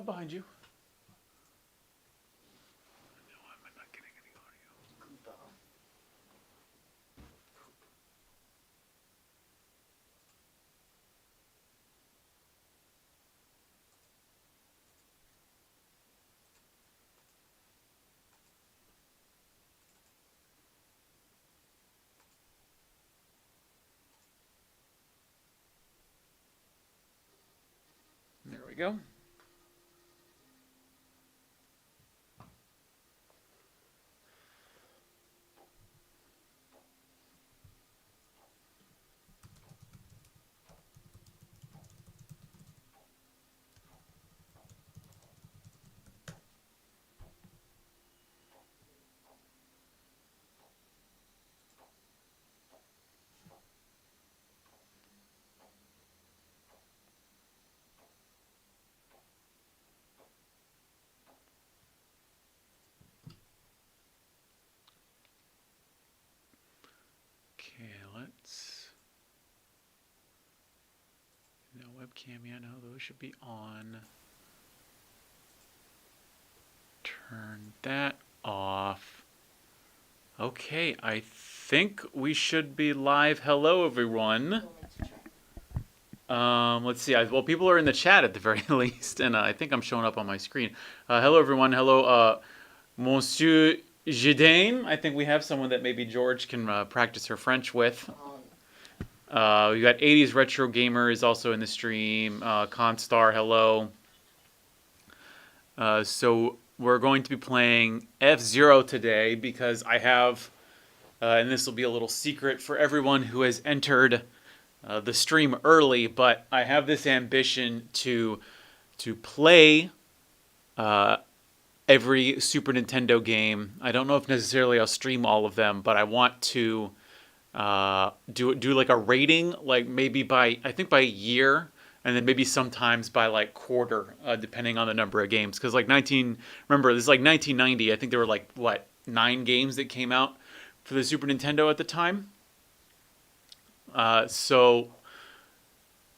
Behind you. No, I'm not getting any audio. There we go. Okay, let's. No webcam yet. No, those should be on. Turn that off. Okay, I think we should be live. Hello, everyone. Let's see. Well, people are in the chat at the very least, and I think I'm showing up on my screen. Hello, everyone. Hello, Monsieur Gidain. I think we have someone that maybe George can practice her French with. We got 80s Retro Gamer is also in the stream. Constar, hello. So we're going to be playing F-Zero today because I have, and this will be a little secret for everyone who has entered the stream early, but I have this ambition to play every Super Nintendo game. I don't know if necessarily I'll stream all of them, but I want to do like a rating, like maybe by, I think by year, and then maybe sometimes by like quarter, depending on the number of games. Because like remember, this is like 1990. I think there were like, what, 9 games that came out for the Super Nintendo at the time. So,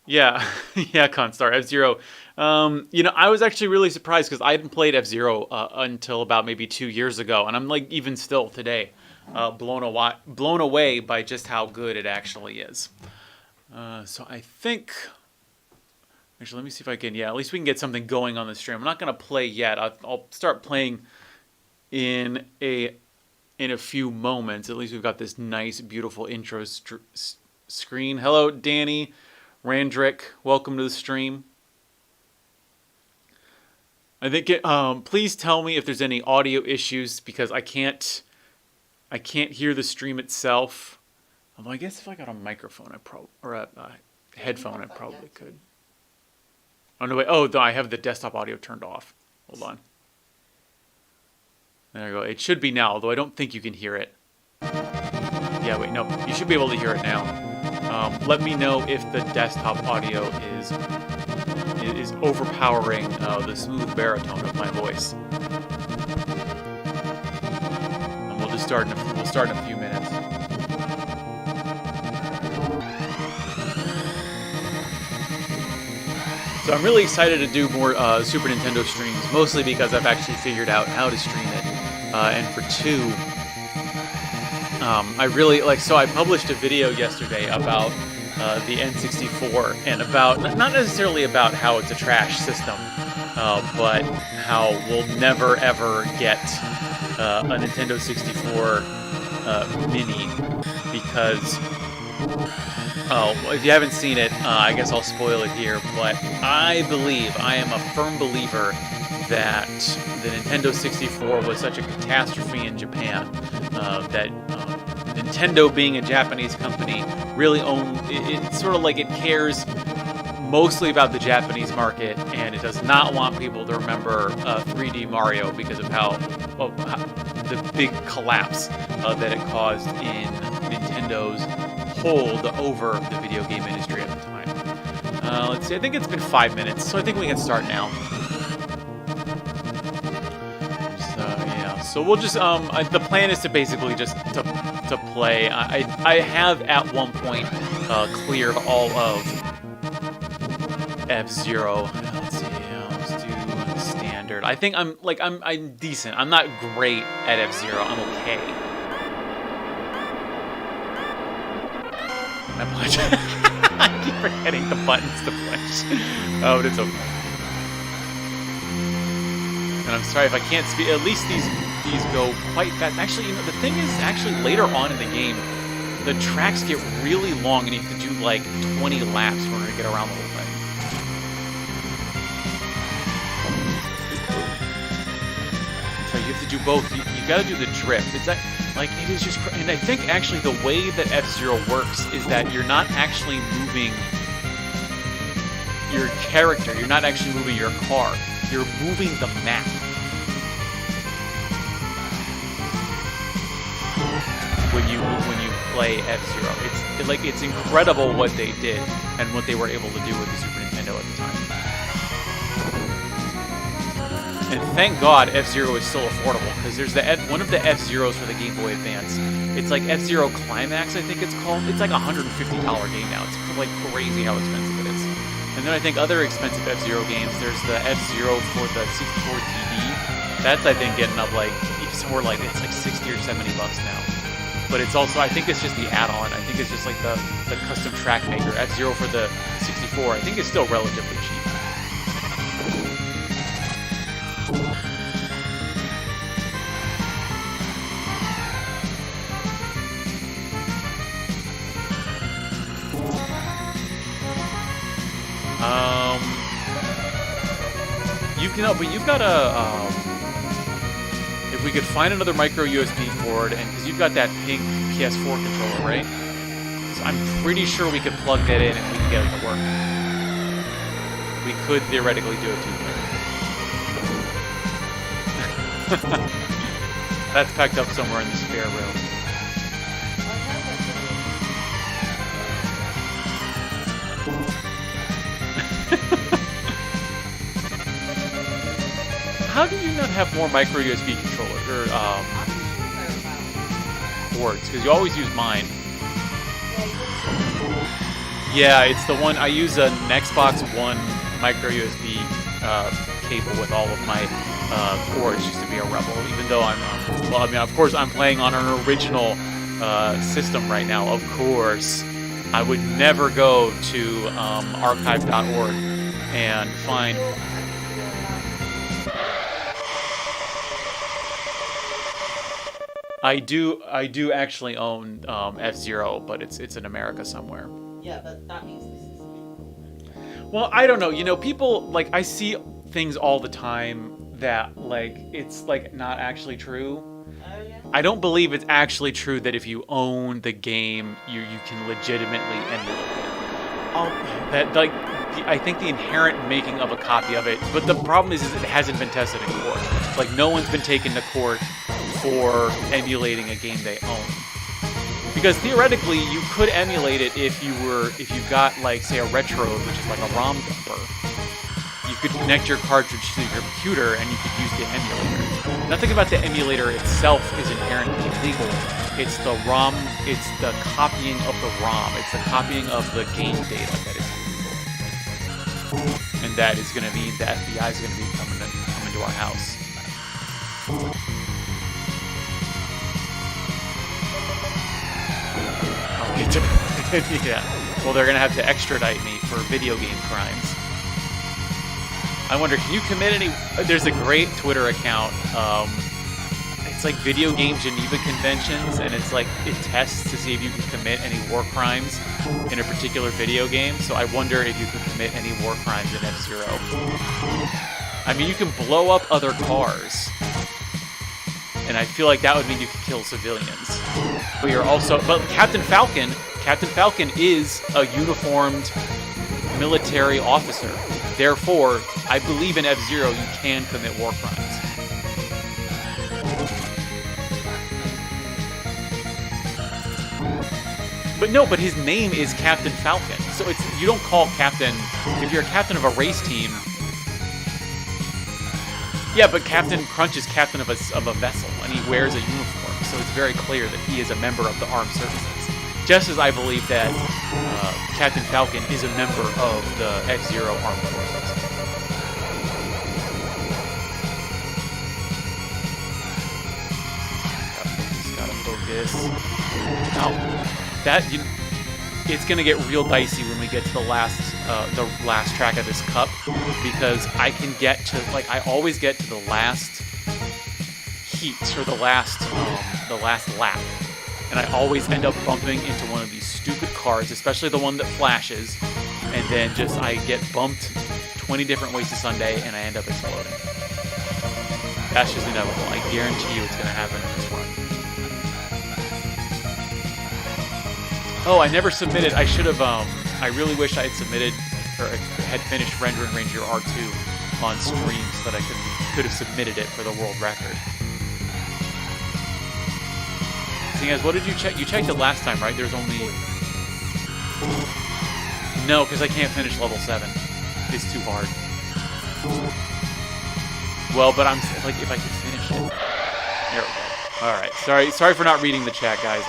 yeah, yeah, Constar, F-Zero. You know, I was actually really surprised because I hadn't played F-Zero until about maybe 2 years ago. And I'm like, even still today, blown away by just how good it actually is. So I think... Actually, let me see if I can... Yeah, at least we can get something going on the stream. I'm not going to play yet. I'll start playing in a few moments. At least we've got this nice, beautiful intro screen. Hello, Danny, Randrick. Welcome to the stream. I think please tell me if there's any audio issues because I can't hear the stream itself. Although I guess if I got a microphone, or a headphone, I probably could. Oh, no, wait. Oh, I have the desktop audio turned off. Hold on. There we go. It should be now, although I don't think you can hear it. Yeah, wait, no. You should be able to hear it now. Let me know if the desktop audio is overpowering the smooth baritone of my voice. And we'll just start we'll start in a few minutes. So I'm really excited to do more Super Nintendo streams, mostly because I've actually figured out how to stream it. And for 2, I really like. So I published a video yesterday about the N64 and about not necessarily about how it's a trash system, but how we'll never ever get a Nintendo 64 Mini because. Oh, if you haven't seen it, I guess I'll spoil it here, but I am a firm believer that the Nintendo 64 was such a catastrophe in Japan, that Nintendo being a Japanese company really it's sort of like it cares mostly about the Japanese market, and it does not want people to remember 3D Mario because of the big collapse that it caused in Nintendo's hold over the video game industry at the time. Let's see, I think it's been 5 minutes, so I think we can start now. So, yeah, so we'll just, the plan is to basically just to play. I have at one point cleared all of F-Zero. Let's see. Let's do standard. I think I'm decent. I'm not great at F-Zero. I'm okay. I keep forgetting the buttons to push. Oh, but it's okay. And I'm sorry if I can't speak. At least these go quite fast. Actually, the thing is, actually later on in the game, the tracks get really long, and you have to do like 20 laps in order to get around the whole thing. So you have to do both. You got to do the drift. It's like it is just. And I think actually the way that F-Zero works is that you're not actually moving your character. You're not actually moving your car. You're moving the map. When you play F-Zero, it's incredible what they did and what they were able to do with the Super Nintendo at the time. And thank God F-Zero is still affordable, because there's one of the F-Zeros for the Game Boy Advance. It's like F-Zero Climax, I think it's called. It's like a $150 game now. It's like crazy how expensive it is. And then I think other expensive F-Zero games, there's the F-Zero for the 64 TV. That's, I think, getting up like somewhere like, it's like 60 or 70 bucks now. But it's also, I think it's just the add-on. I think it's just like the custom track maker. F-Zero for the 64, I think it's still relatively cheap. You've got a, if we could find another micro USB cord, and because you've got that pink PS4 controller, right? So I'm pretty sure we could plug that in and we can get it to work. We could theoretically do it too. That's packed up somewhere in the spare room. How do you not have more micro USB controllers or cords? Because you always use mine. Yeah, it's the one I use, an Xbox One micro USB cable with all of my cords, just to be a rebel. Even though well, I mean, of course, I'm playing on an original system right now. Of course, I would never go to archive.org and find. I do actually own F-Zero, but it's in America somewhere. Yeah, but that means this is. Well, I don't know. People, like, I see things all the time that, like, it's like not actually true. Oh yeah. I don't believe it's actually true that if you own the game, you can legitimately emulate it. That, like, I think the inherent making of a copy of it, but the problem is it hasn't been tested in court. Like, no one's been taken to court for emulating a game they own. Because theoretically, you could emulate it if you got, like, say, a Retrode, which is like a ROM dumper. You could connect your cartridge to your computer and you could use the emulator. Nothing about the emulator itself is inherently illegal. It's the ROM, it's the copying of the ROM, it's the copying of the game data that is illegal. And that is going to mean the FBI is going to be coming to our house. Yeah. Well, they're gonna have to extradite me for video game crimes. I wonder, can you commit any? There's a great Twitter account. It's like Video Game Geneva Conventions, and it's like it tests to see if you can commit any war crimes in a particular video game. So I wonder if you could commit any war crimes in F-Zero. I mean, you can blow up other cars. And I feel like that would mean you could kill civilians. But Captain Falcon is a uniformed military officer. Therefore, I believe in F-Zero you can commit war crimes. But his name is Captain Falcon. So you don't call Captain, if you're a captain of a race team. Yeah, but Captain Crunch is captain of a vessel, and he wears a uniform, so it's very clear that he is a member of the armed services. Just as I believe that Captain Falcon is a member of the F-Zero Armed Forces. Gotta focus. Now, it's gonna get real dicey when we get to the last track of this cup, because I can get to, like, I always get to the last heat, or the last lap, and I always end up bumping into one of these stupid cars, especially the one that flashes, and then I get bumped 20 different ways to Sunday, and I end up exploding. That's just inevitable. I guarantee you it's going to happen in this run. Oh, I never submitted. I should have. I really wish I had submitted, or had finished rendering Ranger R2 on stream so that I could have submitted it for the world record. So guys, what did you check? You checked it last time, right? There's only... No, because I can't finish level 7. It's too hard. Well, but I'm like, if I could finish it. There we go. All right. Sorry for not reading the chat, guys.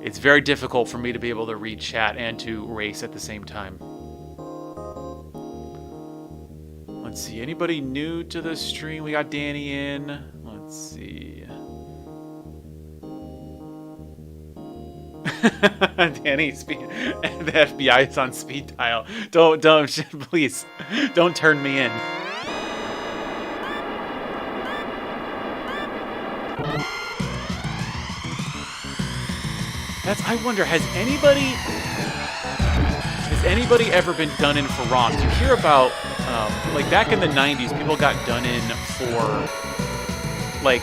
It's very difficult for me to be able to read chat and to race at the same time. Let's see. Anybody new to the stream? We got Danny in. Let's see. Danny, the FBI is on speed dial. Don't, please, don't turn me in. I wonder, has anybody ever been done in for ROMs? You hear about, like, back in the 90s, people got done in for, like,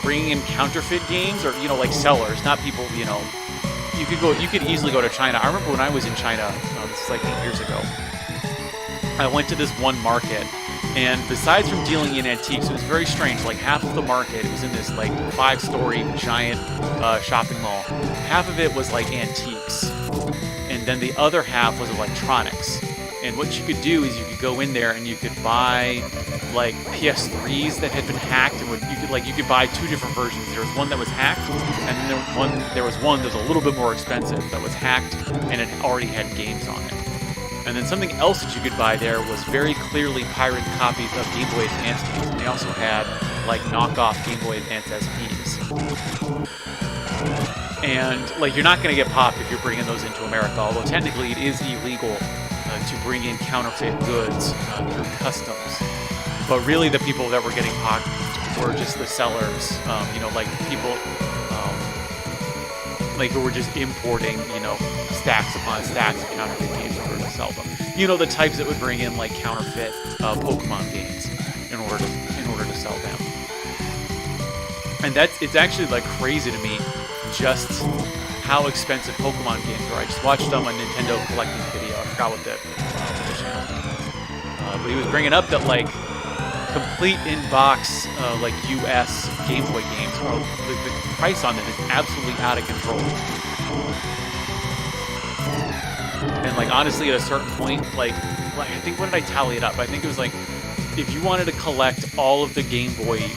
bringing in counterfeit games, or, you know, like sellers, not people, you know. You could easily go to China. I remember when I was in China, this is like 8 years ago, I went to this one market, and besides from dealing in antiques, it was very strange. Like, half of the market, it was in this, like, 5-story giant shopping mall. Half of it was, like, antiques, and then the other half was electronics. And what you could do is you could go in there and you could buy, like, PS3s that had been hacked, and you could buy 2 different versions. There was one that was hacked, and then there was one that was a little bit more expensive that was hacked, and it already had games on it. And then something else that you could buy there was very clearly pirated copies of Game Boy Advance games, and they also had, like, knockoff Game Boy Advance SPs. And, like, you're not going to get popped if you're bringing those into America, although technically it is illegal to bring in counterfeit goods through customs. But really the people that were getting popped were just the sellers, you know, like people like who were just importing, you know, stacks upon stacks of counterfeit games in order to sell them. You know, the types that would bring in, like, counterfeit Pokemon games in order to sell them. And it's actually, like, crazy to me just how expensive Pokemon games are. I just watched a Nintendo collecting video. I forgot what the channel. But he was bringing up that, like, complete in-box, like, US Game Boy games, the price on them is absolutely out of control. And, like, honestly, at a certain point, like I think, when did I tally it up? I think it was, like, if you wanted to collect all of the Game Boy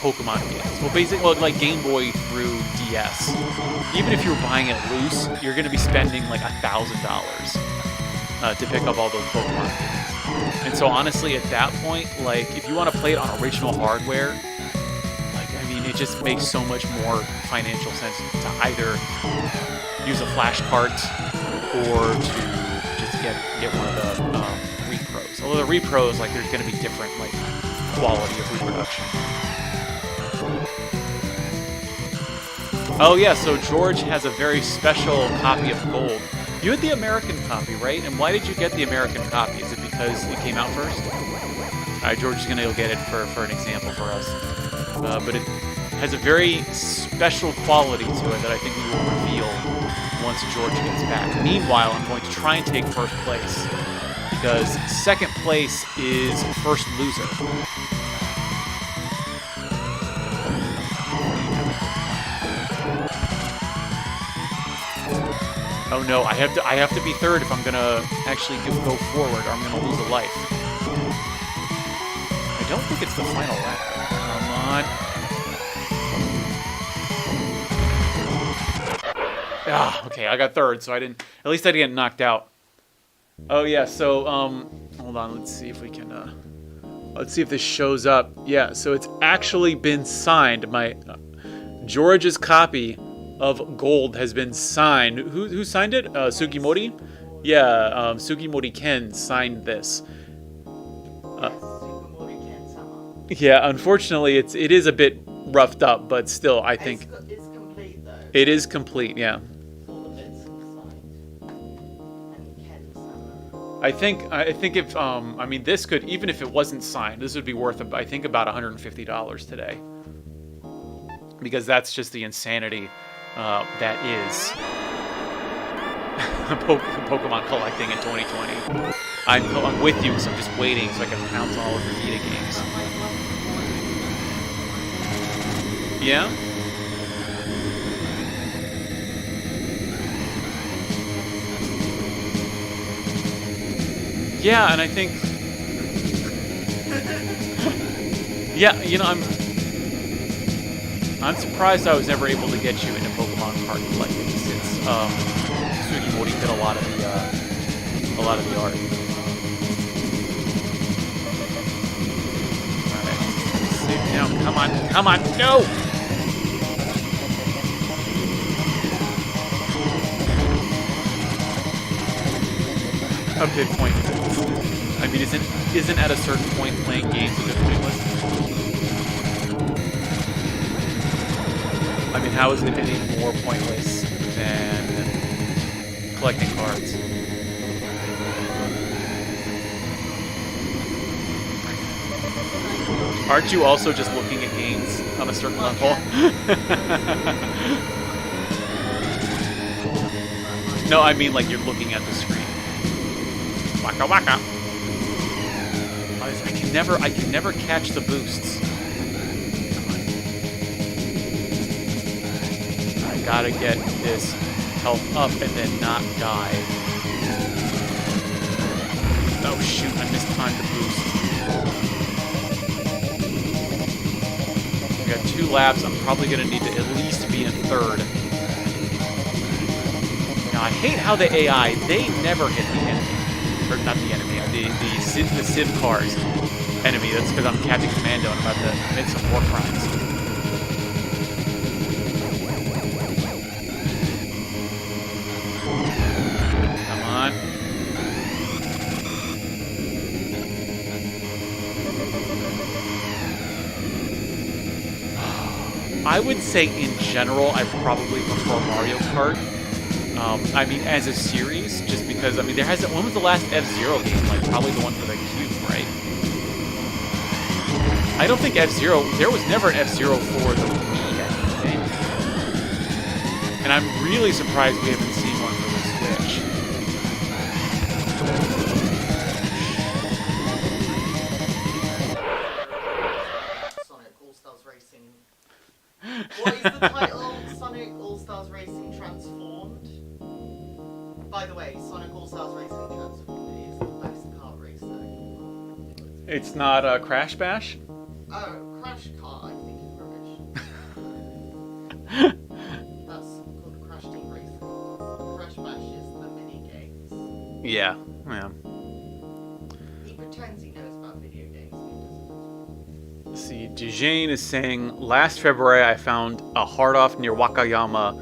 Pokemon games, well, basically, well, like, Game Boy through DS, even if you were buying it loose, you're going to be spending, like, $1,000 to pick up all those Pokemon games. And so, honestly, at that point, like, if you want to play it on original hardware, like, I mean, it just makes so much more financial sense to either use a flash cart or to just get one of the repros. Although the repros, like, there's going to be different, like, quality of reproduction. Oh yeah, so George has a very special copy of Gold. You had the American copy, right? And why did you get the American copy? Is it because it came out first? Alright, George is going to go get it for an example for us. But it has a very special quality to it that I think we will reveal once George gets back. Meanwhile, I'm going to try and take first place, because second place is first loser. Oh no, I have to be third if I'm gonna actually go forward, or I'm gonna lose a life. I don't think it's the final lap. Come on. Ah, okay, I got third, so I didn't. At least I didn't get knocked out. Oh yeah, so hold on. Let's see if we can. Let's see if this shows up. Yeah, so it's actually been signed. My George's copy of Gold has been signed. Who signed it? Sugimori? Yeah, Sugimori Ken signed this. Yeah, unfortunately, it is a bit roughed up, but still, I think It's complete though. it is complete. Yeah, All the bits are signed. And Ken Sama. I think if I mean this could, even if it wasn't signed, this would be worth I think about $150 today, because that's just the insanity that is Pokemon collecting in 2020. I'm with you, so I'm just waiting so I can pounce all of your Vita games. Yeah? Yeah, and I think... Yeah, you know, I'm surprised I was never able to get you into Pokemon card collecting, since Sugimori did a lot of the art. Alright. Sit down. Come on, no! A bit pointless. I mean, isn't at a certain point playing games a bit pointless? I mean, how is it any more pointless than collecting cards? Aren't you also just looking at games on a certain level? No, I mean like you're looking at the screen. Waka waka. I can never catch the boosts. I gotta get this health up and then not die. Oh shoot, I mistimed the boost. We got 2 laps. I'm probably gonna need to at least be in third. Now I hate how the AI, they never hit the enemy. Or not the enemy, the Civ cars enemy. That's because I'm Captain Commando and I'm about to commit some war crimes. Come on. I would say in general, I probably prefer Mario Kart. I mean, as a series, just because, I mean, when was the last F-Zero game? Like, probably the one for the Cube, right? I don't think F-Zero, there was never an F-Zero for the Wii, I think. And I'm really surprised we haven't seen one for the Switch. Sonic All-Stars Racing. What is the title? Sonic All-Stars Racing Transformed? By the way, Sonic All-Stars Racing Transformed is the best kart race though. It's not Crash Bash? Oh, Crash Kart, I think is rubbish. That's called Crash Team Racing. Crash Bash is the mini games. Yeah. He pretends he knows about video games, but he doesn't. Let's see, Dijane is saying, last February I found a hard-off near Wakayama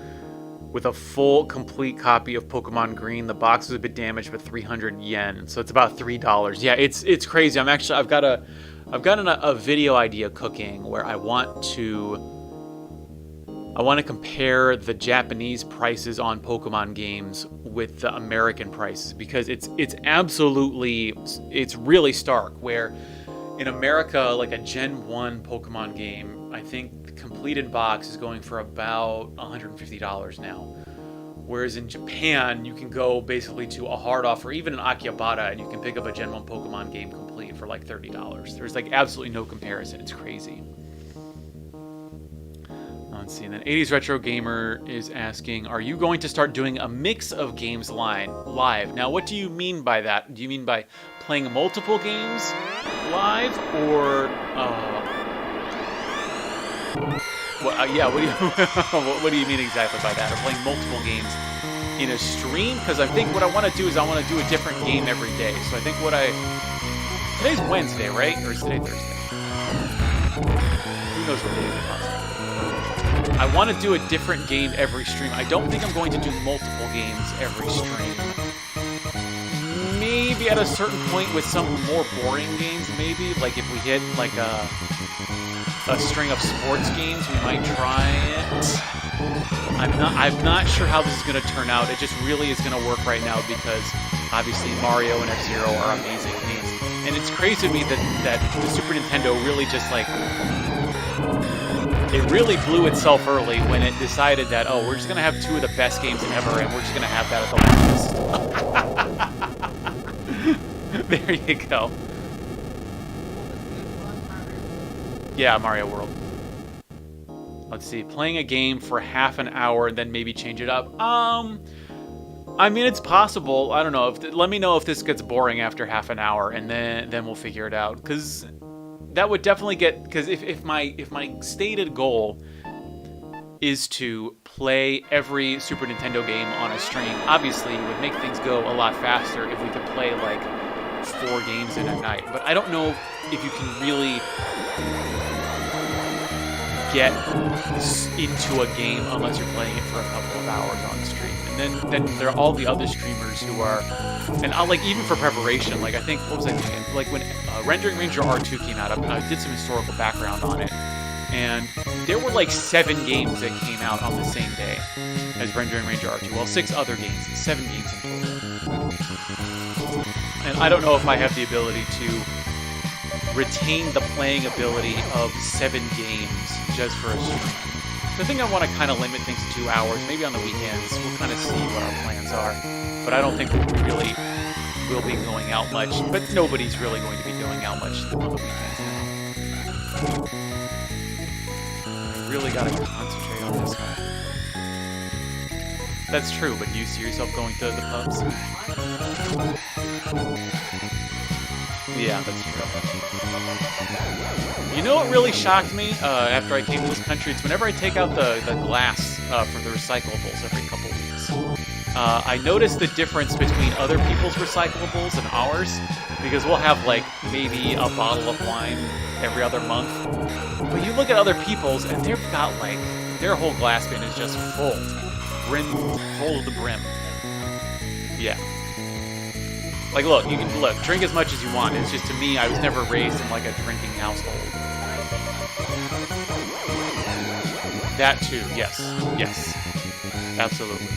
with a full, complete copy of Pokemon Green. The box was a bit damaged, but 300 yen, so it's about $3. Yeah, it's crazy. I've got a video idea cooking where I want to compare the Japanese prices on Pokemon games with the American prices, because it's really stark. Where in America, like a Gen 1 Pokemon game, I think the completed box is going for about $150 now. Whereas in Japan, you can go basically to a hard off or even an Akihabara and you can pick up a Gen 1 Pokemon game complete for like $30. There's like absolutely no comparison. It's crazy. Let's see, and then 80s Retro Gamer is asking, are you going to start doing a mix of games live? Now, what do you mean by that? Do you mean by playing multiple games live, or Well, yeah, what do you what do you mean exactly by that? Or playing multiple games in a stream? Because I think what I want to do is I want to do a different game every day. So I think today's Wednesday, right? Or is today Thursday? Who knows what day it is? I want to do a different game every stream. I don't think I'm going to do multiple games every stream. Maybe at a certain point with some more boring games, maybe. Like if we hit like a string of sports games, we might try it. I'm not sure how this is going to turn out. It just really is going to work right now because obviously Mario and F-Zero are amazing games. And it's crazy to me that the Super Nintendo really just like... It really blew itself early when it decided that, oh, we're just going to have two of the best games ever and we're just going to have that at the list. There you go. Yeah, Mario World. Let's see. Playing a game for half an hour and then maybe change it up. I mean, it's possible. I don't know. Let me know if this gets boring after half an hour, and then we'll figure it out. Because that would definitely get... Because if my stated goal is to play every Super Nintendo game on a stream, obviously it would make things go a lot faster if we could play, like, 4 games in a night. But I don't know if you can really get into a game unless you're playing it for a couple of hours on stream. And then there are all the other streamers who are, and like even for preparation, like I think, what was I thinking? Like when Rendering Ranger R2 came out, I did some historical background on it, and there were like 7 games that came out on the same day as Rendering Ranger R2. Well, 6 other games, 7 games in total. And I don't know if I have the ability to retain the playing ability of 7 games just for a stream. So I think I want to kind of limit things to 2 hours, maybe on the weekends. We'll kind of see what our plans are. But I don't think we really will be going out much. But nobody's really going to be going out much on the weekends now. I really got to concentrate on this one. That's true, but do you see yourself going to the pubs? Yeah, that's true. You know what really shocked me after I came to this country? It's whenever I take out the glass for the recyclables every couple weeks. I noticed the difference between other people's recyclables and ours, because we'll have like maybe a bottle of wine every other month. But you look at other people's and they've got like, their whole glass bin is just full. Full to the brim. Yeah. Like, look, you can drink as much as you want. It's just, to me, I was never raised in like a drinking household. That too, yes, absolutely.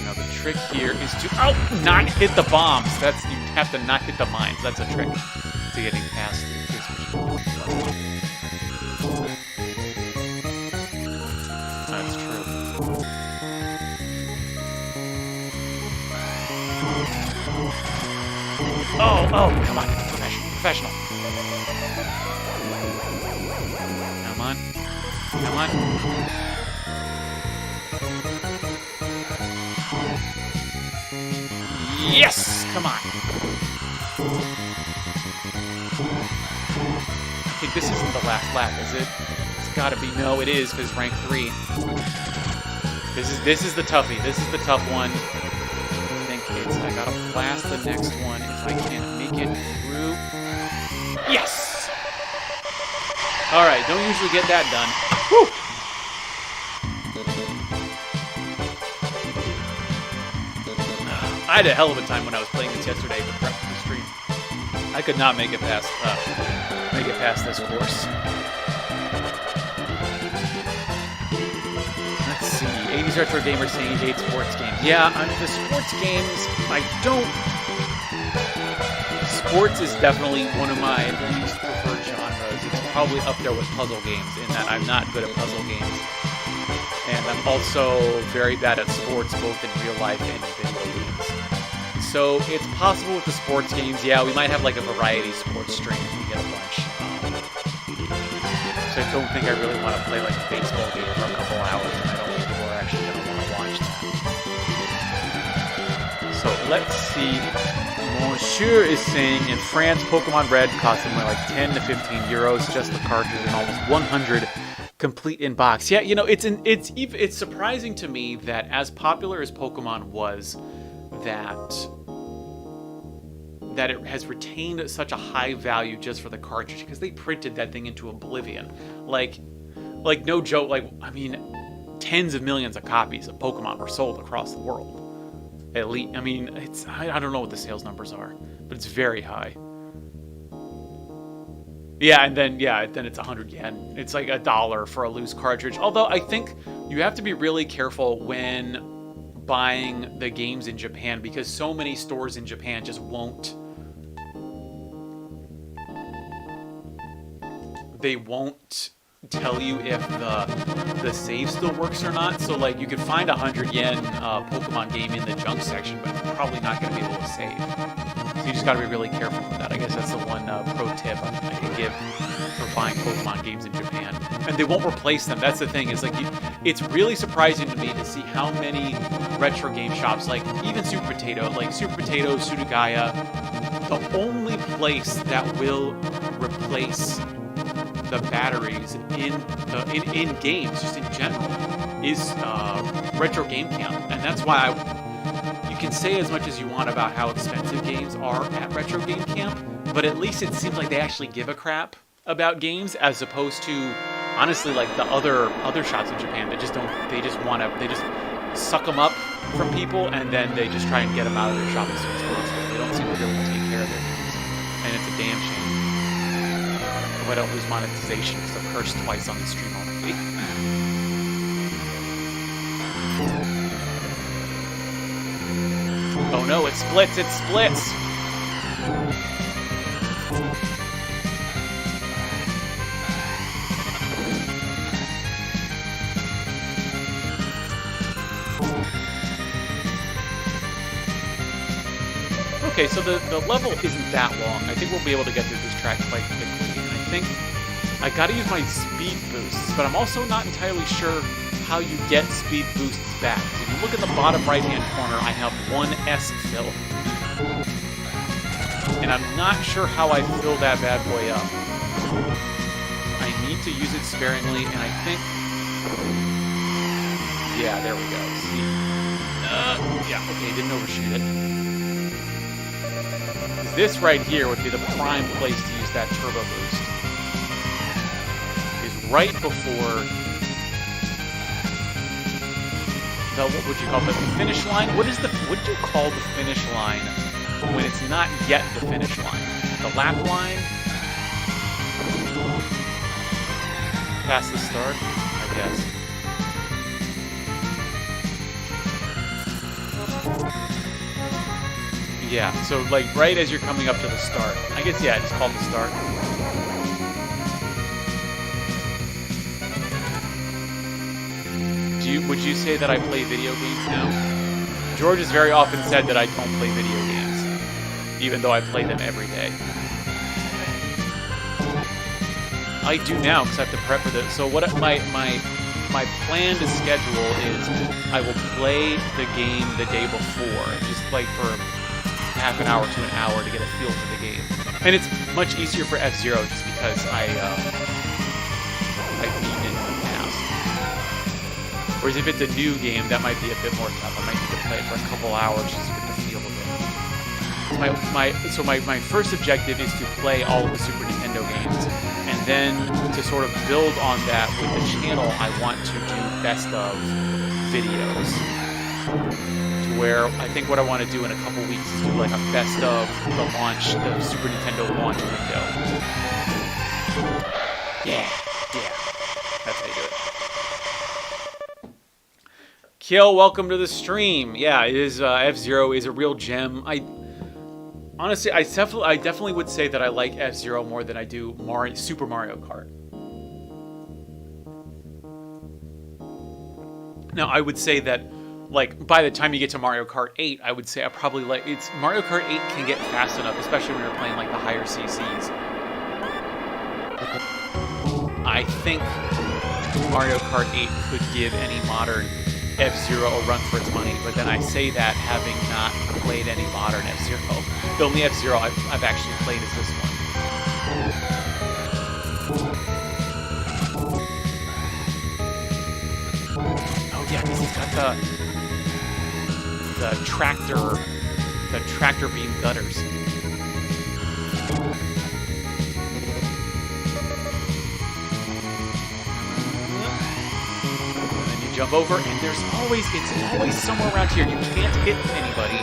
Now the trick here is to not hit the bombs. You have to not hit the mines. That's a trick to getting past this machine. That's true. Oh, come on. Professional. Come on. Yes! Come on. I think this isn't the last lap, is it? It's gotta be. No, it is, because rank 3. This is the toughie. This is the tough one. Kids, I gotta blast the next one if I can make it through. Yes! Alright, don't usually get that done. Whew! I had a hell of a time when I was playing this yesterday to prep for the stream. I could not make it past this course. Let's see. 80s Retro Gamer saying he hates sports games. Yeah, the sports games, Sports is definitely one of my least preferred genres. It's probably up there with puzzle games in that I'm not good at puzzle games. And I'm also very bad at sports, both in real life and in video games. So it's possible with the sports games, yeah, we might have like a variety sports stream if we get a bunch. So I don't think I really want to play like a baseball game for a couple hours, and I don't think people are actually going to want to watch that. So let's see Monsieur is saying in France, Pokemon Red cost them like 10 to 15 euros just the cartridge and almost 100 complete in box. Yeah, you know, it's surprising to me that as popular as Pokemon was, that it has retained such a high value just for the cartridge, because they printed that thing into oblivion. Like no joke, like, I mean, tens of millions of copies of Pokemon were sold across the world. At least, I mean, I don't know what the sales numbers are, but it's very high. Yeah, and then it's 100 yen. It's like $1 for a loose cartridge. Although I think you have to be really careful when buying the games in Japan, because so many stores in Japan just won't. They won't tell you if the save still works or not. So like, you could find a 100 yen Pokemon game in the junk section, but you're probably not going to be able to save. So you just got to be really careful with that. I guess that's the one pro tip I can give for buying Pokemon games in Japan. And they won't replace them. That's the thing. Is like, it's really surprising to me to see how many retro game shops, like even Super Potato, Sudagaya, the only place that will replace the batteries in games, just in general, is Retro Game Camp. And that's why you can say as much as you want about how expensive games are at Retro Game Camp, but at least it seems like they actually give a crap about games, as opposed to, honestly, like the other shops in Japan that just don't. They just suck them up from people, and then they just try and get them out of their shop as soon as possible. They don't seem to be able to take care of their games, and it's a damn shame. If I don't lose monetization because I've cursed twice on the stream already. Oh no, it splits! It splits! Okay, so the level isn't that long. I think we'll be able to get through this track quite quickly. And I think I gotta use my speed boosts, but I'm also not entirely sure how you get speed boosts back. If you look at the bottom right-hand corner, I have one S fill. And I'm not sure how I fill that bad boy up. I need to use it sparingly, and I think... Yeah, there we go. See? Yeah, okay, didn't overshoot it. This right here would be the prime place to use that turbo boost. Is right before the, what would you call it, the finish line? What do you call the finish line when it's not yet the finish line? The lap line? Past the start, I guess. Yeah, so like right as you're coming up to the start. I guess, yeah, it's called the start. Would you say that I play video games now? George has very often said that I don't play video games, even though I play them every day. I do now because I have to prep for this. So what my plan to schedule is I will play the game the day before, just like for half an hour to an hour to get a feel for the game. And it's much easier for F-Zero just because I've beaten it in the past. Whereas if it's a new game, that might be a bit more tough. I might need to play it for a couple hours just to get the feel of it. So my first objective is to play all of the Super Nintendo games, and then to sort of build on that with the channel, I want to do best of videos. Where I think what I want to do in a couple weeks is do like a best of the Super Nintendo launch window. Yeah, that's how you do it. Kill, welcome to the stream. Yeah, it is. F-Zero is a real gem. Honestly, I definitely would say that I like F-Zero more than I do Super Mario Kart. Now, I would say that, like, by the time you get to Mario Kart 8, I would say I probably like... Mario Kart 8 can get fast enough, especially when you're playing, like, the higher CCs. I think Mario Kart 8 could give any modern F-Zero a run for its money, but then I say that having not played any modern F-Zero. The only F-Zero I've actually played is this one. Oh yeah, because it's got the tractor beam gutters. Jump over, and it's always somewhere around here. You can't hit anybody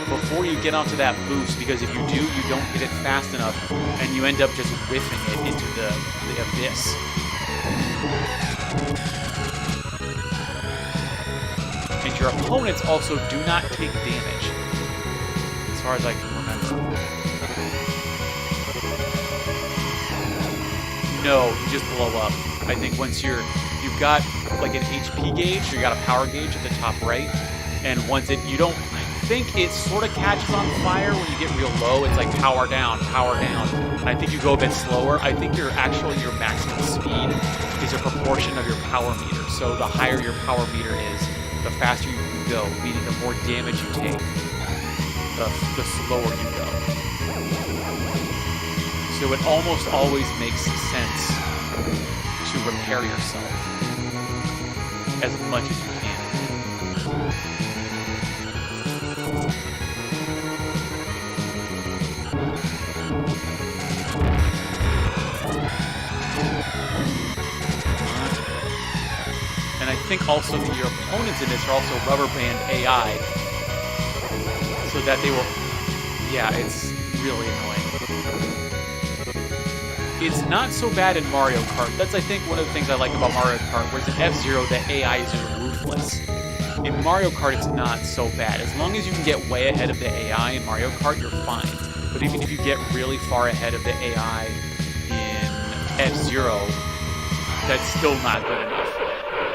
before you get onto that boost, because if you do, you don't hit it fast enough, and you end up just whiffing it into the abyss. And your opponents also do not take damage, as far as I can remember. No, you just blow up. I think once you've got like an HP gauge, you got a power gauge at the top right, and once I think it sort of catches on fire when you get real low. It's like power down, and I think you go a bit slower. I think your maximum speed is a proportion of your power meter. So the higher your power meter is, the faster you can go, meaning the more damage you take, the slower you go. So it almost always makes sense to repair yourself as much as you can. And I think also that your opponents in this are also rubber band AI, so that they will... Yeah, it's really annoying. It's not so bad in Mario Kart. That's, I think, one of the things I like about Mario Kart, whereas in F-Zero, the AI is just ruthless. In Mario Kart, it's not so bad. As long as you can get way ahead of the AI in Mario Kart, you're fine. But even if you get really far ahead of the AI in F-Zero, that's still not good enough.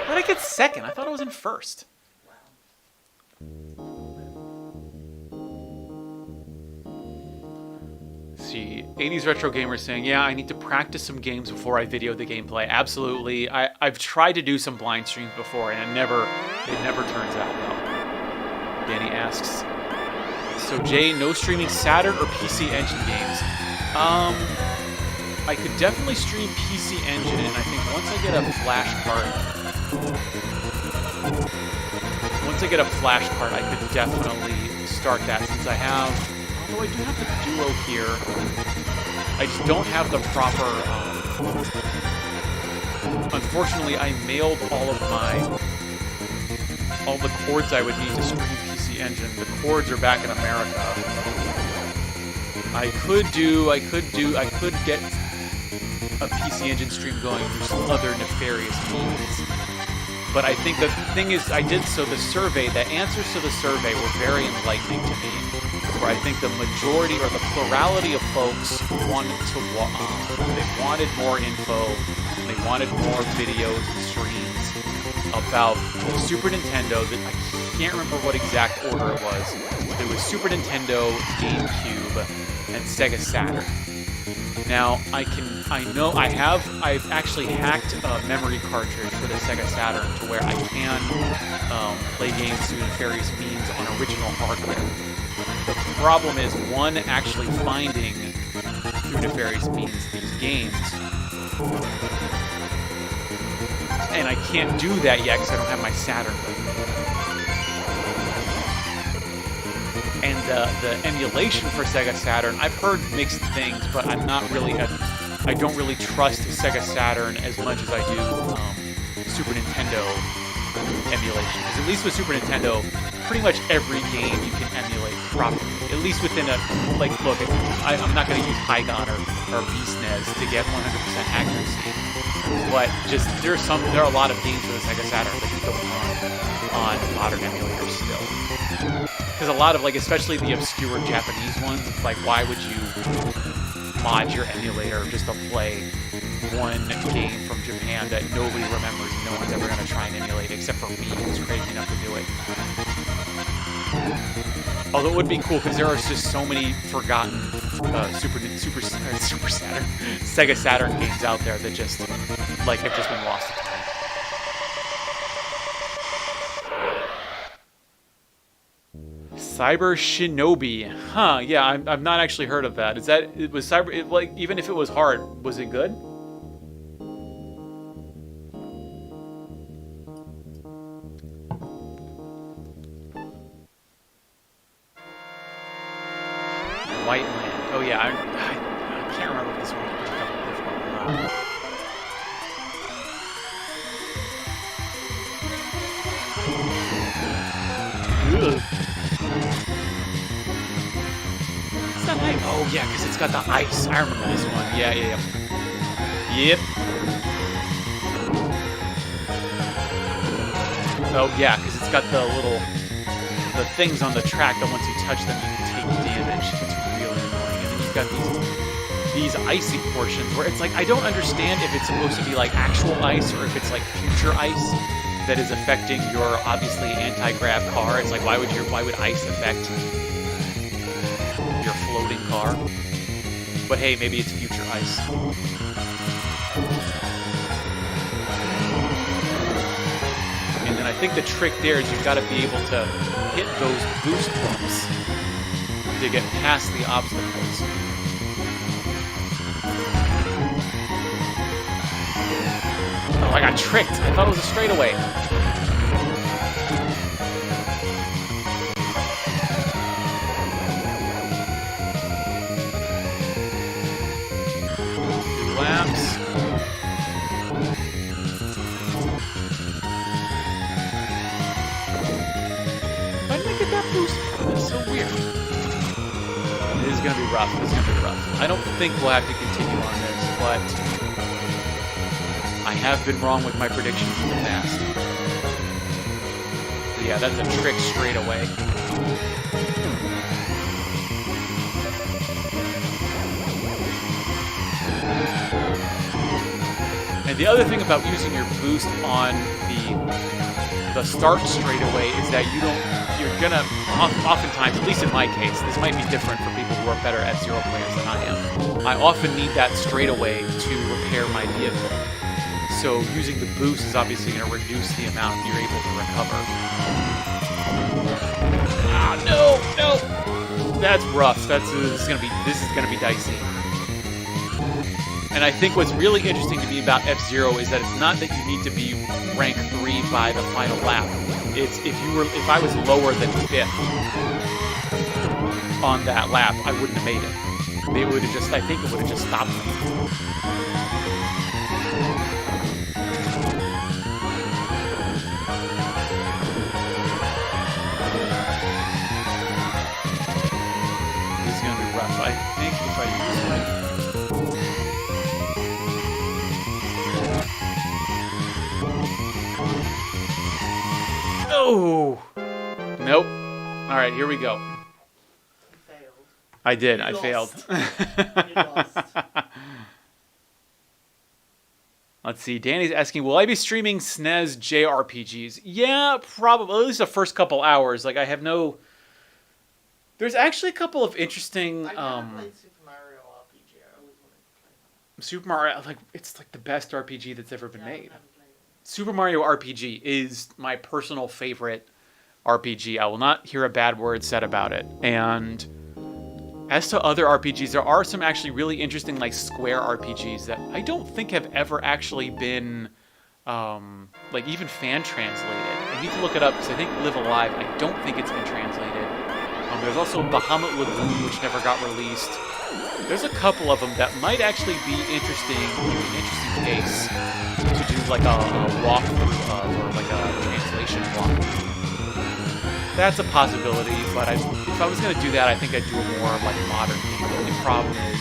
How did I get second? I thought I was in first. See, 80s Retro Gamer saying, yeah, I need to practice some games before I video the gameplay. Absolutely. I've tried to do some blind streams before, and it never turns out well. Danny asks, so Jay, no streaming Saturn or PC Engine games? I could definitely stream PC Engine, and I think once I get a flash card, I could definitely start that, since I have... Although I do have the Duo here, I just don't have the proper... Unfortunately, I mailed all the cords I would need to stream PC Engine. The cords are back in America. I could get a PC Engine stream going through some other nefarious means. But I think the thing is, the answers to the survey were very enlightening to me. Where I think the majority or the plurality of folks wanted more info, they wanted more videos and streams about Super Nintendo. That I can't remember what exact order it was. It was Super Nintendo, GameCube, and Sega Saturn. Now I've actually hacked a memory cartridge for the Sega Saturn to where I can play games through nefarious means on original hardware. The problem is, one, actually finding through nefarious means these games. And I can't do that yet because I don't have my Saturn with me. And the emulation for Sega Saturn, I've heard mixed things, but I don't really trust Sega Saturn as much as I do Super Nintendo emulation. Because at least with Super Nintendo, pretty much every game you can emulate properly. At least within look, I'm not going to use Hygon or SNES to get 100% accuracy. But just, there are a lot of games for the Sega Saturn that you don't run on modern emulators still. Because a lot of, especially the obscure Japanese ones, it's like, why would you mod your emulator just to play one game from Japan that nobody remembers, no one's ever going to try and emulate except for me, who's crazy enough to do it. Although it would be cool, because there are just so many forgotten Sega Saturn games out there that just, have just been lost to time. Cyber Shinobi. Huh, yeah, I've not actually heard of that. Is that, it was Cyber, like, even if it was hard, was it good? White Land. Oh yeah, I can't remember if this one was difficult or not. Ugh. It's not like, oh yeah, because it's got the ice. I remember this one. Yeah. Yep. Oh yeah, because it's got the things on the track that once you touch them, you can take damage. It's really annoying. And then you've got these icy portions where it's like, I don't understand if it's supposed to be like actual ice or if it's like future ice that is affecting your obviously anti-grav car. It's like, why would ice affect your floating car? But hey, maybe it's future ice. And then I think the trick there is you've got to be able to hit those boost bumps to get past the obstacles. Oh, I got tricked. I thought it was a straightaway. Laps. Why did I get that boost? That's so weird. This is gonna be rough. I don't think we'll have to continue on this, but I have been wrong with my predictions in the past. So yeah, that's a trick straight away. And the other thing about using your boost on the start straightaway is that you're gonna, oftentimes, at least in my case, this might be different for people who are better F-Zero players than I am. I often need that straightaway to repair my vehicle. So using the boost is obviously going to reduce the amount you're able to recover. Ah, no! That's rough. This is gonna be dicey. And I think what's really interesting to me about F-Zero is that it's not that you need to be rank 3 by the final lap. It's if I was lower than 5th on that lap, I wouldn't have made it. I think it would have just stopped me. I think if I use my... Oh! Nope. Alright, here we go. You failed. I did. You I lost. failed. You lost. Let's see. Danny's asking, will I be streaming SNES JRPGs? Yeah, probably. At least the first couple hours. Like, I have no... There's actually a couple of interesting... I've never played Super Mario RPG. I always wanted to play that. Super Mario, it's like the best RPG that's ever been Yeah, made. I've never played it. Super Mario RPG is my personal favorite RPG. I will not hear a bad word said about it. And as to other RPGs, there are some actually really interesting, like, Square RPGs that I don't think have ever actually been, like, even fan translated. I need to look it up because I think Live Alive, I don't think it's been translated. There's also Bahamut Lagoon, which never got released. There's a couple of them that might actually be interesting case to do like a walkthrough of, or like a translation walkthrough. That's a possibility, but if I was going to do that, I think I'd do a more like modern game. The only problem is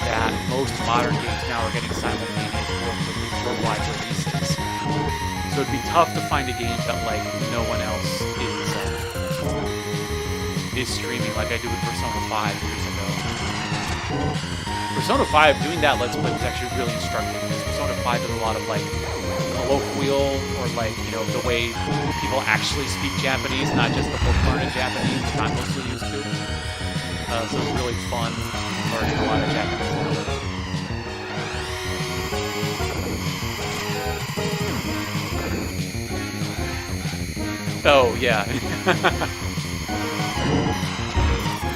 that most modern games now are getting simultaneous worldwide releases. So it'd be tough to find a game that like no one else is streaming like I did with Persona 5 years ago. Persona 5, doing that Let's Play was actually really instructive because Persona 5 did a lot of like colloquial or like, you know, the way people actually speak Japanese, not just the book learned Japanese, which I'm mostly used to. So it's really fun learning a lot of Japanese knowledge. Oh, yeah.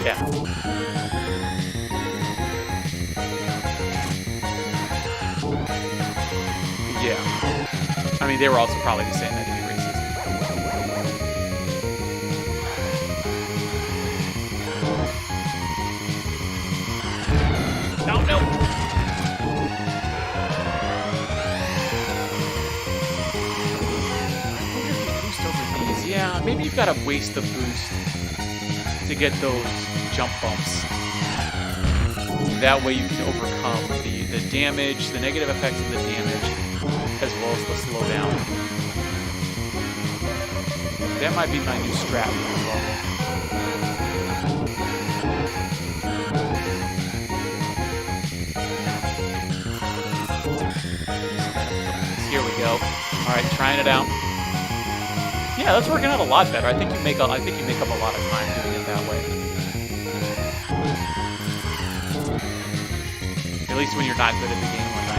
Yeah. Yeah. I mean, they were also probably just saying that to be racist. No, no. Boost over these. Yeah, maybe you've got to waste the boost to get those jump bumps. That way you can overcome the damage, the negative effects of the damage, as well as the slowdown. That might be my new strat as well. Here we go. All right, trying it out. Yeah, that's working out a lot better. I think you make up a lot of time doing it that way. At least when you're not good at the game like I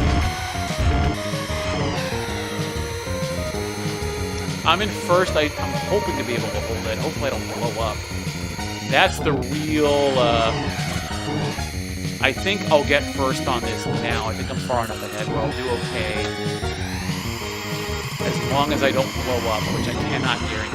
am. I'm in first. I'm hoping to be able to hold it. Hopefully I don't blow up. That's the real... I think I'll get first on this now. I think I'm far enough ahead where I'll do okay. As long as I don't blow up, which I cannot guarantee.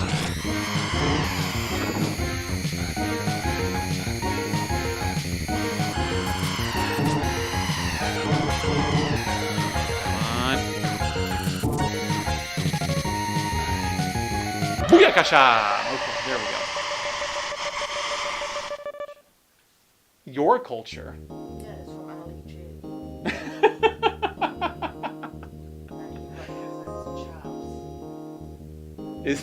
Booyakasha! Okay, there we go. Your culture. Yeah, it's from Ali G. Is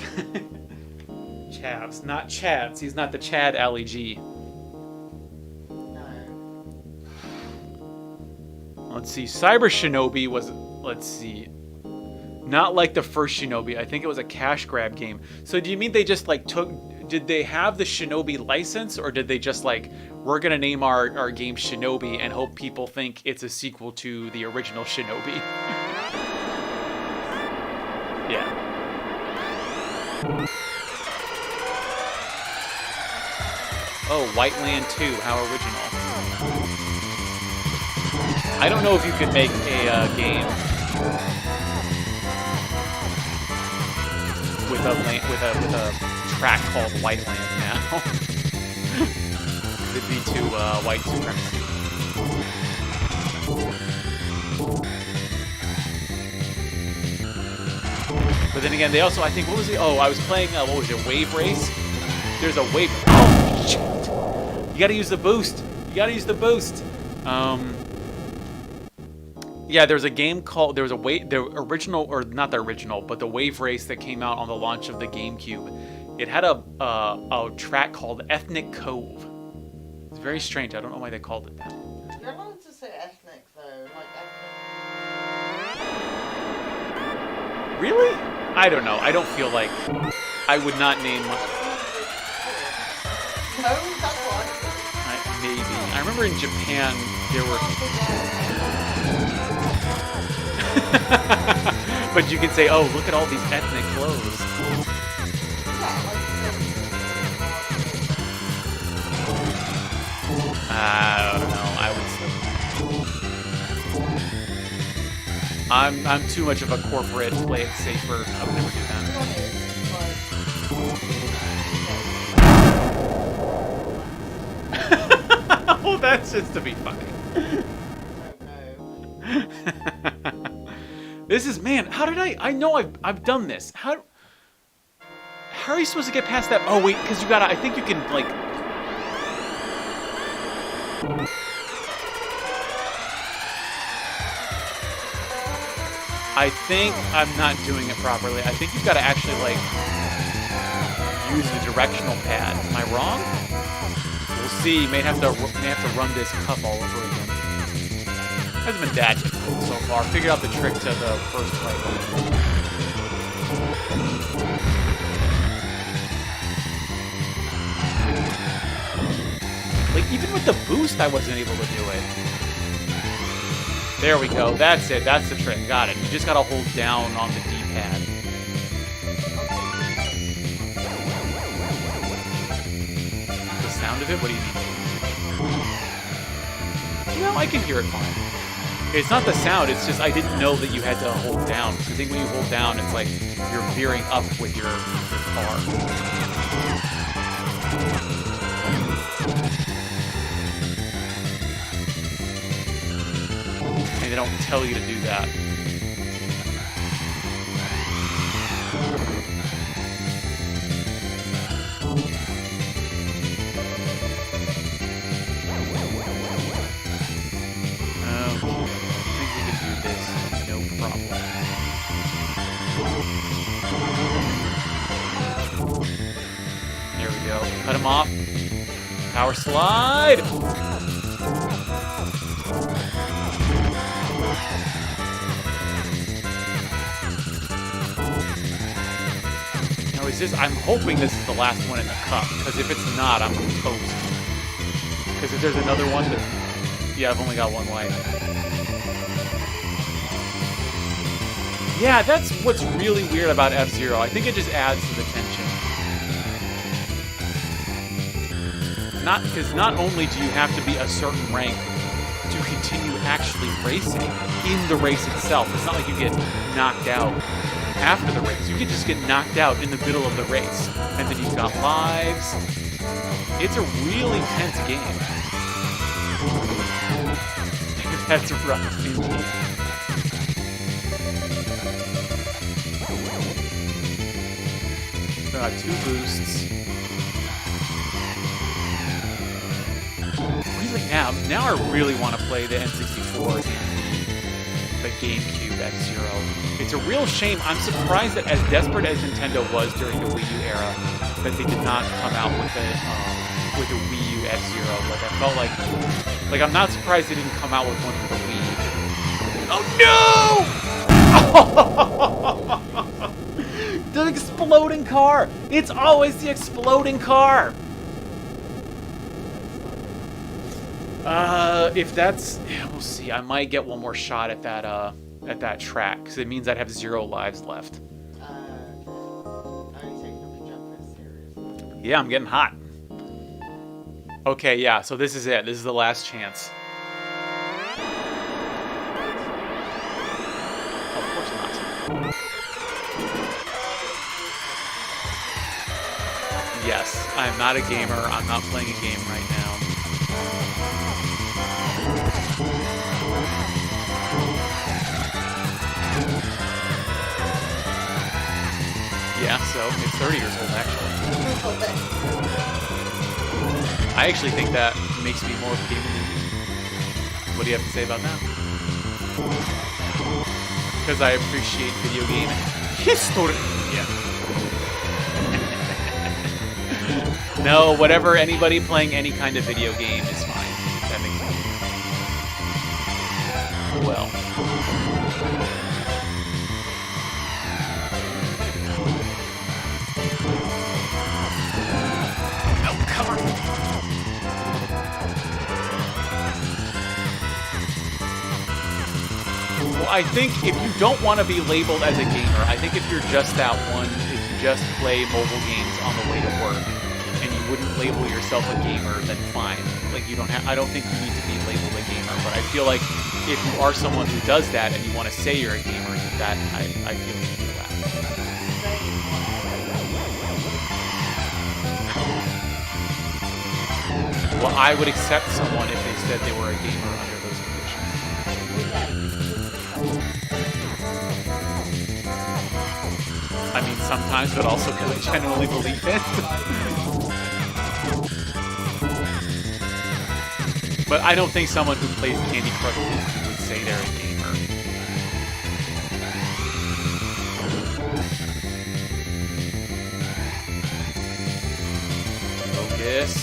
Chavs, not Chads. He's not the Chad Ali G. No. Let's see. Cyber Shinobi was, let's see, not like the first Shinobi. I think it was a cash grab game. So do you mean they just like did they have the Shinobi license, or did they just like, we're gonna name our game Shinobi and hope people think it's a sequel to the original Shinobi? Yeah. Oh, White Land 2, how original. I don't know if you could make a game with a track called White Land now. It'd be too white supremacy. But then again, they also, I think, what was it? Oh, I was playing, what was it, Wave Race? There's a wave. Oh, shit. You gotta use the boost. You gotta use the boost. Yeah, there was a game called, the original, or not the original, but the Wave Race that came out on the launch of the GameCube. It had a track called Ethnic Cove. It's very strange. I don't know why they called it that. You're allowed to say ethnic, though. Like, ethnic. Really? I don't know. I don't feel like I would not name my... No, that's why. Maybe. I remember in Japan, there were... But you can say, oh, look at all these ethnic clothes. I don't know. I would. I'm too much of a corporate play it safer. I would never do that. Oh, that's just to be funny. This is, man. How did I know I've done this. How are you supposed to get past that? Oh wait, because you gotta. I think you can like. I think I'm not doing it properly. I think you've got to actually, like, use the directional pad. Am I wrong? We'll see. May have to run this cup all over again. Hasn't been that difficult so far. Figured out the trick to the first play. Like, even with the boost, I wasn't able to do it. There we go. That's it. That's the trick. Got it. You just gotta hold down on the D-pad. The sound sound of it? What do you mean? No, I can hear it fine. It's not the sound, it's just I didn't know that you had to hold down. I think when you hold down, it's like you're veering up with your car. And they don't tell you to do that. Cut him off. Power slide! Now is this... I'm hoping this is the last one in the cup, because if it's not, I'm toast. Because if there's another one that... Yeah, I've only got one life. Yeah, that's what's really weird about F-Zero. I think it just adds to the tension. Because not only do you have to be a certain rank to continue actually racing in the race itself, it's not like you get knocked out after the race. You can just get knocked out in the middle of the race. And then you've got lives. It's a really tense game. That's rough indeed. 2 boosts. Really now I really want to play the N64 and the GameCube F-Zero. It's a real shame. I'm surprised that as desperate as Nintendo was during the Wii U era, that they did not come out with a Wii U F-Zero. Like I felt like I'm not surprised they didn't come out with one for the Wii. Oh no! The exploding car! It's always the exploding car! If that's... Yeah, we'll see. I might get one more shot at that track, because it means I'd have 0 lives left. Yeah, I'm getting hot. Okay, yeah, so this is it. This is the last chance. Of course not. Yes, I'm not a gamer. I'm not playing a game right now. Yeah, so it's 30 years old, actually. I actually think that makes me more of a gamer than you. What do you have to say about that? Because I appreciate video game history. Yeah. No, whatever, anybody playing any kind of video game is fine. That makes sense. Well. Well, I think if you don't want to be labeled as a gamer, I think if you're just that one, if you just play mobile games on the way to work, and you wouldn't label yourself a gamer, then fine. Like you don't have, I don't think you need to be labeled a gamer, but I feel like if you are someone who does that and you want to say you're a gamer, that I feel you can do that. Well, I would accept someone if they said they were a gamer under those conditions. I mean, sometimes, but also because I genuinely believe it. But I don't think someone who plays Candy Crush would say they're a gamer. Focus.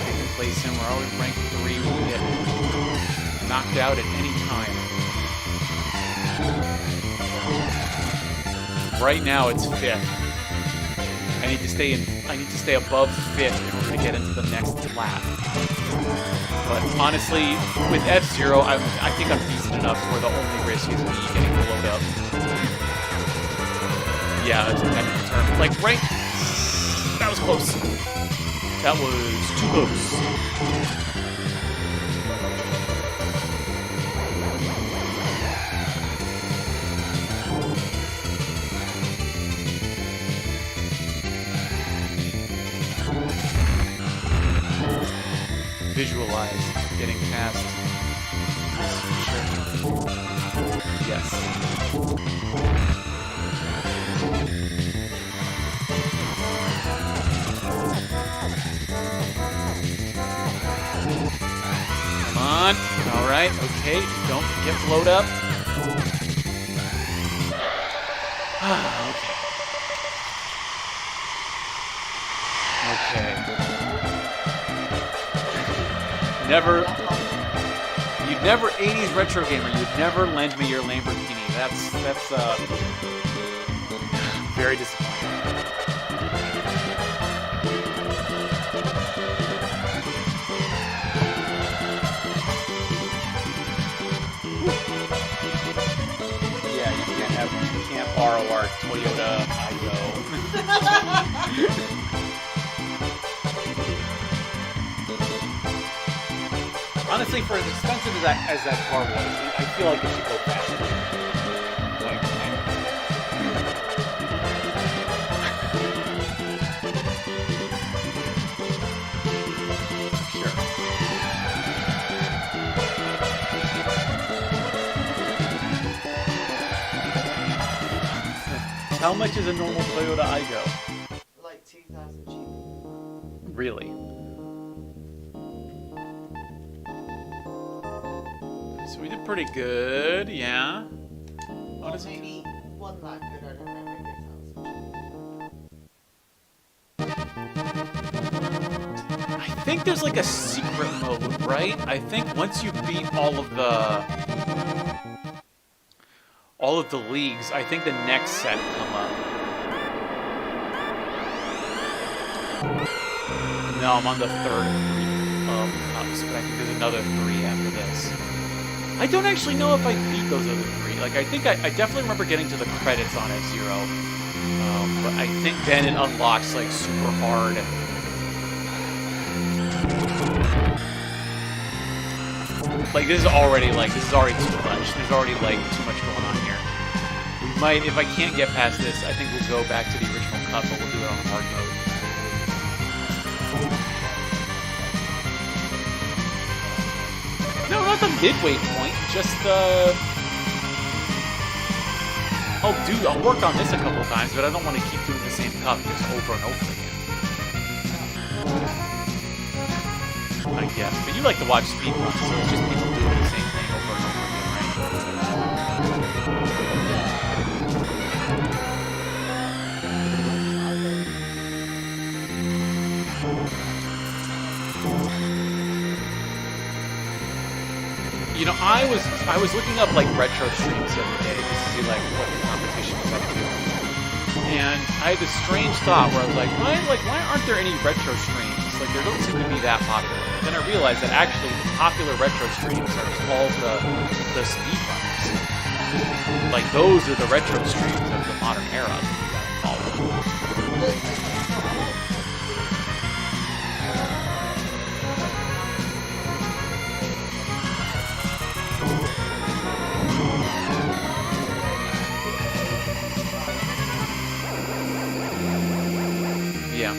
Taking place in, we're always ranked 3. We can get knocked out at any time. Right now it's 5th. I need to stay above 5th in order to get into the next lap. But honestly, with F-Zero, I think I'm decent enough where the only risk is me getting blowed up. Yeah, that's a technical term. Like, right? That was close. That was too close. Visualize getting past this feature. Yes. Come on. All right. Okay. Don't get blowed up. Okay. You'd never 80s retro gamer. You'd never lend me your Lamborghini. That's very disappointing. Yeah, you can't borrow our Toyota Igo. Honestly, for as expensive as that car was, I feel like it should go faster. Sure. How much is a normal Toyota Igo? Like 2,000 cheaper. Really? So we did pretty good, yeah. Or maybe one that good, I don't know, maybe 1,000. I think there's like a secret mode, right? I think once you beat all of the leagues, I think the next set come up. No, I'm on the third cups, but I think there's another 3 after this. I don't actually know if I beat those other 3. Like, I think I definitely remember getting to the credits on F-Zero. But I think then it unlocks, like, super hard. Like, this is already too much. There's already, like, too much going on here. We might, if I can't get past this, I think we'll go back to the original cup, but we'll do it on hard mode. No, not the midway point, just oh, dude, I'll work on this a couple times, but I don't want to keep doing the same cup just over and over again. I guess, but you like to watch speedruns, so it's just people doing the same thing over and over again, right? You know, I was looking up like retro streams the other day to see like what the competition was up to, and I had this strange thought where I was like, why aren't there any retro streams? Like, there don't seem to be that popular. And then I realized that actually the popular retro streams are just all the speedrunners. Like, those are the retro streams of the modern era that you gotta follow. Yeah.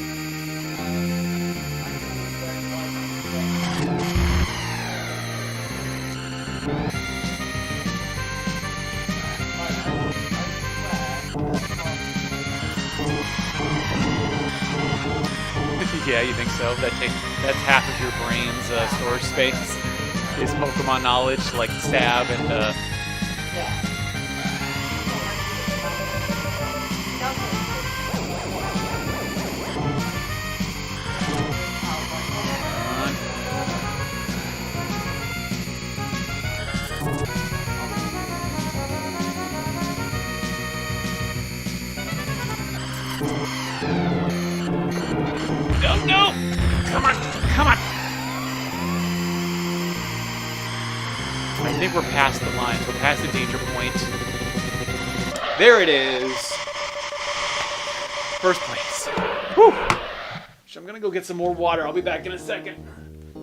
Yeah, you think so? That's half of your brain's storage space is Pokemon knowledge, like stab and No! Come on! Come on! I think we're past the lines. We're past the danger point. There it is! First place. Whew! I'm gonna go get some more water. I'll be back in a second. You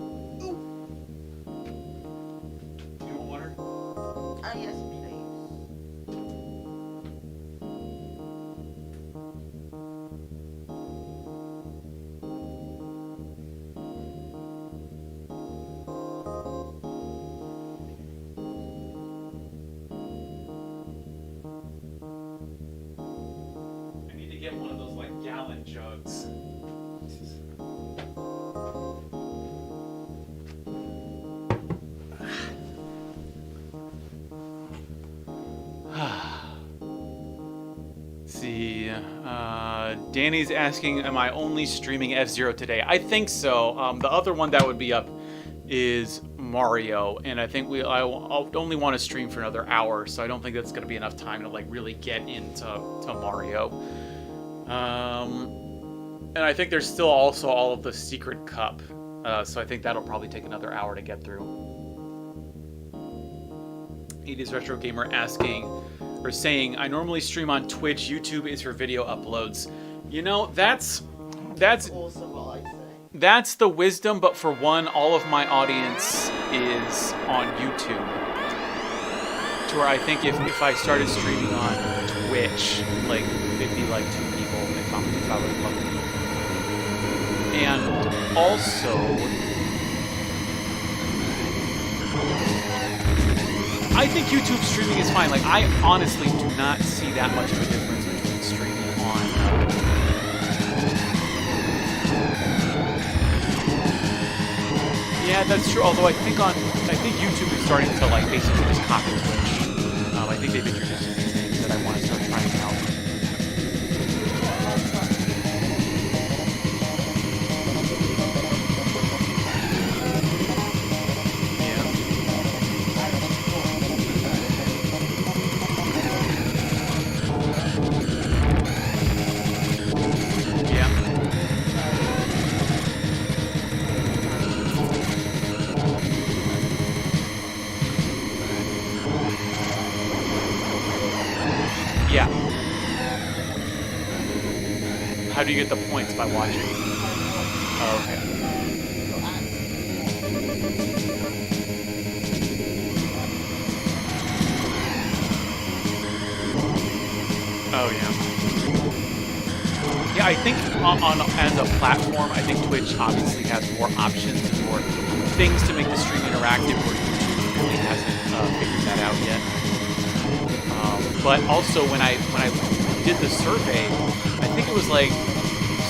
want water? Yes, please. I need to get one of those like gallon jugs. See, Danny's asking, am I only streaming F-Zero today? I think so. The other one that would be up is Mario, and I think I'll only want to stream for another hour, so I don't think that's going to be enough time to like really get into Mario. And I think there's still also all of the Secret Cup, so I think that'll probably take another hour to get through. 80s Retro Gamer asking, or saying, I normally stream on Twitch. YouTube is for video uploads. You know, that's Also what I say. that's the wisdom, but for one, all of my audience is on YouTube. To where I think if I started streaming on Twitch, like it'd be like 2 people if I was lucky. And also, I think YouTube streaming is fine. Like, I honestly do not see that much of a difference between streaming on. Yeah, that's true. Although I think YouTube is starting to like basically just copy Twitch. I think they've introduced a few things that I want to start trying out. Yeah. How do you get the points? By watching? Oh, okay. Oh, yeah. Yeah, I think as a platform, I think Twitch obviously has more options and more things to make the stream interactive, where YouTube really hasn't figured that out yet. But also, when I did the survey, I think it was like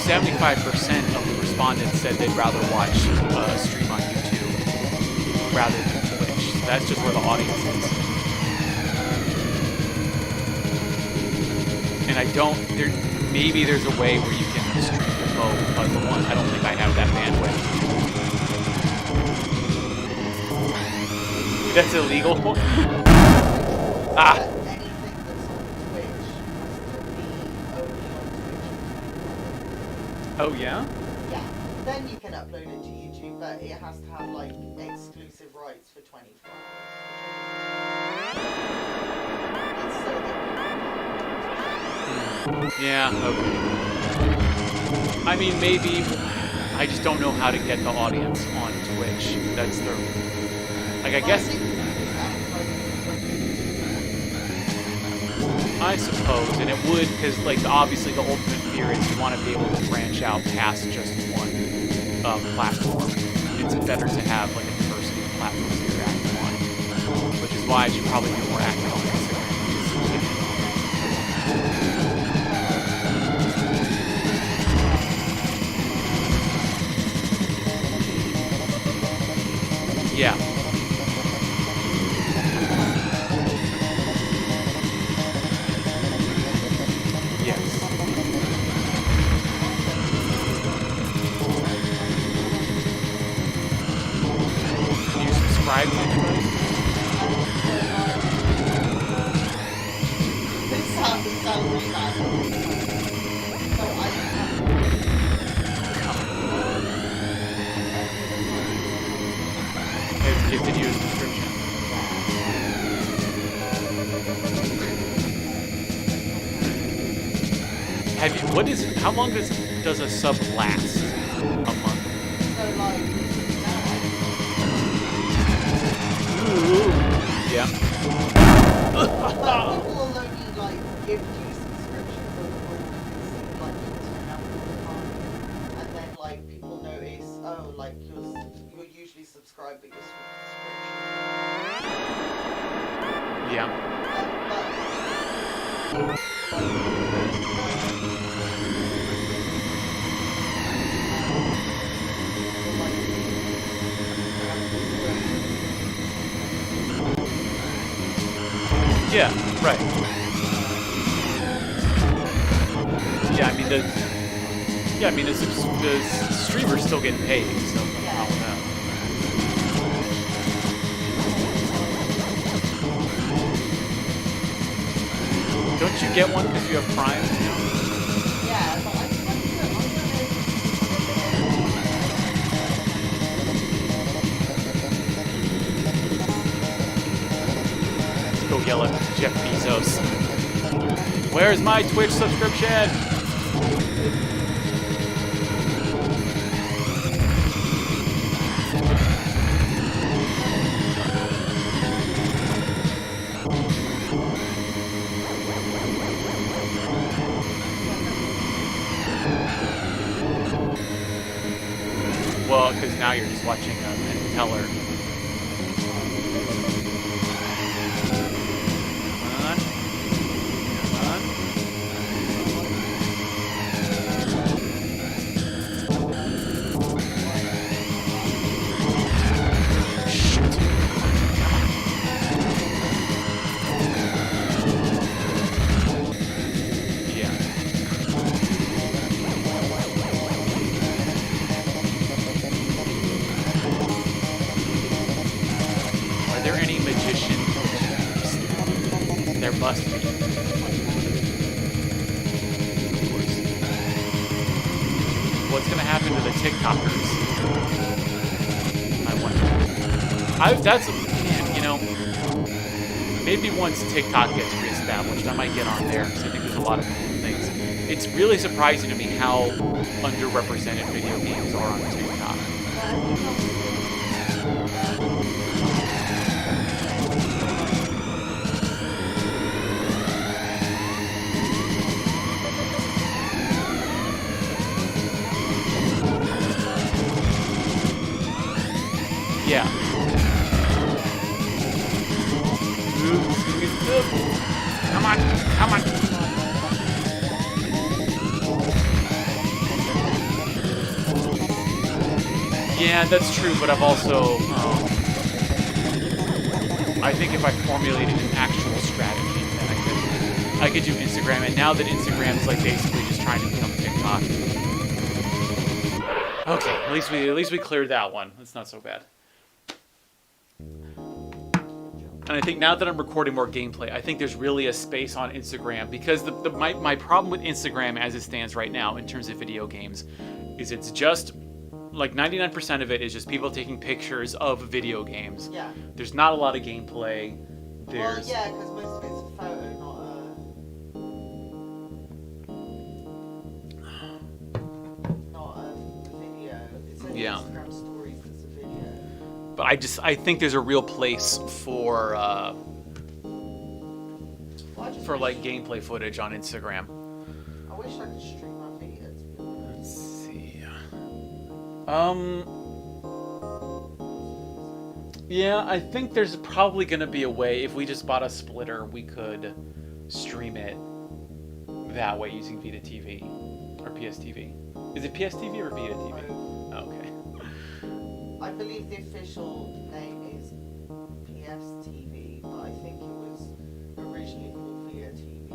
75% of the respondents said they'd rather watch a stream on YouTube rather than Twitch. So that's just where the audience is. And I don't, maybe there's a way where you can stream to both, but for one, I don't think I have that bandwidth. That's illegal? Ah! Oh, yeah? Yeah. Then you can upload it to YouTube, but it has to have, like, exclusive rights for 24 hours. It's so that yeah, okay. I mean, maybe I just don't know how to get the audience on Twitch. That's the... Like, I guess... I suppose, and it would, because, like, obviously the ultimate fear is you want to be able to branch out past just one platform. It's better to have, like, a diversity of platforms that you're active on, which is why I should probably be more active on Instagram. Yeah. Subscribe to anybody? This sounds really bad. So Have given you a subscription. Have you? What is? How long does a sub last? Yeah. But people will only like give you subscriptions overall because like Instagram all the time, and then like people notice, oh, like you're usually subscribed, but you're subscription. Yeah. Yeah, right. Yeah, I mean the streamer's still getting paid, so I don't know. Don't you get one because you have Prime? Yeah, but Let's go yell at Jeff Bezos. Where's my Twitch subscription? Well, because now you're just watching a teller. Must be. What's gonna happen to the TikTokers? I wonder. That's, man, you know, maybe once TikTok gets reestablished, I might get on there because I think there's a lot of cool things. It's really surprising to me how underrepresented video games are on TikTok. Yeah. Come on, come on. Yeah, that's true, but I've also, I think if I formulated an actual strategy, then I could do Instagram, and now that Instagram's like basically just trying to become TikTok. Okay, at least we cleared that one. That's not so bad. And I think now that I'm recording more gameplay, I think there's really a space on Instagram, because my problem with Instagram as it stands right now in terms of video games is it's just like 99% of it is just people taking pictures of video games. Yeah. There's not a lot of gameplay. Well, yeah, because most of it's a photo, not a video. It's only Instagram stories that's a video. But I think there's a real place for like gameplay footage on Instagram. I wish I could stream my videos. Let's see. Yeah, I think there's probably gonna be a way, if we just bought a splitter, we could stream it that way using Vita TV or PS TV. Is it PS TV or Vita TV? Oh, okay. I believe the official name is PS TV, but I think it was originally called Vita TV.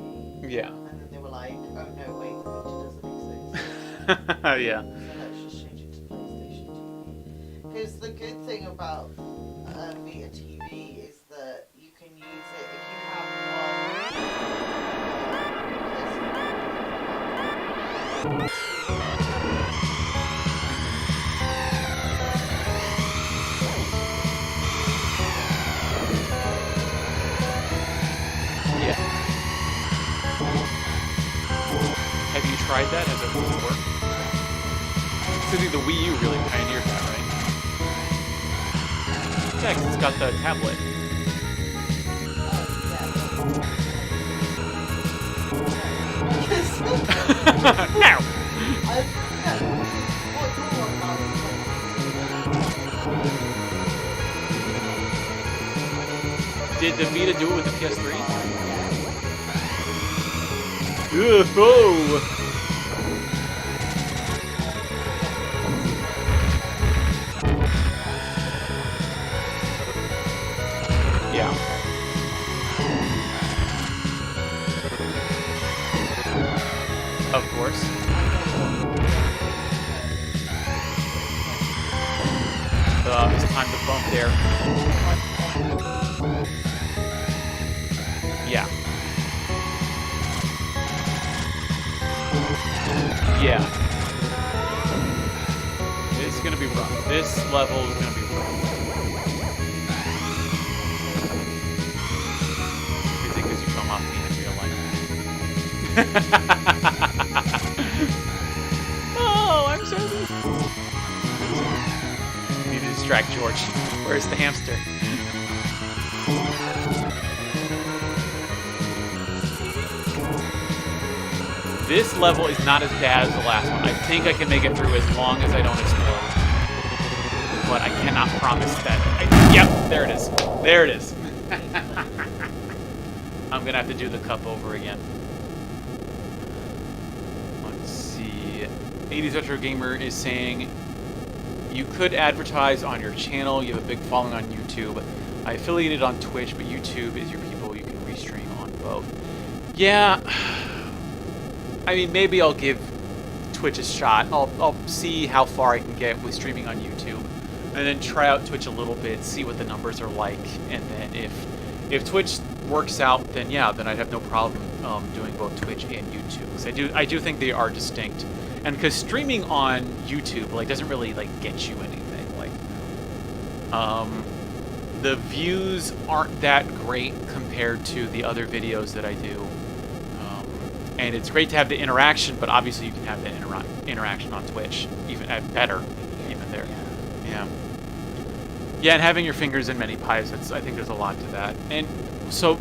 Yeah. And then they were like, oh no, wait, the Vita doesn't exist. Yeah. So let's just change it to PlayStation TV. Because the good thing about Vita TV is that you can use it if you have one. Have you tried that? Has it really worked? I think the Wii U really pioneered that, right? Yeah, 'cause it's got the tablet. No! Did the Vita do it with the PS3? Oh! Yeah. Of course. It's time to bump there. Yeah. Yeah. This is gonna be rough. This level is gonna be rough. You think because you come off me in real life. Oh, I'm sorry. Need to distract George. Where's the hamster? This level is not as bad as the last one. I think I can make it through as long as I don't explode. But I cannot promise that. Yep, there it is. There it is. I'm gonna have to do the cup over again. Let's see. 80s Retro Gamer is saying, you could advertise on your channel. You have a big following on YouTube. I affiliated on Twitch, but YouTube is your people. You can restream on both. Yeah. I mean, maybe I'll give Twitch a shot. I'll see how far I can get with streaming on YouTube, and then try out Twitch a little bit, see what the numbers are like, and then if Twitch works out, then yeah, then I'd have no problem doing both Twitch and YouTube. Because I do think they are distinct, and because streaming on YouTube doesn't really get you anything. The views aren't that great compared to the other videos that I do. And it's great to have the interaction, but obviously you can have the interaction on Twitch, even better, even there. Yeah. Yeah, and having your fingers in many pies, I think there's a lot to that. And so,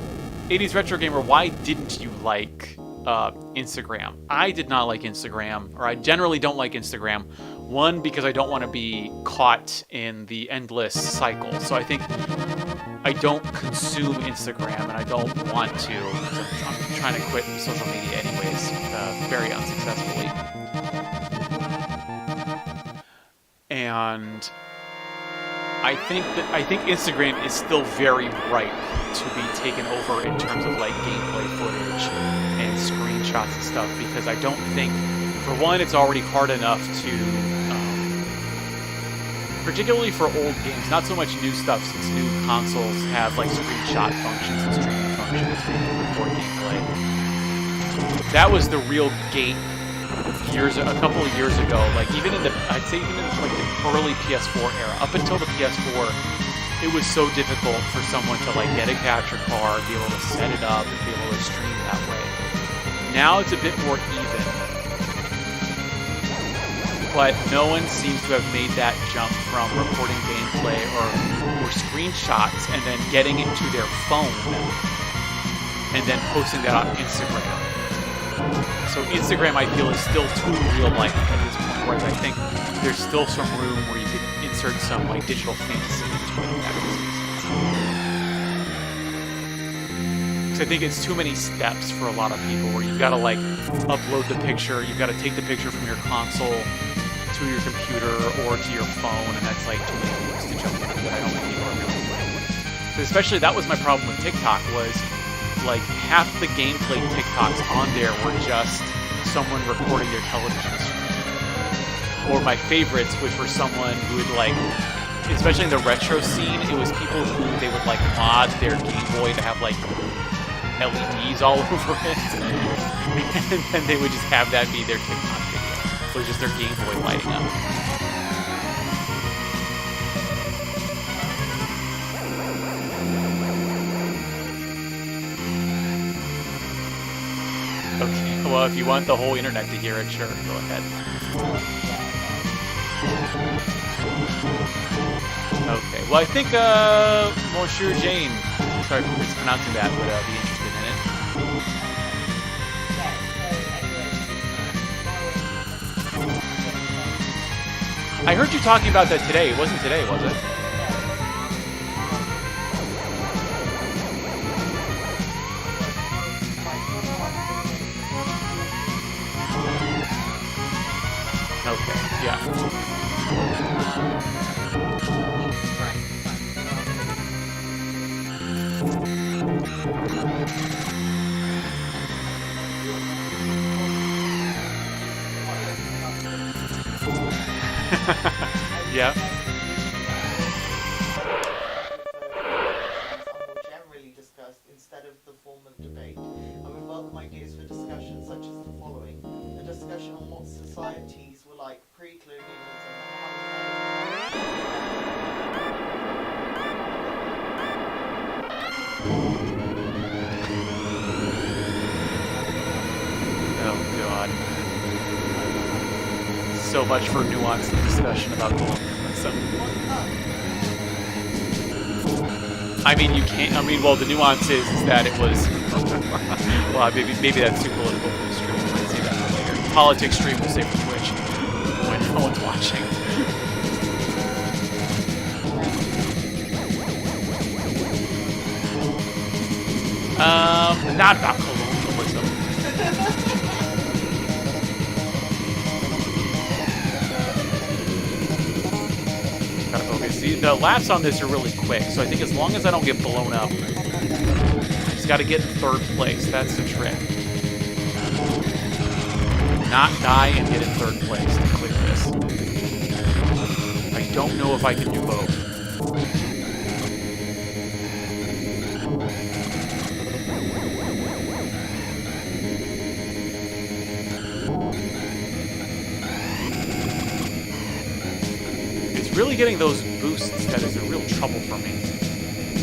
80s Retro Gamer, why didn't you like Instagram? I did not like Instagram, or I generally don't like Instagram. One, because I don't want to be caught in the endless cycle. So I think I don't consume Instagram, and I don't want to. I'm trying to quit social media anyways, very unsuccessfully. And I think Instagram is still very ripe to be taken over in terms of gameplay footage and screenshots and stuff, because I don't think, for one, it's already hard enough to, particularly for old games, not so much new stuff, since new consoles have screenshot functions and streaming functions to record gameplay. That was the real gate a couple of years ago. Even in the the early PS4 era, up until the PS4, it was so difficult for someone to get a capture card, be able to set it up, and be able to stream that way. Now it's a bit more even, but no one seems to have made that jump from recording gameplay or screenshots and then getting it to their phone and then posting that on Instagram. So Instagram, I feel, is still too real-life at this point, whereas I think there's still some room where you could insert some digital fantasy into it. Because I think it's too many steps for a lot of people, where you've got to upload the picture, you've got to take the picture from your console to your computer or to your phone, and that's too many hoops to jump through that I don't think people are really playing. So especially that was my problem with TikTok, was half the gameplay TikToks on there were just someone recording their television screen. Or my favorites, which were someone who would especially in the retro scene, it was people who they would mod their Game Boy to have LEDs all over it. And then they would just have that be their TikTok video. It was just their Game Boy lighting up. Okay, well, if you want the whole internet to hear it, sure, go ahead. Okay, well, I think Monsieur Jane, sorry for mispronouncing that, would be interested in it. I heard you talking about that today. It wasn't today, was it? Okay, yeah. Yeah. Generally discussed instead of the form of debate. I would welcome ideas for discussion such as the following: a discussion on what societies were like pre-colonialism and Oh God. So much for nuanced discussion about colonialism. I mean, you can't. I mean, well, the nuance is that it was. Well, maybe that's too political for the stream. We might see that for later. Politics stream will say for Twitch when no one's watching. Not about colonialism. Gotta focus. See, the laps on this are really quick, so I think as long as I don't get blown up, just gotta get in third place. That's the trick. Not die and get in third place to clear this. I don't know if I can do both. Really getting those boosts that is a real trouble for me,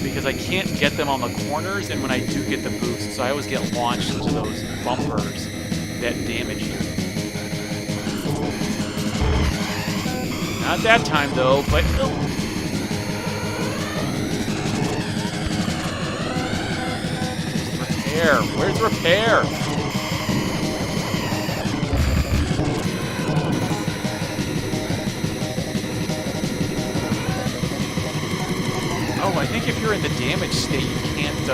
because I can't get them on the corners, and when I do get the boosts, I always get launched into those bumpers that damage you. Not that time though, but repair. Where's repair? Oh, I think if you're in the damage state, you can't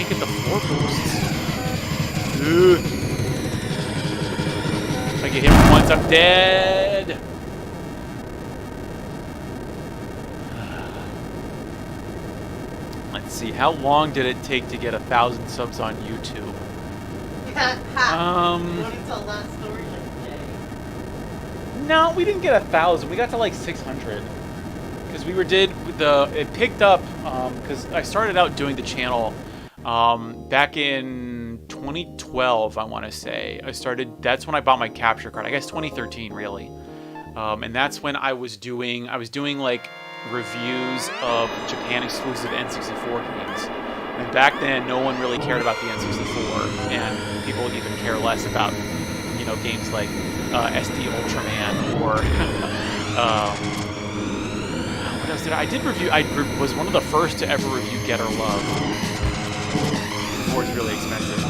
get the floor boosts. Ugh. If I get hit once, I'm dead. Let's see, how long did it take to get 1,000 subs on YouTube? You want to tell that story like today? No, we didn't get 1,000. We got to like 600. Because it picked up, because I started out doing the channel back in 2012, I want to say. That's when I bought my capture card, I guess 2013 really. And that's when I was doing like reviews of Japan exclusive N64 games. And back then, no one really cared about the N64, and people would even care less about, you know, games like SD Ultraman or I did review. I was one of the first to ever review Get or Love before it was really expensive.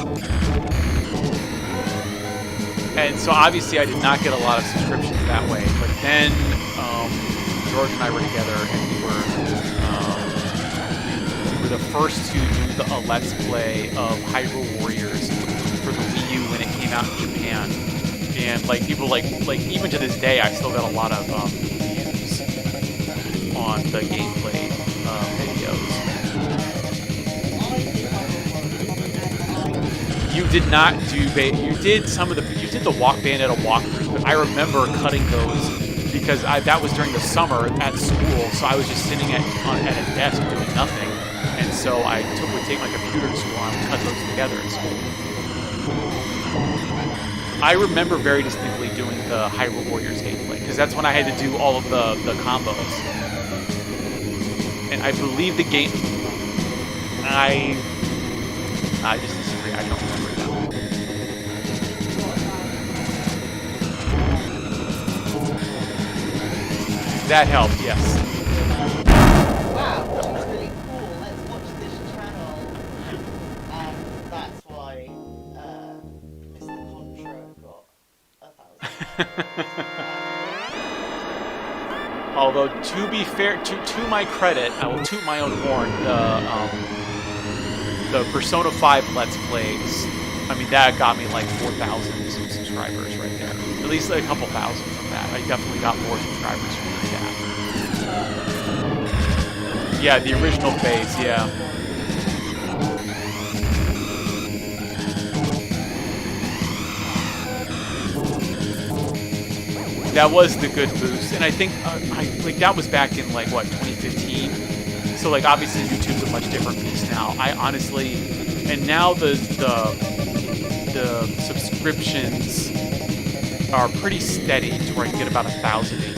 And so obviously I did not get a lot of subscriptions that way. But then George and I were together, and we were the first to do a Let's Play of Hyrule Warriors for the Wii U when it came out in Japan. And like people like even to this day, I still got a lot of views on the gameplay videos. You did not do you did the Walk Bandit walkthrough, but I remember cutting those because that was during the summer at school, so I was just sitting at a desk doing nothing, and so I would take my computer to school and I would cut those together at school. I remember very distinctly doing the Hyrule Warriors gameplay because that's when I had to do all of the combos. And I believe the game. I just disagree. I don't remember that. That helped, yes. Wow, that was really cool. Let's watch this channel. And that's why Mr. Contra got 1,000. Although, to be fair, to my credit, I will toot my own horn. The Persona 5 Let's Plays, I mean, that got me like 4,000 subscribers right there. At least a couple thousand from that. I definitely got more subscribers from that. Yeah, the original phase, yeah. That was the good boost, and I think like that was back in like what 2015. So like obviously YouTube's a much different beast now. I honestly, and now the subscriptions are pretty steady to where I can get about 1,000 a year.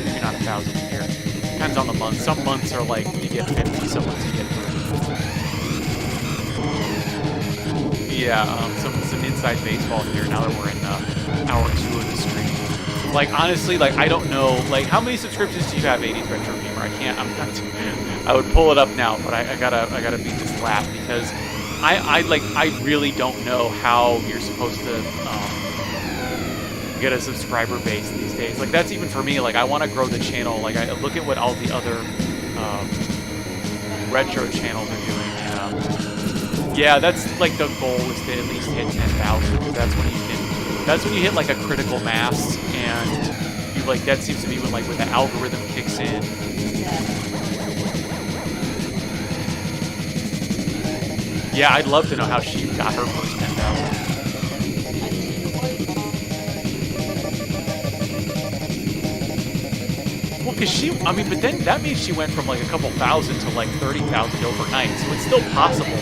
Maybe not 1,000 a year. Depends on the month. Some months are like you get 50, some months you get 30. Yeah, some inside baseball here. Now that we're in hour 2 of the stream. Like honestly, like I don't know, like how many subscriptions do you have, 80s Retro Gamer? I can't. I'm not. I would pull it up now, but I gotta beat this lap because I really don't know how you're supposed to get a subscriber base these days. Like that's even for me. Like I want to grow the channel. Like I look at what all the other retro channels are doing. Yeah, that's like the goal is to at least hit 10,000. That's when you can. That's when you hit like a critical mass, and you like that seems to be when the algorithm kicks in. Yeah, I'd love to know how she got her first 10,000. Well, cause I mean, but then that means she went from like a couple thousand to like 30,000 overnight, so it's still possible.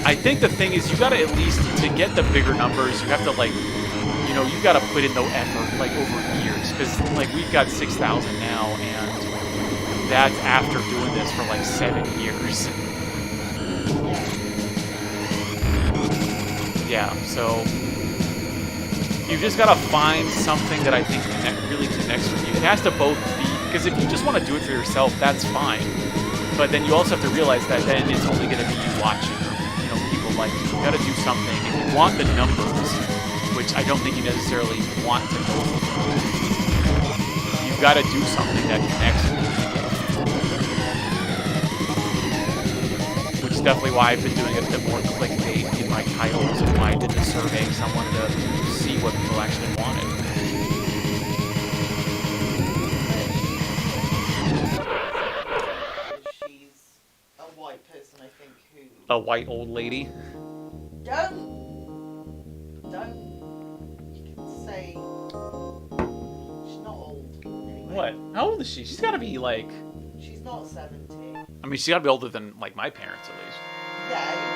I think the thing is, you gotta at least, to get the bigger numbers, you have to like, you know, you gotta put in the effort like over years, because like we've got 6,000 now, and that's after doing this for like 7 years. Yeah, so you've just gotta find something that I think really connects with you. It has to both be, because if you just want to do it for yourself, that's fine. But then you also have to realize that then it's only gonna be you watching. Like, you gotta do something. If you want the numbers, which I don't think you necessarily want to go for, you've gotta do something that connects with people. Which is definitely why I've been doing a bit more clickbait in my titles and why I did the survey, because I wanted to see what people actually wanted. A white old lady. Don't. You can say she's not old. Anyway. What? How old is she? She's got to be like. She's not 70. I mean, she's got to be older than like my parents at least. Yeah.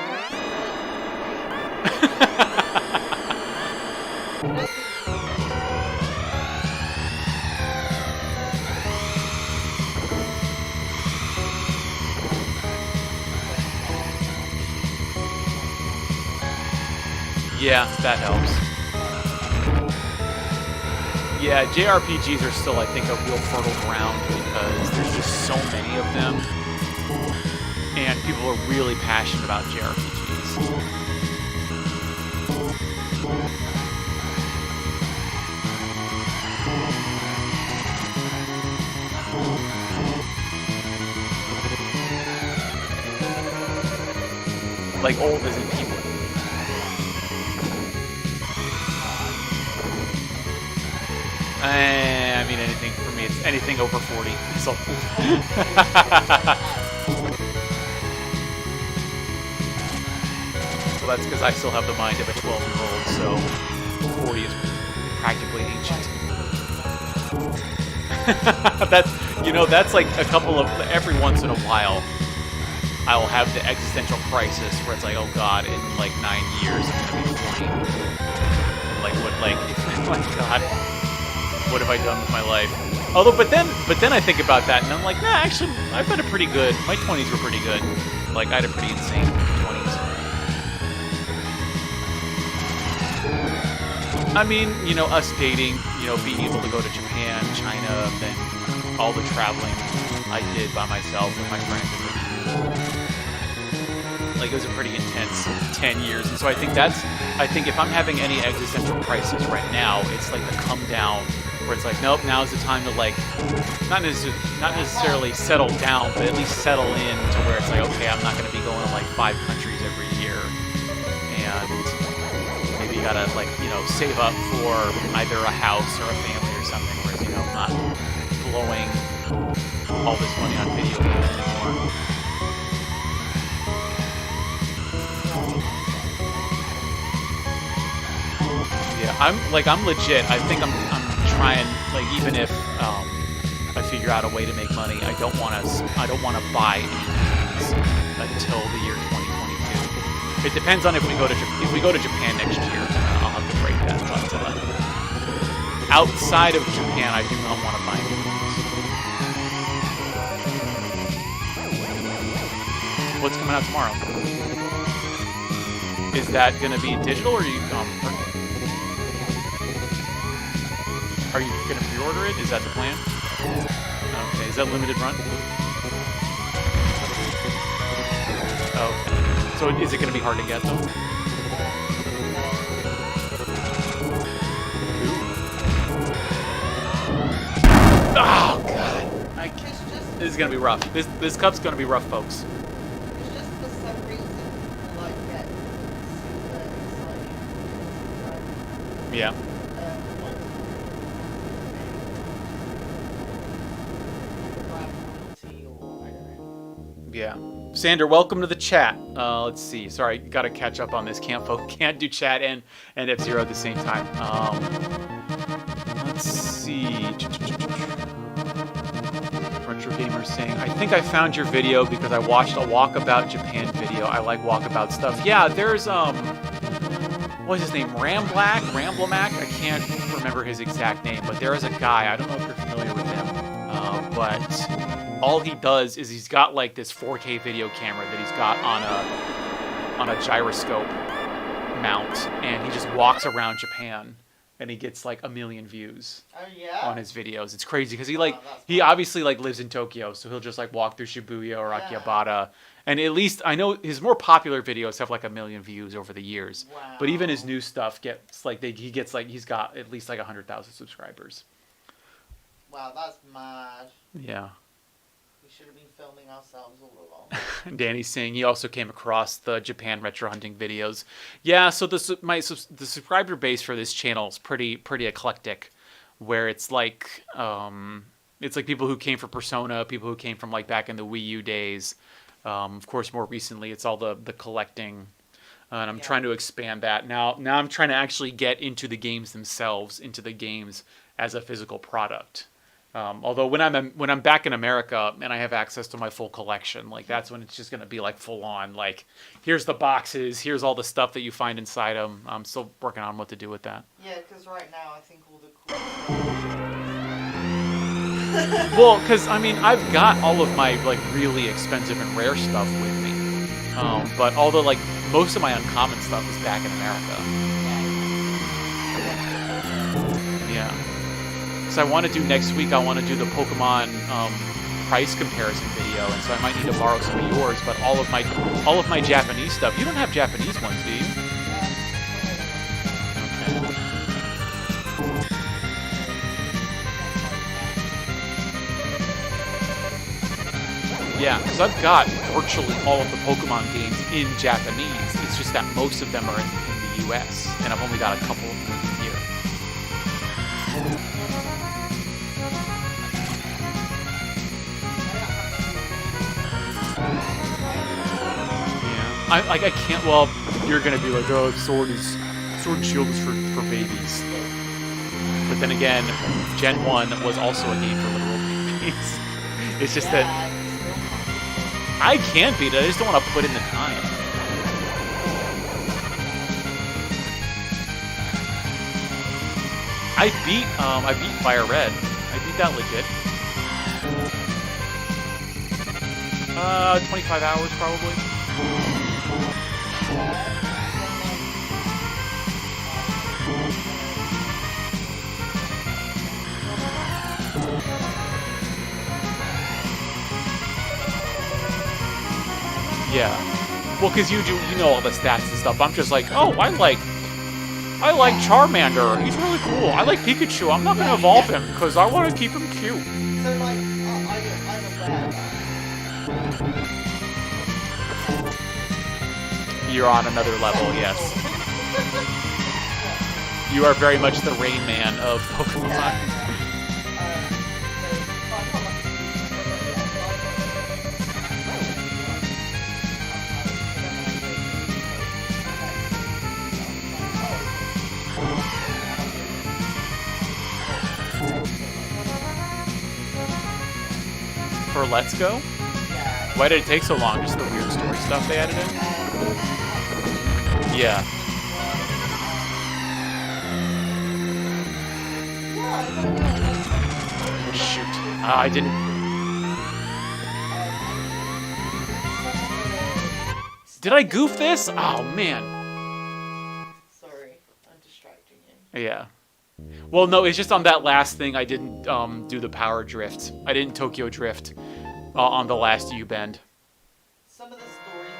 Yeah, that helps. Yeah, JRPGs are still, I think, a real fertile ground because there's just so many of them. And people are really passionate about JRPGs. Like, old as in people. I mean, anything for me, it's anything over 40. So. Well, that's because I still have the mind of a 12-year-old, so 40 is practically ancient. That's like a couple of, every once in a while, I will have the existential crisis where it's like, oh god, in like 9 years I'm gonna be 40. Like, what, like, oh my god. What have I done with my life? Although, but then I think about that, and I'm like, nah, actually, I've had a pretty good. My 20s were pretty good. Like, I had a pretty insane 20s. I mean, you know, us dating, you know, being able to go to Japan, China, then all the traveling I did by myself with my friends. Like, it was a pretty intense 10 years. And so I think if I'm having any existential crisis right now, it's like the come down, where it's like, nope, now's the time to, like, not necessarily settle down, but at least settle in to where it's like, okay, I'm not going to be going to, like, 5 countries every year. And maybe you gotta, like, you know, save up for either a house or a family or something, whereas, you know, I'm not blowing all this money on video games anymore. Yeah, I'm legit. I think I'm trying, like, even if I figure out a way to make money, I don't want to buy any games until the year 2022. It depends on if we go to Japan next year. I'll have to break that. But outside of Japan, I do not want to buy any games. What's coming out tomorrow? Is that going to be digital, or are you going to pre-order it? Is that the plan? Okay, is that limited run? Okay. So is it going to be hard to get, though? Oh, God. This is going to be rough. This cup's going to be rough, folks. It's just for some reason, like, get super exciting. Yeah. Yeah. Sander, welcome to the chat. Let's see. Sorry, gotta catch up on this. Can't do chat and F-Zero at the same time. Let's see. Retro Gamer saying, I think I found your video because I watched a Walkabout Japan video. I like Walkabout stuff. Yeah, there's what's his name? Ramblemac? I can't remember his exact name, but there is a guy. I don't know if you're familiar with him, but all he does is he's got like this 4K video camera that he's got on a gyroscope mount, and he just walks around Japan, and he gets like 1 million views on his videos. It's crazy because he obviously like lives in Tokyo, so he'll just like walk through Shibuya or Akihabara, and at least I know his more popular videos have like 1 million views over the years. Wow. But even his new stuff gets like he's got at least like 100,000 subscribers. Wow, that's mad. Yeah. We should have been filming ourselves all along. Danny's saying he also came across the Japan retro hunting videos. Yeah, so the subscriber base for this channel is pretty eclectic, where it's like people who came from Persona, people who came from like back in the Wii U days. Of course, more recently, it's all the collecting, and I'm trying to expand that. Now I'm trying to actually get into the games themselves, into the games as a physical product. Although when I'm back in America and I have access to my full collection, like that's when it's just gonna be like full on. Like, here's the boxes, here's all the stuff that you find inside them. I'm still working on what to do with that. Yeah, because right now I think all the cool. Well, because I mean I've got all of my like really expensive and rare stuff with me, but although like most of my uncommon stuff is back in America. Yeah. So I want to do next week. I want to do the Pokemon price comparison video, and so I might need to borrow some of yours. But all of my Japanese stuff. You don't have Japanese ones, do you? Okay. Yeah, because I've got virtually all of the Pokemon games in Japanese. It's just that most of them are in the U.S., and I've only got a couple of them here. I can't. Well, you're gonna be like, oh, Sword and Shield is for babies. But then again, Gen 1 was also a game for literal babies. It's just that I can beat it. I just don't want to put in the time. I beat Fire Red. I beat that legit. 25 hours probably. Yeah. Well, because you know all the stats and stuff. I'm just like, oh, I like Charmander. He's really cool. I like Pikachu. I'm not going to evolve him because I want to keep him cute. So, like, I'm aware that. You're on another level, yes. You are very much the Rain Man of Pokemon. For Let's Go? Why did it take so long? Just the weird story stuff they added in? Yeah. Shoot. I didn't... Did I goof this? Oh, man. Sorry, I'm distracting you. Yeah. Well, no, it's just on that last thing I didn't do the power drift. I didn't Tokyo drift on the last U-bend. Some of the stories.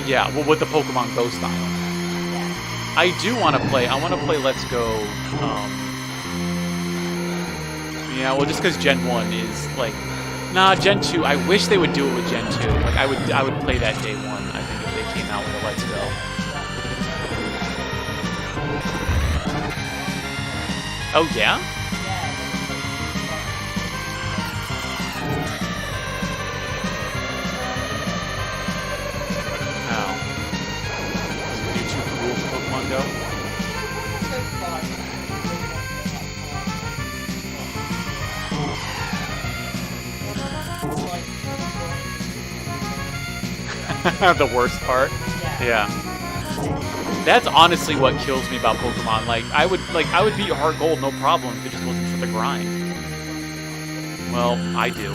Yeah, well, with the Pokemon Go style. I do want to play. I want to play Let's Go. Yeah, well, just because Gen 1 is like, nah, Gen 2. I wish they would do it with Gen 2. Like, I would play that day one. I think if they came out with a Let's Go. Oh yeah. Oh. You're too cool for Pokemon Go. The worst part. Yeah. That's honestly what kills me about Pokemon. Like I would beat Heart Gold no problem if it just wasn't for the grind. Well, I do.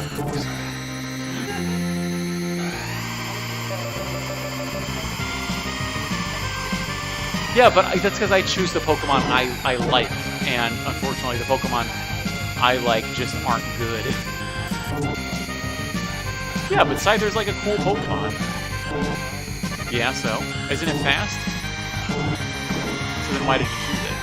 Yeah, but that's because I choose the Pokemon I like, and unfortunately the Pokemon I like just aren't good. Yeah, but Scyther's like a cool Pokemon. Yeah, so isn't it fast? So then why did you choose it?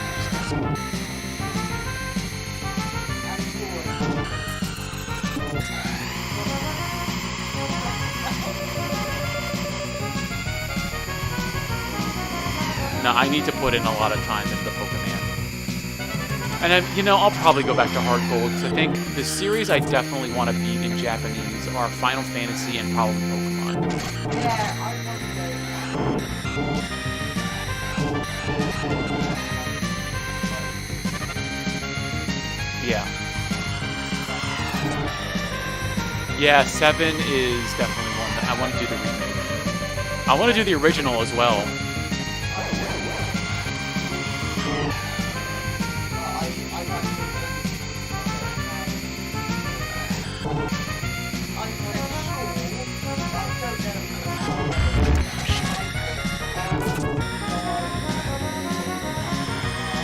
No, I need to put in a lot of time into the Pokemon. And then, I'll probably go back to Heart Gold, because I think the series I definitely want to beat in Japanese are Final Fantasy and probably Pokemon. Yeah. Yeah, 7 is definitely one that I want to do the remake. I want to do the original as well.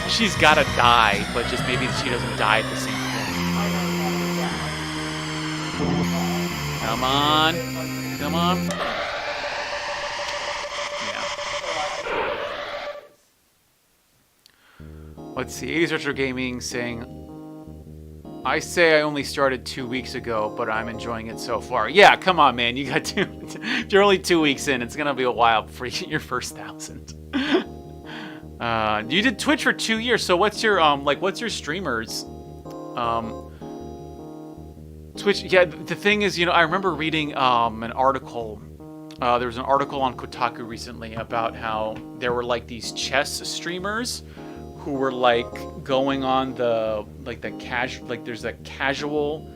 She's gotta die, but just maybe she doesn't die at the same point. Come on. Come on. Yeah. Let's see. 80s Retro Gaming saying, I say I only started 2 weeks ago, but I'm enjoying it so far. Yeah, come on, man. You got you're only 2 weeks in. It's gonna be a while before you get your first 1,000. You did Twitch for 2 years, so what's your what's your streamers? Twitch. Yeah, the thing is, I remember reading an article. There was an article on Kotaku recently about how there were like these chess streamers who were like going on there's a casual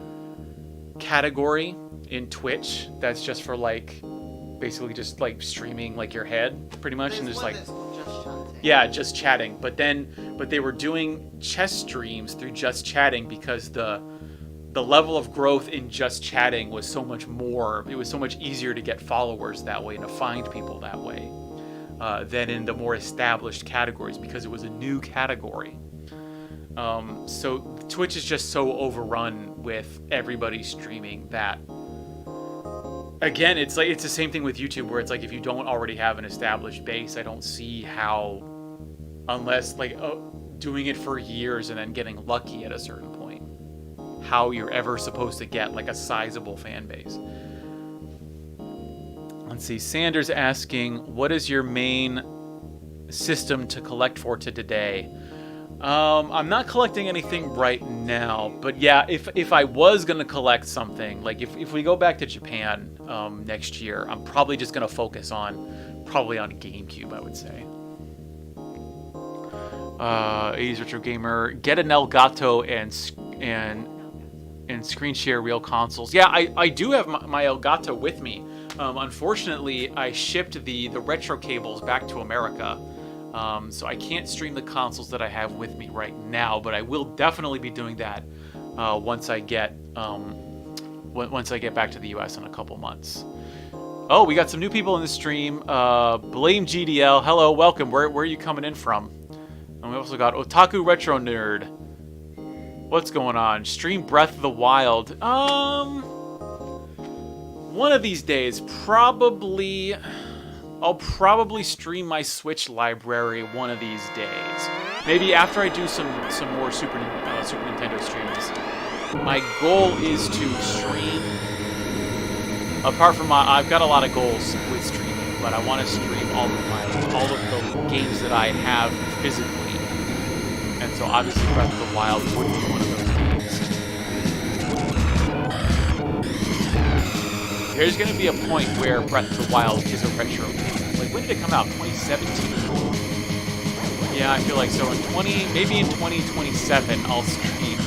category in Twitch that's just for like basically just like streaming like your head pretty much. And just like just chatting. But they were doing chess streams through just chatting because the level of growth in just chatting was so much more. It was so much easier to get followers that way and to find people that way. than in the more established categories because it was a new category. So Twitch is just so overrun with everybody streaming that, again, it's the same thing with YouTube, where it's like if you don't already have an established base, I don't see how, unless doing it for years and then getting lucky at a certain point, how you're ever supposed to get like a sizable fan base. Let's see, Sanders asking, what is your main system to collect for today? I'm not collecting anything right now, but yeah, if I was gonna collect something, like if we go back to Japan next year, I'm probably just gonna focus on GameCube, I would say. 80s Retro Gamer, get an Elgato and screen share real consoles. Yeah, I do have my Elgato with me. Unfortunately, I shipped the retro cables back to America, so I can't stream the consoles that I have with me right now. But I will definitely be doing that once I get back to the U.S. in a couple months. Oh, we got some new people in the stream. Blame GDL. Hello, welcome. Where are you coming in from? And we also got Otaku Retro Nerd. What's going on? Stream Breath of the Wild. One of these days, I'll probably stream my Switch library one of these days. Maybe after I do some more Super Nintendo streams. My goal is to stream. Apart from I've got a lot of goals with streaming, but I want to stream all of the games that I have physically. And so obviously Breath of the Wild would be one of those games. There's going to be a point where Breath of the Wild is a retro game. Like, when did it come out? 2017? Yeah, I feel like so. Maybe in 2027, I'll stream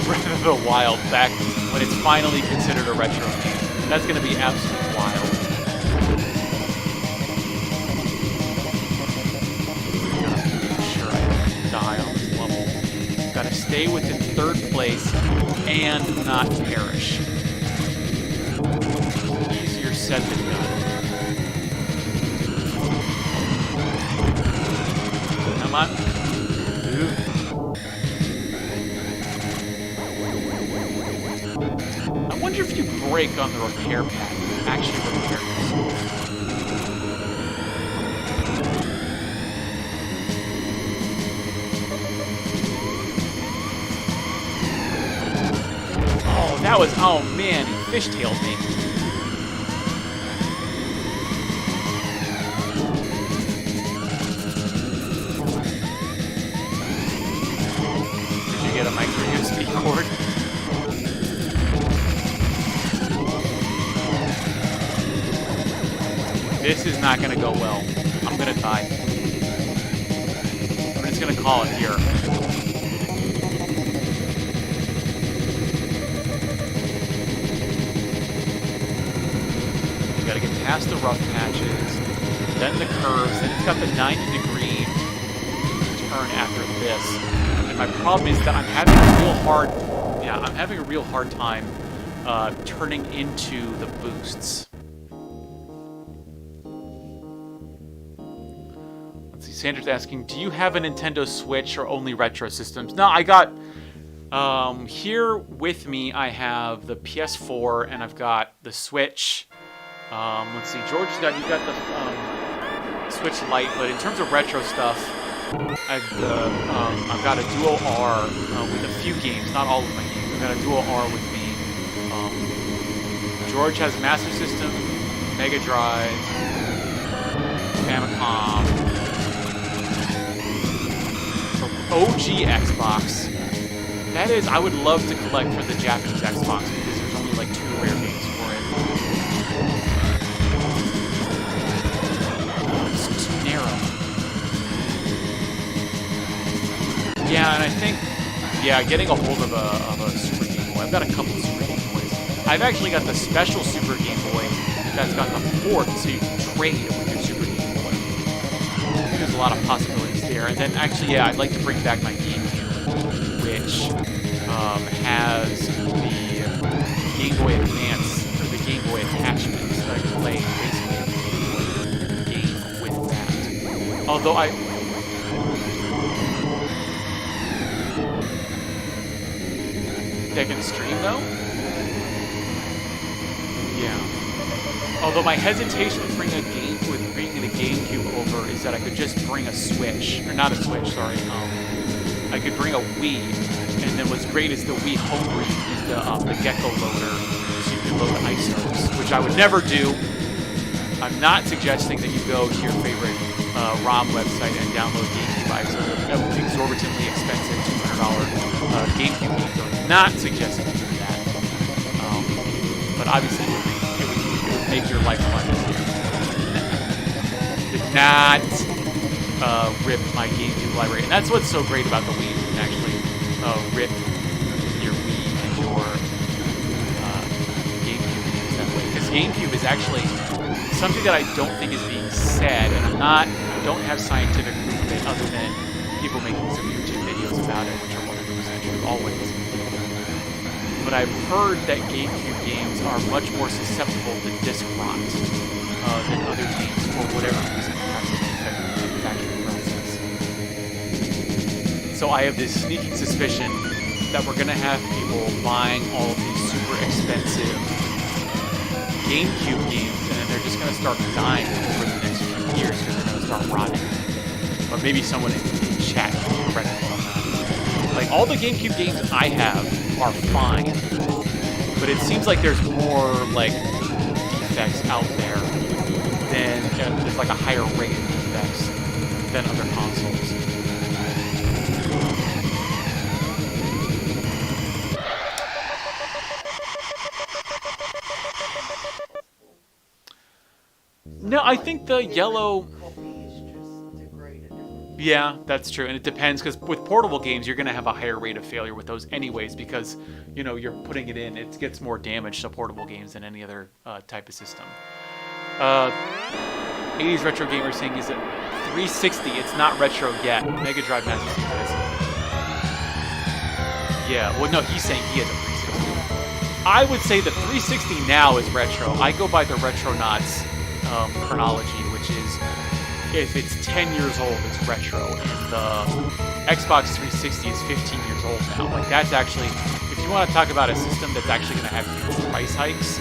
Breath of the Wild back when it's finally considered a retro game. That's going to be absolutely wild. Die on this level. Gotta stay within third place and not perish. Easier said than done. Come on. I wonder if you break on the repair pad, you can actually repair yourself. That was, oh man, he fishtailed me. Did you get a micro USB cord? This is not gonna go well. I'm gonna die. I'm just gonna call it here. Gotta get past the rough patches, then the curves, then it's got the 90-degree turn after this. And my problem is that I'm having a real hard time turning into the boosts. Let's see, Sandra's asking, do you have a Nintendo Switch or only retro systems? No, I got here with me I have the PS4 and I've got the Switch. Let's see, George, you've got the Switch Lite, but in terms of retro stuff, I've got a Duo R with a few games, not all of my games. I've got a Duo R with me. George has Master System, Mega Drive, Famicom, so OG Xbox. That is, I would love to collect for the Japanese Xbox because there's only like 2 rare games for it. Yeah, and I think, getting a hold of a Super Game Boy. I've got a couple of Super Game Boys. I've actually got the special Super Game Boy that's got the port, so you can trade with your Super Game Boy. I think there's a lot of possibilities there. And then actually, I'd like to bring back my GameCube, which has the Game Boy Advance, or the Game Boy attachment, so I can play basically a game with that. Although I... They can stream, though? Yeah. Although my hesitation with bringing a GameCube over is that I could just bring a Switch. Or not a Switch, sorry. I could bring a Wii. And then what's great is the Wii home read is the Gecko loader. So you can load ISOs, which I would never do. I'm not suggesting that you go to your favorite ROM website and download GameCube ISOs. Exorbitantly expensive $200 GameCube games. I'm not suggesting you do that. But obviously it would make your life fun easier. Did not rip my GameCube library. And that's what's so great about the Wii. You can actually rip your Wii and your GameCube games that way. Because GameCube is actually something that I don't think is being said, and I don't have scientific proof of it other than people making some YouTube videos about it, which are 100% true always. But I've heard that GameCube games are much more susceptible to disc rot than other games for whatever reason, perhaps it's affecting the manufacturing process. So I have this sneaking suspicion that we're going to have people buying all of these super expensive GameCube games, and then they're just going to start dying over the next few years because they're going to start rotting. Or maybe someone in chat can correct me on that. Like, all the GameCube games I have are fine, but it seems like there's more, like, defects out there than, there's like a higher rate of defects than other consoles. No, I think the yellow... Yeah, that's true, and it depends, because with portable games, you're going to have a higher rate of failure with those anyways, because, you know, you're putting it in, it gets more damage to portable games than any other type of system. 80s Retro Gamer saying, is it 360? It's not retro yet. Mega Drive Master System is. Yeah, well, no, he's saying he has a 360. I would say the 360 now is retro. I go by the Retronauts chronology, which is, if it's 10 years old, it's retro, and the Xbox 360 is 15 years old now. Like, that's actually, if you want to talk about a system that's actually going to have huge price hikes,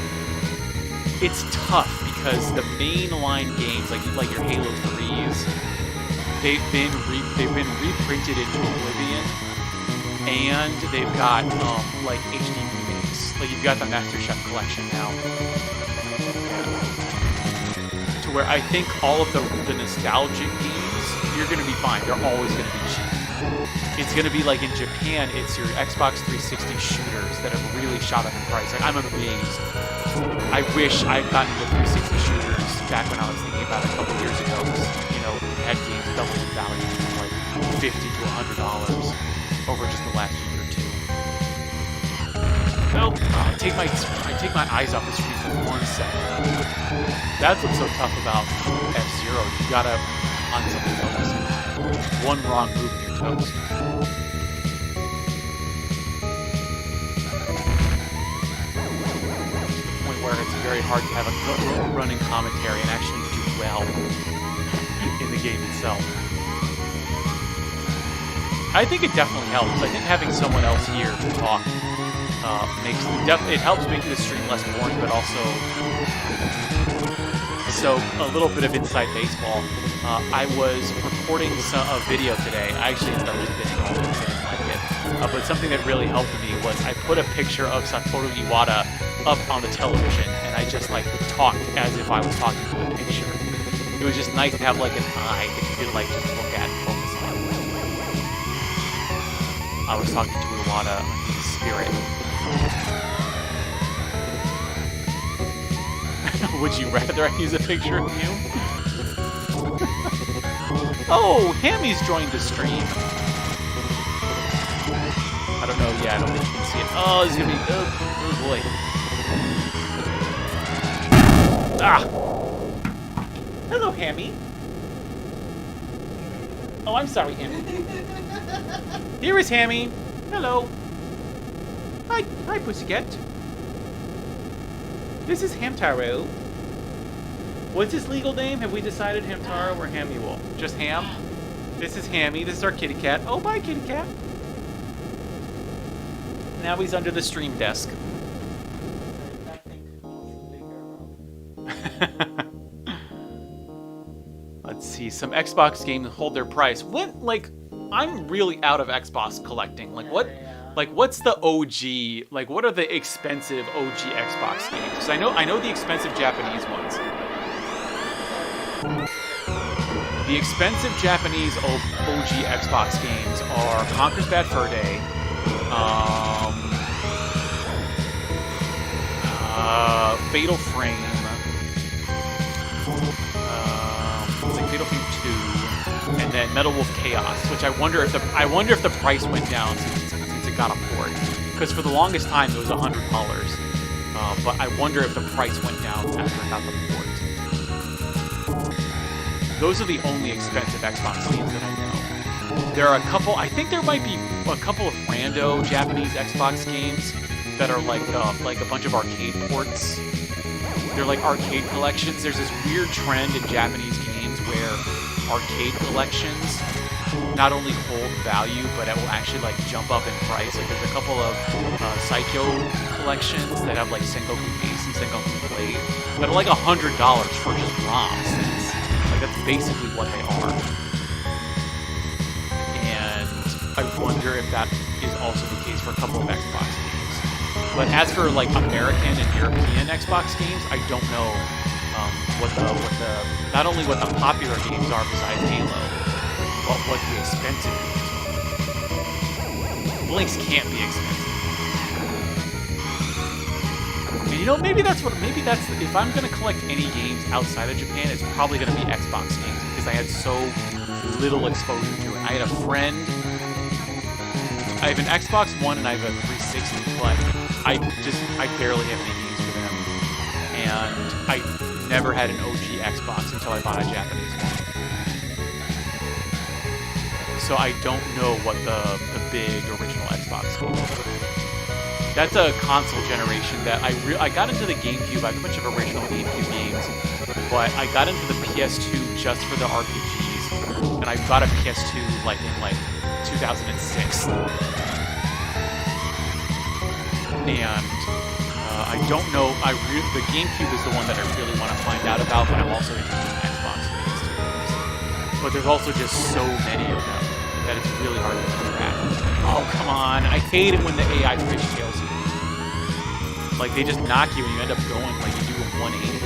it's tough because the mainline games, like your Halo 3s, they've been reprinted into Oblivion, and they've got like HD remakes. Like, you've got the Master Chef Collection now. Where I think all of the nostalgic games, you're going to be fine. They're always going to be cheap. It's going to be like in Japan, it's your Xbox 360 shooters that have really shot up in price. Like, I'm amazed. I wish I'd gotten the 360 shooters back when I was thinking about it a couple years ago. You know, had games double in value from like $50 to $100 over just the last year or two. Well, I take my eyes off the screen for 1 second. That's what's so tough about F-Zero. You gotta on something else. One wrong move and you're toast. Point where it's very hard to have a running commentary and actually do well in the game itself. I think it definitely helps. I think having someone else here to talk it helps make the stream less boring, but also so a little bit of inside baseball. I was recording a video today. I actually ended up just bidding all this and like it. But something that really helped me was I put a picture of Satoru Iwata up on the television, and I just like talked as if I was talking to the picture. It was just nice to have like an eye that you could like just look at and focus on. I was talking to Iwata in spirit. Would you rather I use a picture of you? Oh, Hammy's joined the stream. I don't know. Yeah, I don't think you can see it. Oh, this is gonna be. Oh boy. Ah. Hello, Hammy. Oh, I'm sorry, Hammy. Here is Hammy. Hello. Hi, pussycat. This is Hamtaro. What's his legal name? Have we decided Hamtaro or Hamuel? Just Ham? This is Hammy. This is our kitty cat. Oh, bye, kitty cat. Now he's under the stream desk. I think Let's see. Some Xbox games hold their price. What, like, I'm really out of Xbox collecting. Like, what? Like, what's the OG? Like, what are the expensive OG Xbox games? Because I know the expensive Japanese ones. The expensive Japanese OG Xbox games are Conker's Bad Fur Day, Fatal Frame, it's like Fatal Frame 2, and then Metal Wolf Chaos, which I wonder if the price went down since it got a port. Because for the longest time it was $100, but I wonder if the price went down after it got the port. Those are the only expensive Xbox games that I know. There are a couple, I think there might be a couple of rando Japanese Xbox games that are like a bunch of arcade ports. They're like arcade collections. There's this weird trend in Japanese games where arcade collections not only hold value, but it will actually like jump up in price. Like there's a couple of Psycho collections that have like Sengoku Ace and Sengoku Blade that are like $100 for just ROMs. Like that's basically what they are. And I wonder if that is also the case for a couple of Xbox games. But as for like American and European Xbox games, I don't know what the not only what the popular games are besides Halo, but what the expensive games are. Blinks can't be expensive. And you know, maybe that's if I'm gonna collect any games outside of Japan, it's probably gonna be Xbox games because I had so little exposure to it. I had a friend. I have an Xbox One and I have a 360, but I barely have any games for them. And I never had an OG Xbox until I bought a Japanese one. So I don't know what the big original Xbox games are. That's a console generation that I got into the GameCube. I have a bunch of original GameCube games, but I got into the PS2 just for the RPGs, and I got a PS2 in 2006. And I don't know. The GameCube is the one that I really want to find out about, but I'm also interested in Xbox games. But there's also just so many of them that it's really hard to keep track. Oh, come on. I hate it when the AI fishtails you. Like, they just knock you and you end up going like you do a 180.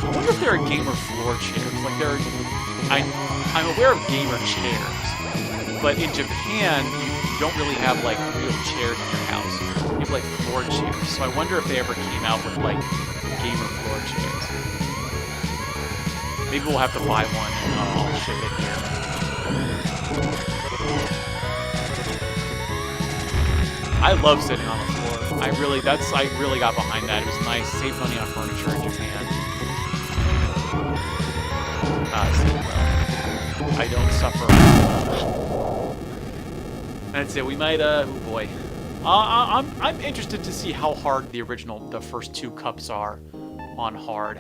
I wonder if there are gamer floor chairs. Like, I'm aware of gamer chairs, but in Japan, you don't really have, like, real chairs in your house. You have, like, floor chairs. So I wonder if they ever came out with, like, gamer floor chairs. Maybe we'll have to buy one and I'll ship it here. I love sitting on the floor. I really got behind that. It was nice. Save money on furniture in Japan. I don't suffer. That's it. We might. Oh boy. I'm interested to see how hard the first two cups are on hard.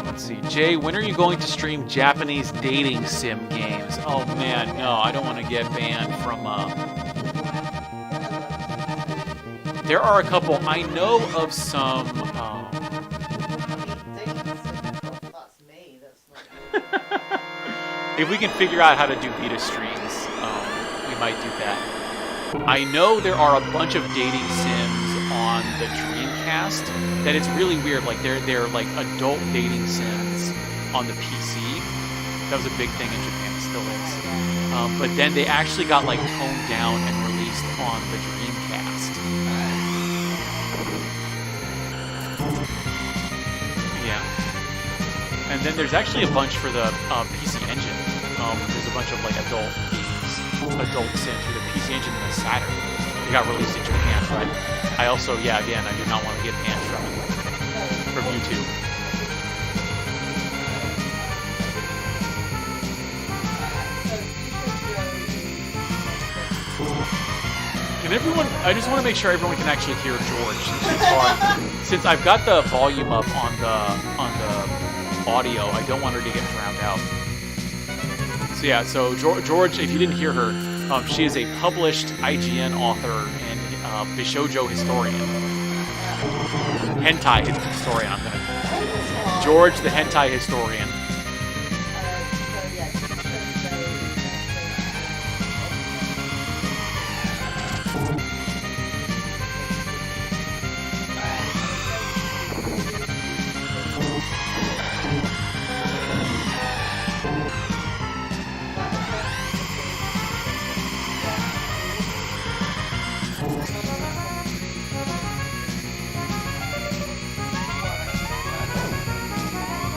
Let's see. Jay, when are you going to stream Japanese dating sim games? Oh man, no, I don't want to get banned from. There are a couple. I know of some. If we can figure out how to do beta streams, we might do that. I know there are a bunch of dating sims on the Dreamcast that it's really weird. Like they're like adult dating sims on the PC. That was a big thing in Japan, still is. But then they actually got like toned down and released on the Dreamcast. Yeah. And then there's actually a bunch for the PC Engine. There's a bunch of like adult games, adult sims for the PC Engine and the Saturn. They got released in Japan, but I also, again, I did not want to get banned from YouTube. Can everyone? I just want to make sure everyone can actually hear George since I've got the volume up on the audio. I don't want her to get drowned out. So yeah, so George, if you didn't hear her, she is a published IGN author and Bishoujo historian, hentai historian. George, the hentai historian.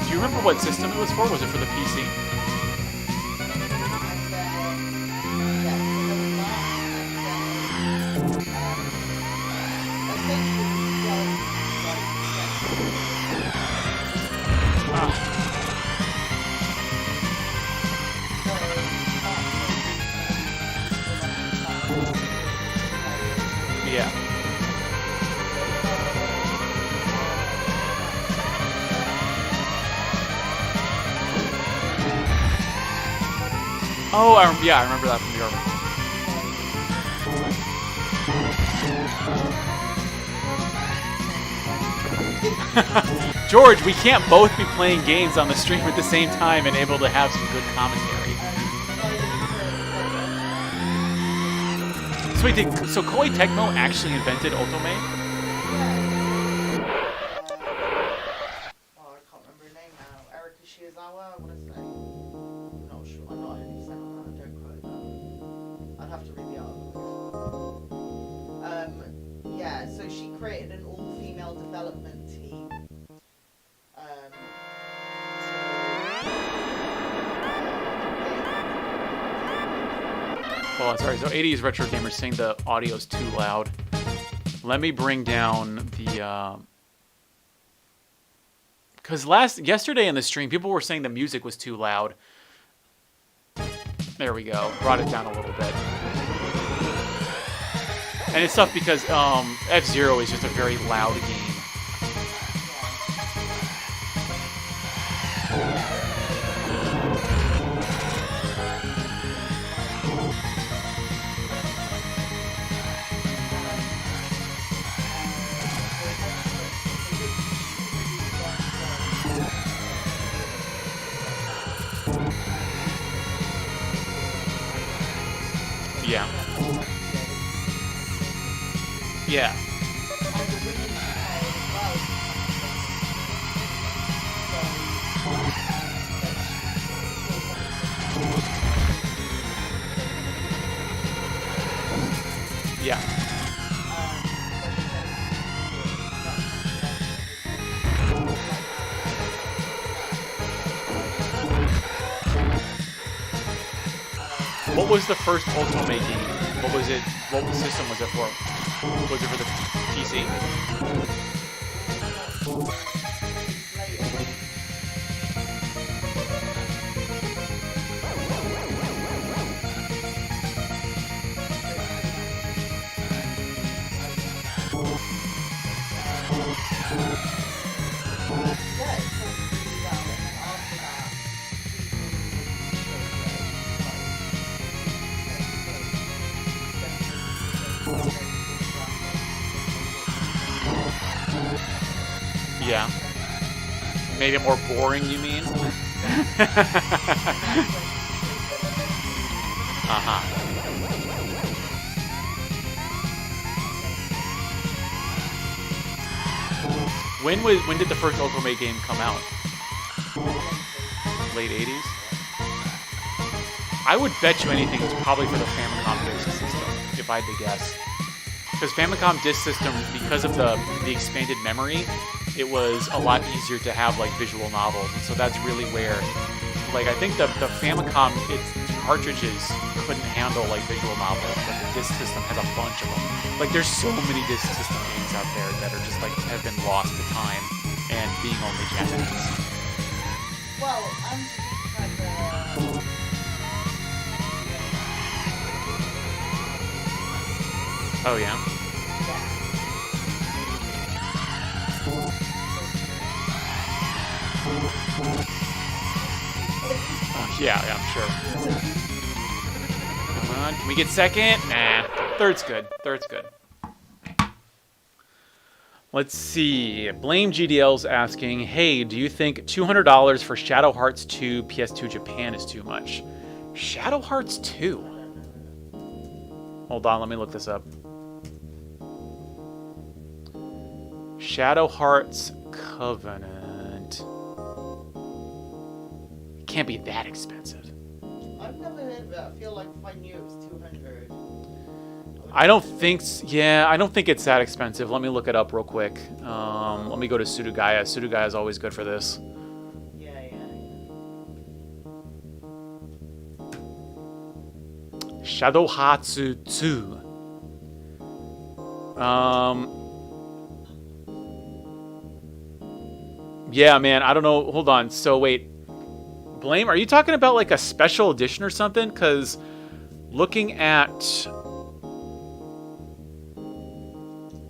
Do you remember what system it was for? Was it for the PC? Yeah. Oh, yeah, I remember that from the article. George, we can't both be playing games on the stream at the same time and able to have some good commentary. So wait, so Koei Tecmo actually invented Otome? Oh, I can't remember her name now. Erika Shizawa, I want to say. I'm not sure. I'm not 100% on that. Don't quote that. I'd have to read the article. Yeah, so she created an all-female development team. Oh, sorry. So 80s retro gamers saying the audio's too loud. Let me bring down the. Because yesterday in the stream, people were saying the music was too loud. There we go. Brought it down a little bit. And it's tough because F-Zero is just a very loud game. Yeah. Yeah. Yeah. What was the first Ultimate game? What was it? What system was it for? Was it for the PC? Yeah. Made it more boring, you mean? Uh-huh. When did the first Ultimate game come out? Late 80s? I would bet you anything it's probably for the Famicom Disk System, if I had to guess. Because Famicom Disk System, because of the expanded memory, it was a lot easier to have like visual novels, and so that's really where, like, I think the Famicom, its cartridges couldn't handle like visual novels, but the disc system has a bunch of them. Like, there's so many disc system games out there that are just like have been lost to time and being only Japanese. Well, I'm Oh, yeah? Yeah, I'm sure. Come on, can we get second? Nah, third's good. Third's good. Let's see. Blame GDL's asking, hey, do you think $200 for Shadow Hearts 2 PS2 Japan is too much? Shadow Hearts 2? Hold on, let me look this up. Shadow Hearts Covenant. It can't be that expensive. I've never heard of it. I feel like if I knew it was 200. I don't think, yeah, I don't think it's that expensive. Let me look it up real quick. Let me go to Sudugaya. Sudugaya is always good for this. Yeah. Shadow Hearts 2. Yeah, man, I don't know. Hold on. So wait, Blame, are you talking about like a special edition or something? Because looking at,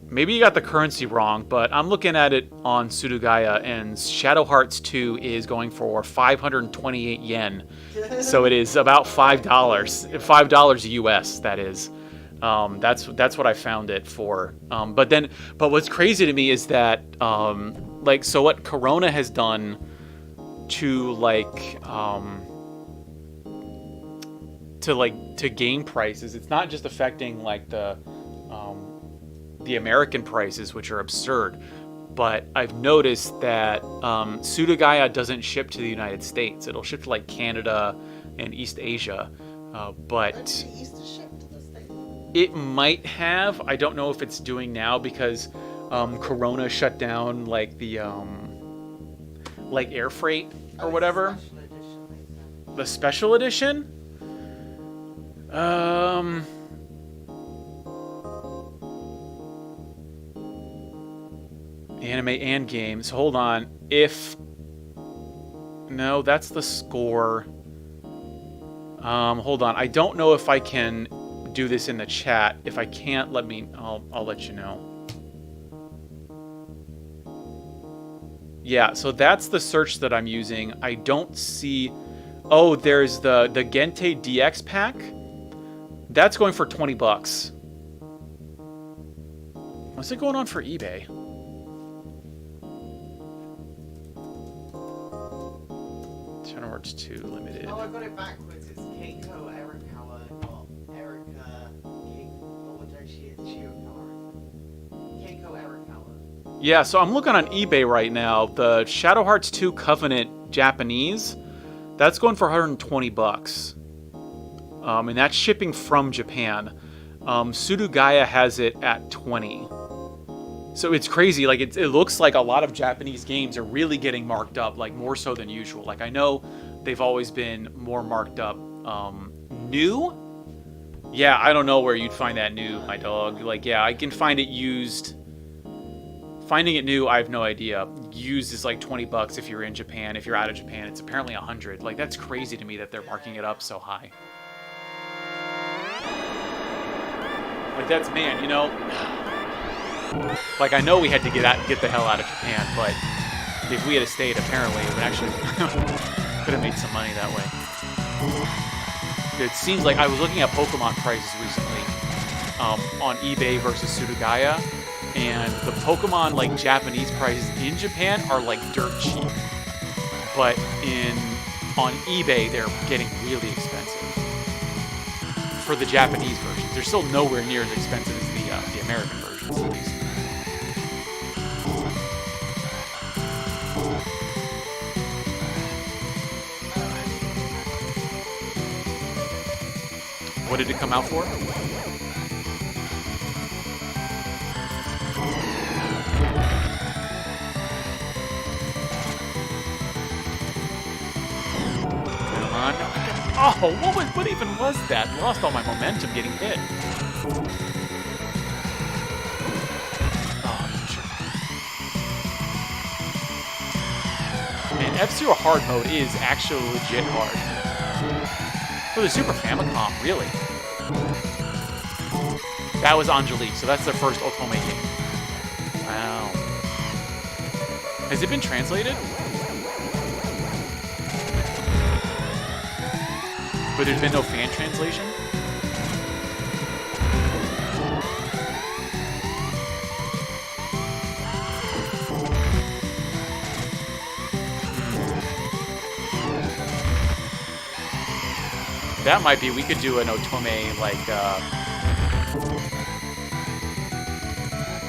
maybe you got the currency wrong, but I'm looking at it on Sudugaya, and Shadow Hearts 2 is going for 528 yen. So it is about $5. $5 US, that is. That's what I found it for. But what's crazy to me is that, so what Corona has done to game prices, it's not just affecting like the American prices, which are absurd, but I've noticed that Sudugaya doesn't ship to the United States. It'll ship to like Canada and East Asia, but it might have. I don't know if it's doing now because Corona shut down like the like air freight or whatever. The special edition? Anime and games. Hold on. No, that's the score. Hold on. I don't know if I can do this in the chat. If I can't, I'll let you know. Yeah, so that's the search that I'm using. I don't see... Oh, there's the Gente DX pack. That's going for $20. What's it going on for eBay? Shadow Hearts 2 Limited. Oh, I got it backwards. It's Keiko Erikawa, not Erika Keiko. What did she is? Keiko Erikawa. Yeah, so I'm looking on eBay right now. The Shadow Hearts 2 Covenant Japanese, that's going for $120. And that's shipping from Japan. Sudugaya has it at $20. So it's crazy. Like it looks like a lot of Japanese games are really getting marked up, like more so than usual. Like I know they've always been more marked up. New? Yeah, I don't know where you'd find that new, my dog. Like, yeah, I can find it used. Finding it new, I have no idea. Used is like $20 if you're in Japan. If you're out of Japan, it's apparently $100. Like that's crazy to me that they're marking it up so high. Like that's, man, you know. Like I know we had to get the hell out of Japan, but if we had stayed, apparently it would actually could have made some money that way. It seems like I was looking at Pokemon prices recently on eBay versus Sudugaya. And the Pokemon, like, Japanese prices in Japan are, like, dirt cheap. But on eBay, they're getting really expensive. For the Japanese versions. They're still nowhere near as expensive as the American versions, at least. What did it come out for? Oh, what even was that? Lost all my momentum getting hit. Oh, sure. Man, F-Zero hard mode is actually legit hard. For the Super Famicom, really. That was Angelique, so that's their first Otome game. Wow. Has it been translated? But there's been no fan translation? That might be, we could do an Otome, like,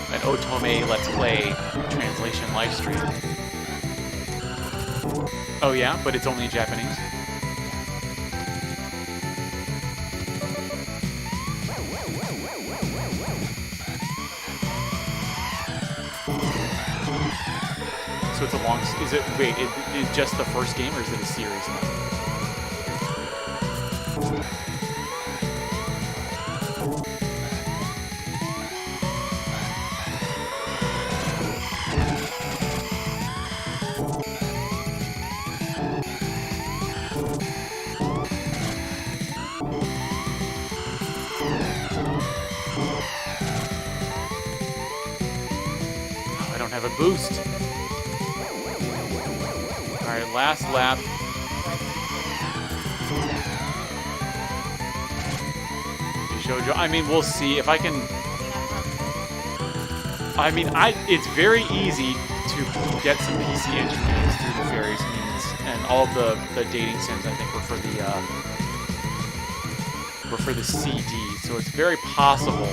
an Otome Let's Play translation live stream. Oh yeah? But it's only in Japanese? So it's a long... Is it... Wait, is just the first game, or is it a series now? Oh, I don't have a boost. Alright, last lap. Shoujo. I mean, we'll see if I can... I mean, it's very easy to get some PC Engine games through the various means, and all of the dating sims, I think, were for the CD, so it's very possible.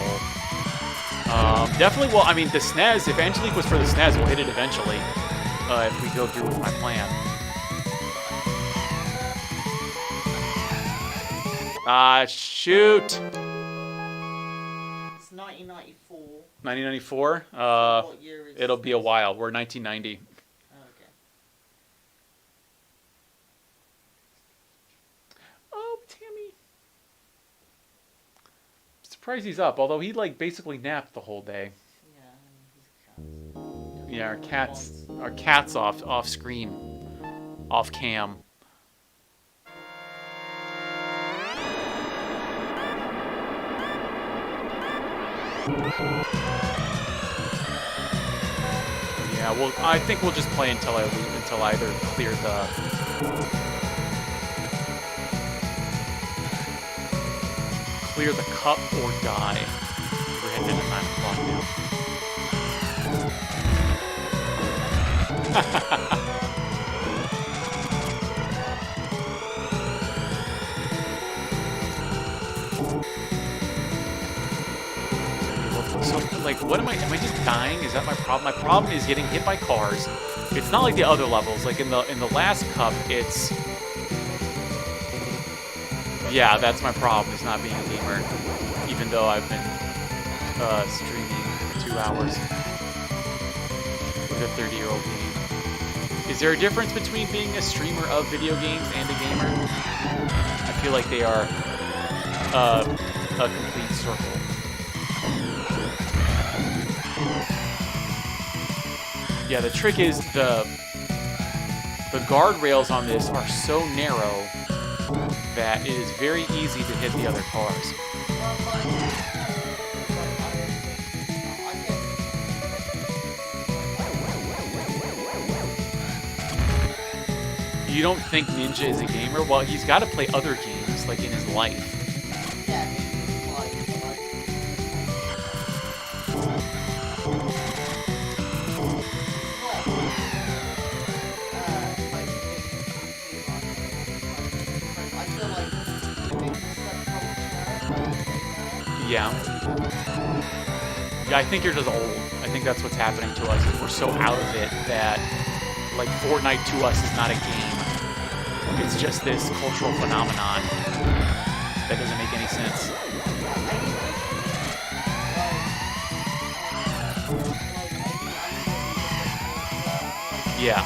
Definitely, well, I mean, the SNES, if Angelique was for the SNES, we'll hit it eventually, if we go through with my plan. Shoot! It's 1994. 1994? What year is It'll be a while. We're 1990. Oh, okay. Oh, Tammy. I'm surprised he's up, although he, like, basically napped the whole day. Yeah, our cat's off screen. Off cam. Yeah, well, I think we'll just play until I lose, until I either clear the cup or die. We're heading into 9 o'clock now. So, like, what am I just dying? Is that my problem? My problem is getting hit by cars. It's not like the other levels. Like, in the last cup, it's... Yeah, that's my problem, is not being a gamer. Even though I've been streaming for 2 hours with a 30-year-old game. Is there a difference between being a streamer of video games and a gamer? I feel like they are a complete circle. Yeah, the trick is the guardrails on this are so narrow that it is very easy to hit the other cars. You don't think Ninja is a gamer? Well, he's got to play other games, like in his life. Yeah. Yeah, I think you're just old. I think that's what's happening to us. We're so out of it that, like, Fortnite to us is not a game. It's just this cultural phenomenon that doesn't make any sense. Yeah.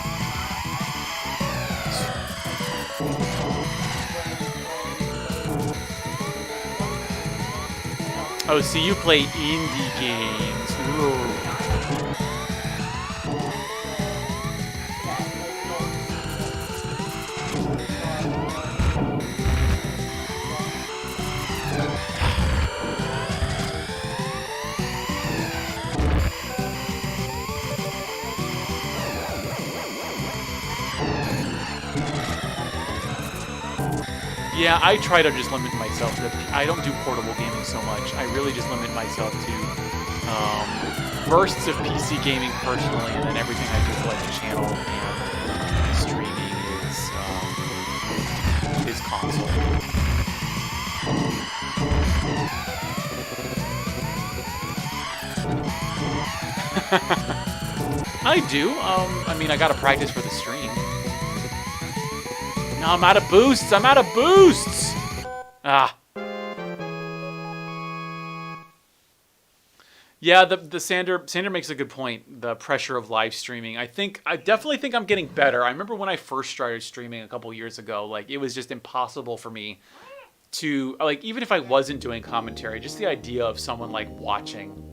Oh, so you play indie games. Ooh. Yeah, I try to just limit myself to. I don't do portable gaming so much. I really just limit myself to bursts of PC gaming personally, and then everything I do for like the channel and streaming is console. I do. I mean, I gotta practice for the stream. No, I'm out of boosts. I'm out of boosts. Ah. Yeah, the Sander makes a good point. The pressure of live streaming. I definitely think I'm getting better. I remember when I first started streaming a couple years ago, like it was just impossible for me to like, even if I wasn't doing commentary, just the idea of someone like watching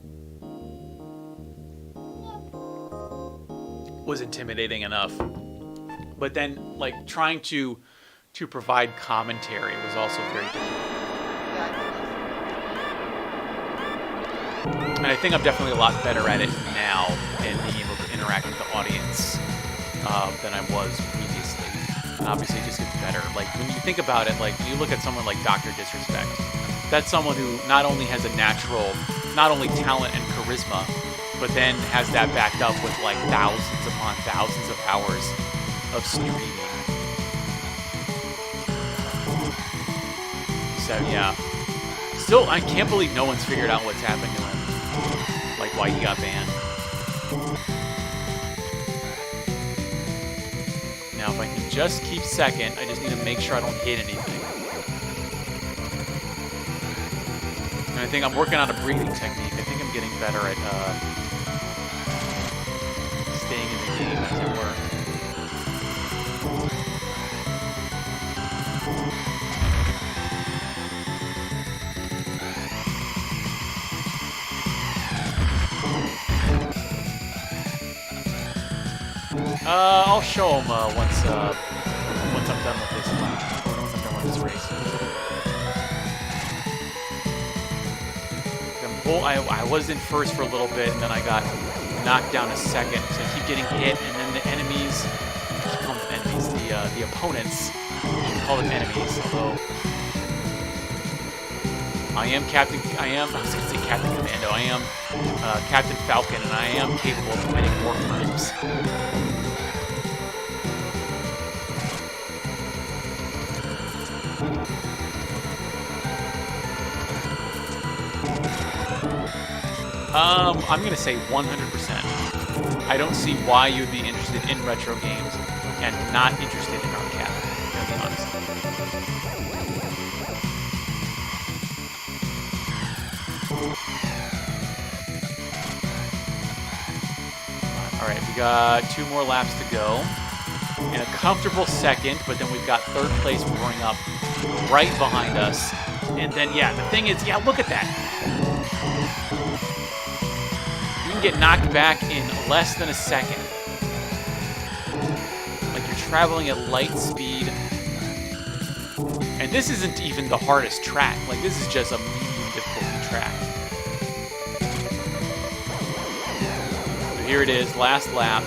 was intimidating enough. But then like trying to provide commentary was also very difficult. And I think I'm definitely a lot better at it now in being able to interact with the audience than I was previously. And obviously it just gets better. Like when you think about it, like you look at someone like Dr. Disrespect, that's someone who not only has a natural, not only talent and charisma, but then has that backed up with like thousands upon thousands of hours of streaming. So yeah. Still, I can't believe no one's figured out what's happened to him. Like why he got banned. Now if I can just keep second, I just need to make sure I don't hit anything. And I think I'm working on a breathing technique. I think I'm getting better at staying in the game, as it were. I'll show him once I'm done with this. Once I'm done with this race. I was in first for a little bit, and then I got knocked down a second. So I keep getting hit, and then the enemies. I keep calling them enemies. The opponents. I call them enemies. Although I was gonna say Captain Commando. I am Captain Falcon, and I am capable of winning more times. I'm gonna say 100%. I don't see why you'd be interested in retro games and not interested in arcade. To be honest. All right, we got 2 more laps to go. In a comfortable second, but then we've got third place roaring up right behind us. And then, yeah, the thing is, yeah, look at that. You can get knocked back in less than a second. Like you're traveling at light speed. And this isn't even the hardest track. Like this is just a medium difficulty track. So here it is, last lap.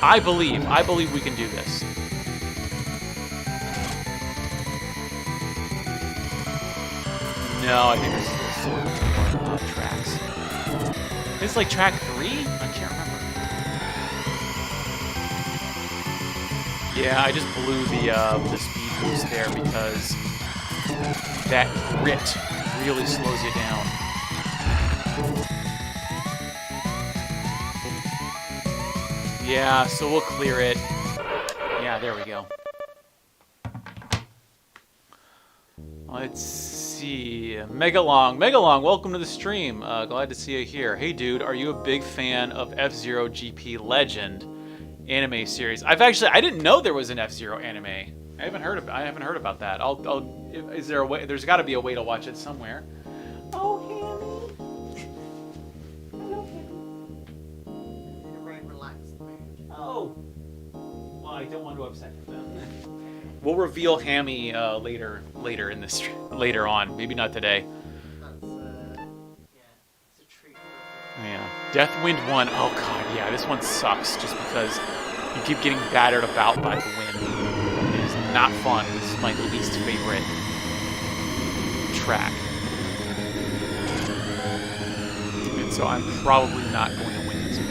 I believe we can do this. No, I think there's still 4 more tracks. It's like track 3? I can't remember. Yeah, I just blew the speed boost there because that grit really slows you down. Yeah, so we'll clear it. Yeah, there we go. Let's see. Megalong, welcome to the stream. Glad to see you here. Hey, dude, are you a big fan of F-Zero GP Legend anime series? I didn't know there was an F-Zero anime. I haven't heard about that. Is there a way? There's got to be a way to watch it somewhere. Oh, Hammy. Hello, Hammy. In a very relaxed mood. Oh. Well, I don't want to upset him then. We'll reveal Hammy later in this later on. Maybe not today. That's it's a treat. Yeah. Deathwind 1. Oh god, yeah, this one sucks just because you keep getting battered about by the wind. It is not fun. This is my least favorite track. And so I'm probably not going to win this one.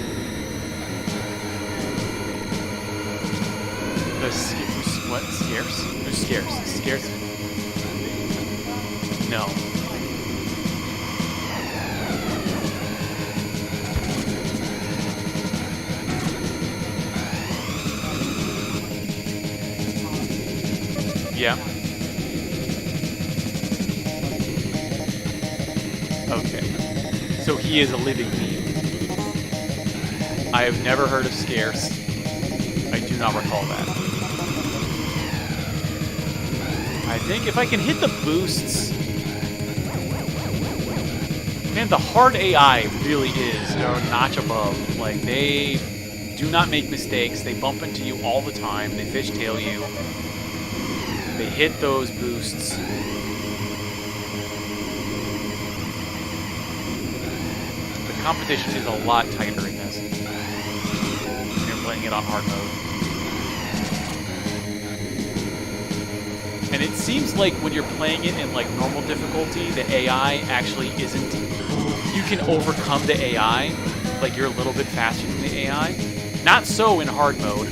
What? Scarce? Who's scarce? Scarce? No. Yeah. Okay. So he is a living being. I have never heard of scarce. I do not recall that. I think if I can hit the boosts... Man, the hard AI really is a notch above. Like, they do not make mistakes. They bump into you all the time. They fishtail you. They hit those boosts. The competition is a lot tighter in this. When you're playing it on hard mode. And it seems like when you're playing it in like normal difficulty, the AI actually isn't... You can overcome the AI, like you're a little bit faster than the AI. Not so in hard mode.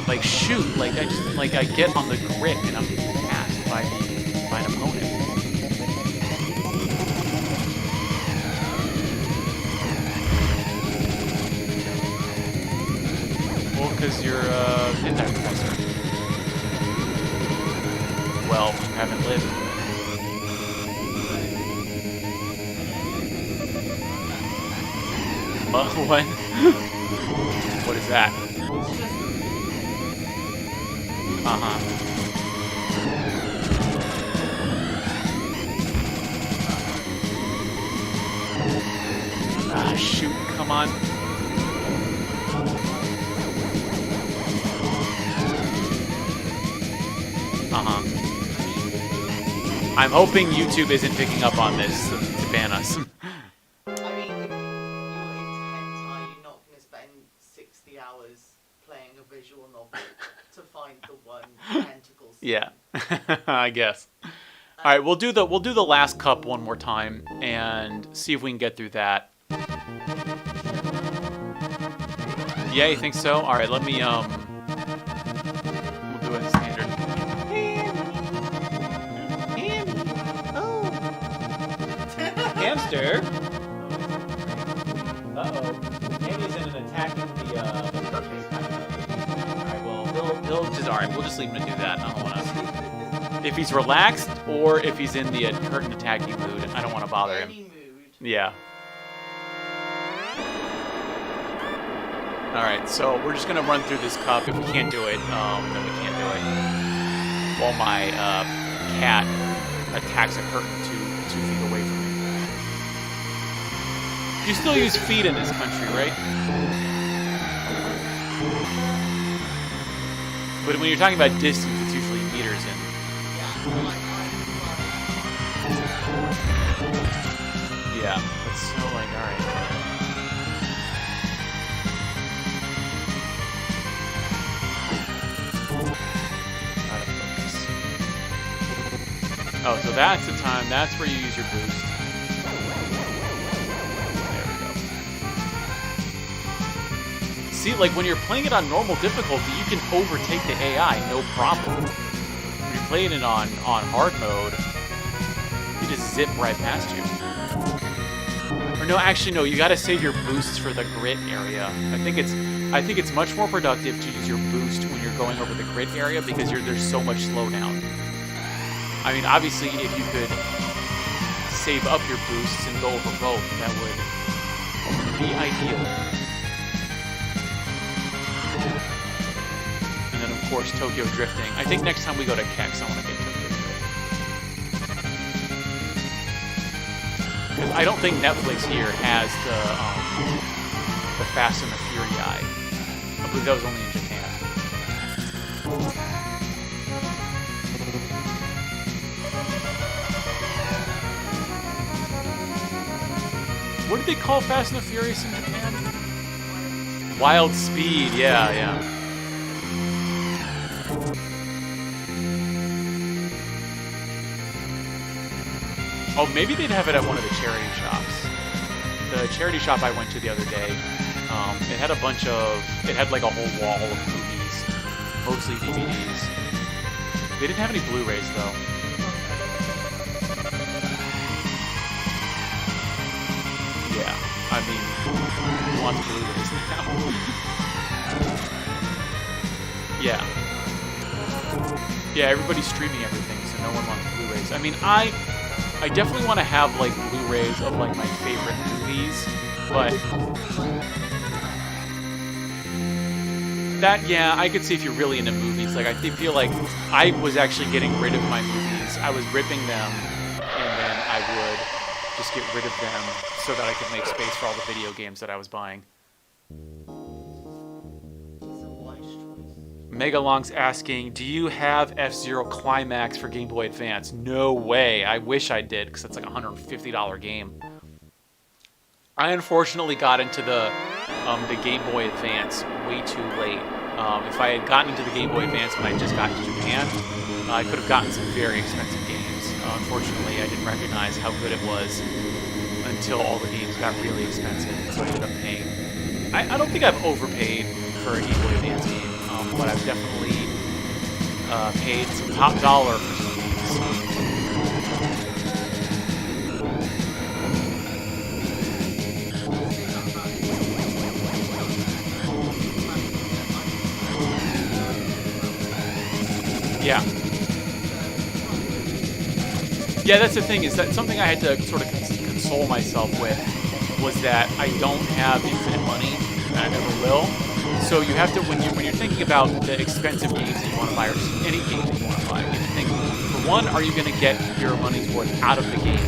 Like shoot, like I get on the grid and I'm passed by an opponent. Well, because you're Midnight Professor. Well, you haven't lived. What? What is that? Uh-huh. Ah, shoot, come on. Uh-huh. I'm hoping YouTube isn't picking up on this to ban us. I mean, if your intent are you not going to spend 60 hours playing a visual novel to find the one tentacle scene? Yeah, I guess. All right, we'll do the last cup one more time and see if we can get through that. Yeah, you think so? All right, let me we'll do it standard. Hamster. Uh-oh. Andy's in an attacking the purpose kind of mode. Alright, well, he'll just... Alright, we'll just leave him to do that. I don't want to... If he's relaxed, or if he's in the curtain attacking mood, I don't want to bother him. Any mood. Yeah. Alright, so we're just going to run through this cup. If we can't do it, then we can't do it. While my cat attacks a curtain 2 feet away from me. You still use feet in this country, right? But when you're talking about distance, it's usually meters in. Yeah, that's so like, alright. Out of focus. Oh, so that's the time, that's where you use your boost. See, like when you're playing it on normal difficulty, you can overtake the AI, no problem. When you're playing it on hard mode, you just zip right past you. Or no, actually no, you gotta save your boosts for the grid area. I think it's much more productive to use your boost when you're going over the grid area because there's so much slowdown. I mean, obviously, if you could save up your boosts and go over both, that would be ideal. And then, of course, Tokyo drifting. I think next time we go to Kex, I want to get Tokyo drifting. Because I don't think Netflix here has the Fast and the Furious. I believe that was only in Japan. What did they call Fast and the Furious in Japan? Wild Speed, yeah, yeah. Oh, maybe they'd have it at one of the charity shops. The charity shop I went to the other day, it had a bunch of, it had like a whole wall of movies, mostly DVDs. They didn't have any Blu-rays though. Yeah, I mean, who wants Blu-rays now? Yeah. Yeah, everybody's streaming everything, so no one wants Blu-rays. I mean, I definitely want to have like Blu-rays of like my favorite movies, but that, yeah, I could see if you're really into movies. Like, I feel like I was actually getting rid of my movies. I was ripping them, and then I would just get rid of them so that I could make space for all the video games that I was buying. Megalong's asking, do you have F-Zero Climax for Game Boy Advance? No way. I wish I did, because it's like a $150 game. I unfortunately got into the Game Boy Advance way too late. If I had gotten into the Game Boy Advance when I just got to Japan, I could have gotten some very expensive games. Unfortunately, I didn't recognize how good it was until all the games got really expensive, so I ended up paying. I don't think I've overpaid for a Game Boy Advance game, but I've definitely paid some top dollar for some games. Yeah. Yeah, that's the thing, is that something I had to sort of console myself with was that I don't have infinite money, and I never will. So you have to, when you're thinking about the expensive games that you want to buy, or just any game that you want to buy, you have to think, for one, are you going to get your money's worth out of the game?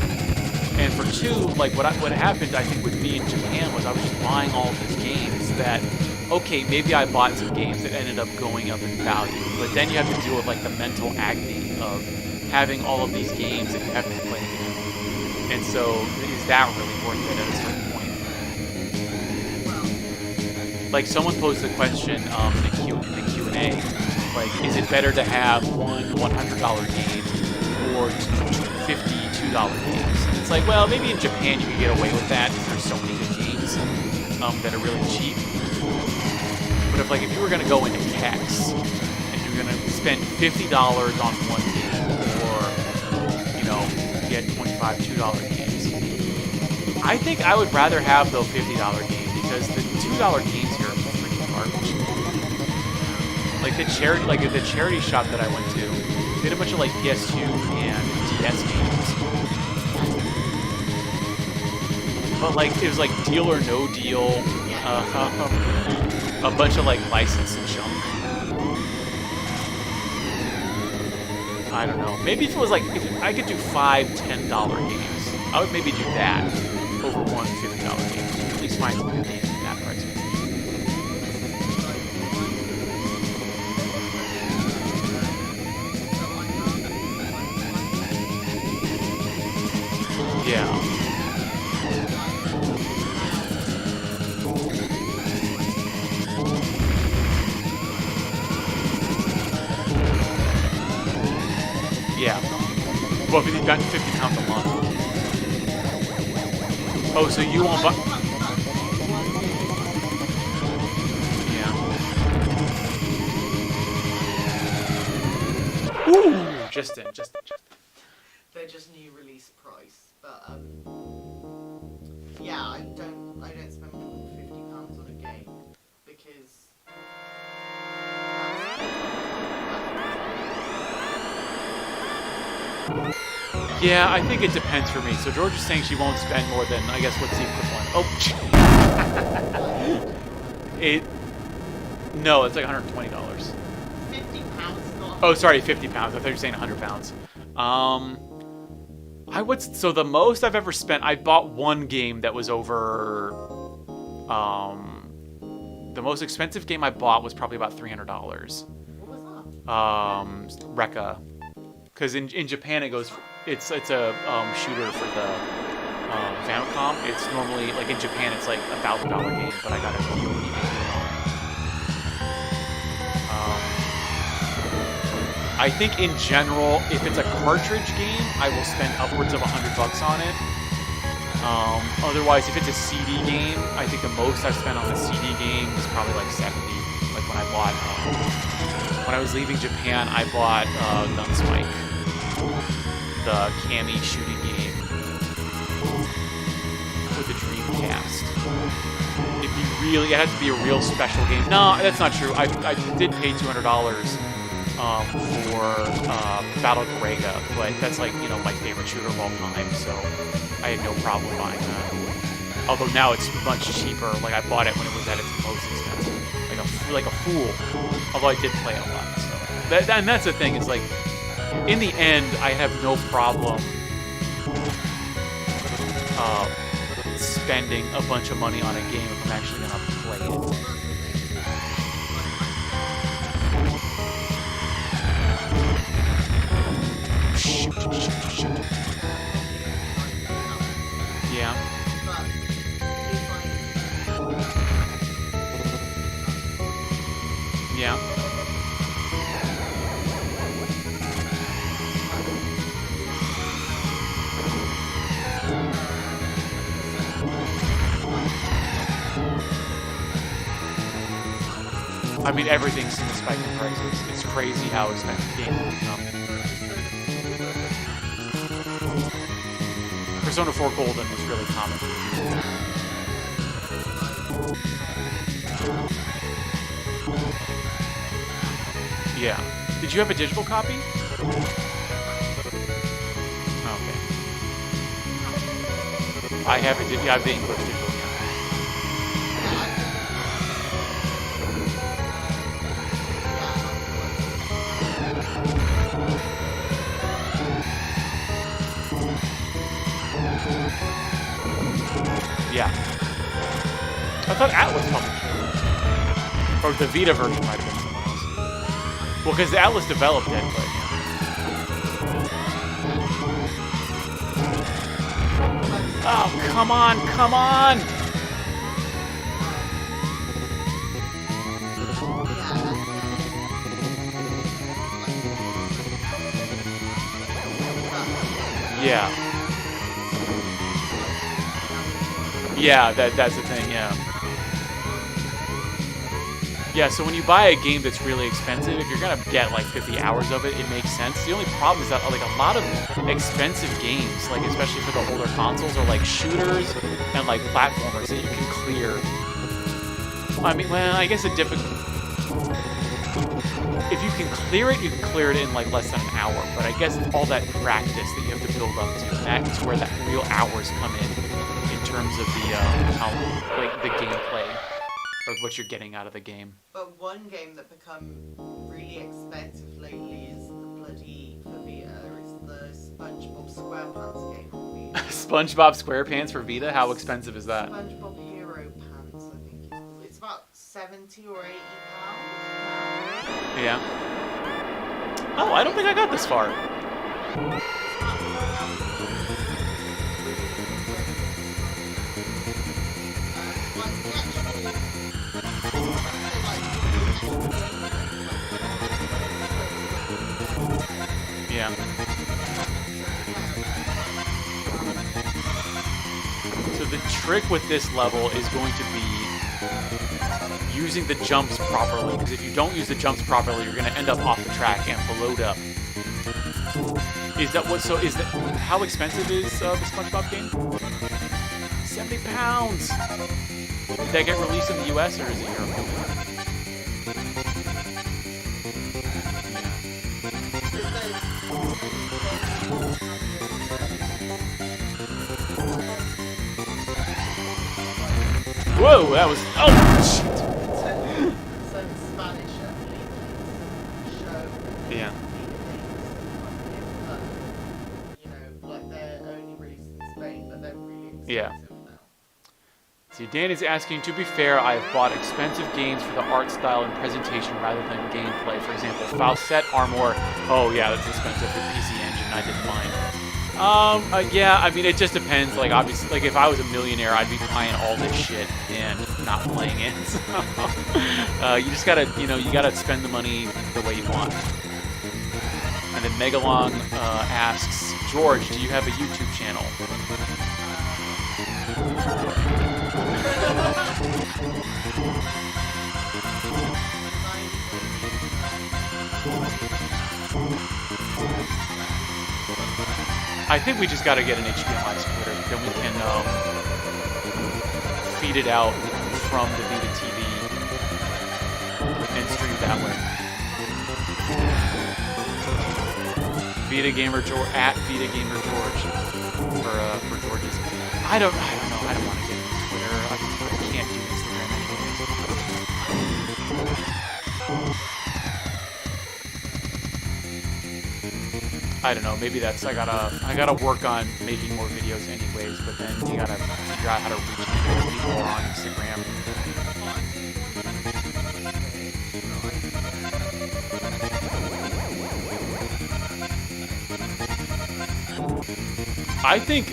And for two, like what happened, I think, with me in Japan was I was just buying all of these games that, okay, maybe I bought some games that ended up going up in value, but then you have to deal with like the mental agony of having all of these games that you haven't played again. And so, is that really worth it at a certain point? Like, someone posed the question in the Q&A, like, is it better to have one $100 game or two $52 games? And it's like, well, maybe in Japan you can get away with that because there's so many good games that are really cheap. But if you were going to go into Kex and you're going to spend $50 on one game, or, you know, get $25 $2 games, I think I would rather have the $50 game, because the $2 games here are freaking garbage. Like the charity shop that I went to, they had a bunch of like PS2 and DS games. But like, it was like Deal or No Deal, a bunch of like licensed junk. I don't know. Maybe if it was like, if I could do $5 $10 games, I would maybe do that over one $50 game. At least find some good games at that price. Yeah. Yeah. Well, if you've gotten £50 a month. Oh, so you won't buy... Yeah. Ooh! Just in. They're just new release price, but yeah, I don't spend more than £50 on a game, because yeah, I think it depends for me. So George is saying she won't spend more than, I guess, what's the equivalent? Oh, no, it's like $120. £50 not. Oh, sorry, £50. I thought you were saying £100. So the most I've ever spent, I bought one game that was over, the most expensive game I bought was probably about $300. What was that? Rekka. Because in Japan it goes, it's a shooter for the Famicom. It's normally, like in Japan it's like $1,000 game, but I got a deal on eBay I think in general, if it's a cartridge game, I will spend upwards of $100 on it. Otherwise, if it's a CD game, I think the most I've spent on the CD game is probably like 70. Like when I bought, when I was leaving Japan, I bought Gunspike, the Kami shooting game with the Dreamcast. It had to be a real special game. No, that's not true. I did pay $200 for Battle Corega, but that's like, you know, my favorite shooter of all time, so I had no problem buying that. Although now it's much cheaper. Like I bought it when it was at its most expensive, like a fool. Although I did play it a lot, so and that's the thing. It's like in the end, I have no problem spending a bunch of money on a game if I'm actually gonna play it. Yeah. Yeah. I mean, everything's seen a spike in prices. It's crazy how expensive games have become. Persona 4 Golden was really common for people. Yeah. Did you have a digital copy? Okay. I have the English digital. Yeah. I thought Atlas published it. Or the Vita version might have been someone else. Well, because the Atlas developed it, but yeah. Oh, come on, come on! Yeah. Yeah, that's the thing, yeah. Yeah, so when you buy a game that's really expensive, if you're gonna get like 50 hours of it, it makes sense. The only problem is that like a lot of expensive games, like especially for the older consoles, are like shooters and like platformers that you can clear. I mean, well, I guess if you can clear it, you can clear it in like less than an hour. But I guess it's all that practice that you have to build up to, and that's where that real hours come in terms of the how like the gameplay or what you're getting out of the game. But one game that become really expensive lately is the bloody for Vita. It's the SpongeBob SquarePants game on Vita. SpongeBob SquarePants for Vita? How expensive is that? SpongeBob Hero Pants, I think it's called. It's about 70 or 80 pounds. Yeah. Oh, I don't think I got this far. Yeah. So the trick with this level is going to be using the jumps properly, because if you don't use the jumps properly, you're going to end up off the track and float up. Is that what? So is that how expensive is the SpongeBob game? 70 pounds. Did that get released in the US or is it Europe? Whoa, that was... Oh, shit! So Spanish show... Yeah. You know, like they're only released in Spain, but they're really expensive Yeah. now. See, Dan is asking, to be fair, I have bought expensive games for the art style and presentation rather than gameplay. For example, Fawcett Armor. Oh, yeah, that's expensive for PC Engine. I didn't mind. Yeah, I mean, it just depends. Like, obviously, like, if I was a millionaire, I'd be buying all this shit and not playing it. So, you just gotta, you know, you gotta spend the money the way you want. And then Megalong asks, George, do you have a YouTube channel? I think we just got to get an HDMI splitter. Then we can feed it out from the Vita TV and stream that way. Vita Gamer George at Vita Gamer George for George's. I don't know. I don't want to get into Twitter. I can't do Instagram anyways. I don't know. Maybe that's I gotta work on making more videos anyways. But then you gotta figure out how to reach people on Instagram. I think,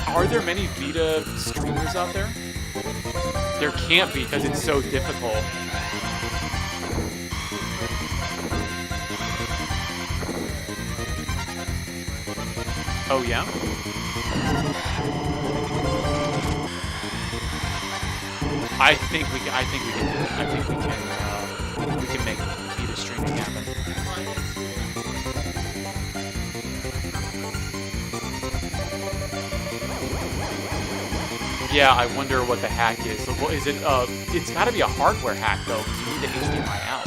are there many Vita streamers out there? There can't be because it's so difficult. Oh yeah? I think we can do it. I think we can make Vita streaming happen. Yeah, I wonder what the hack is. So, well, is it? It's got to be a hardware hack though, because you need the HDMI out.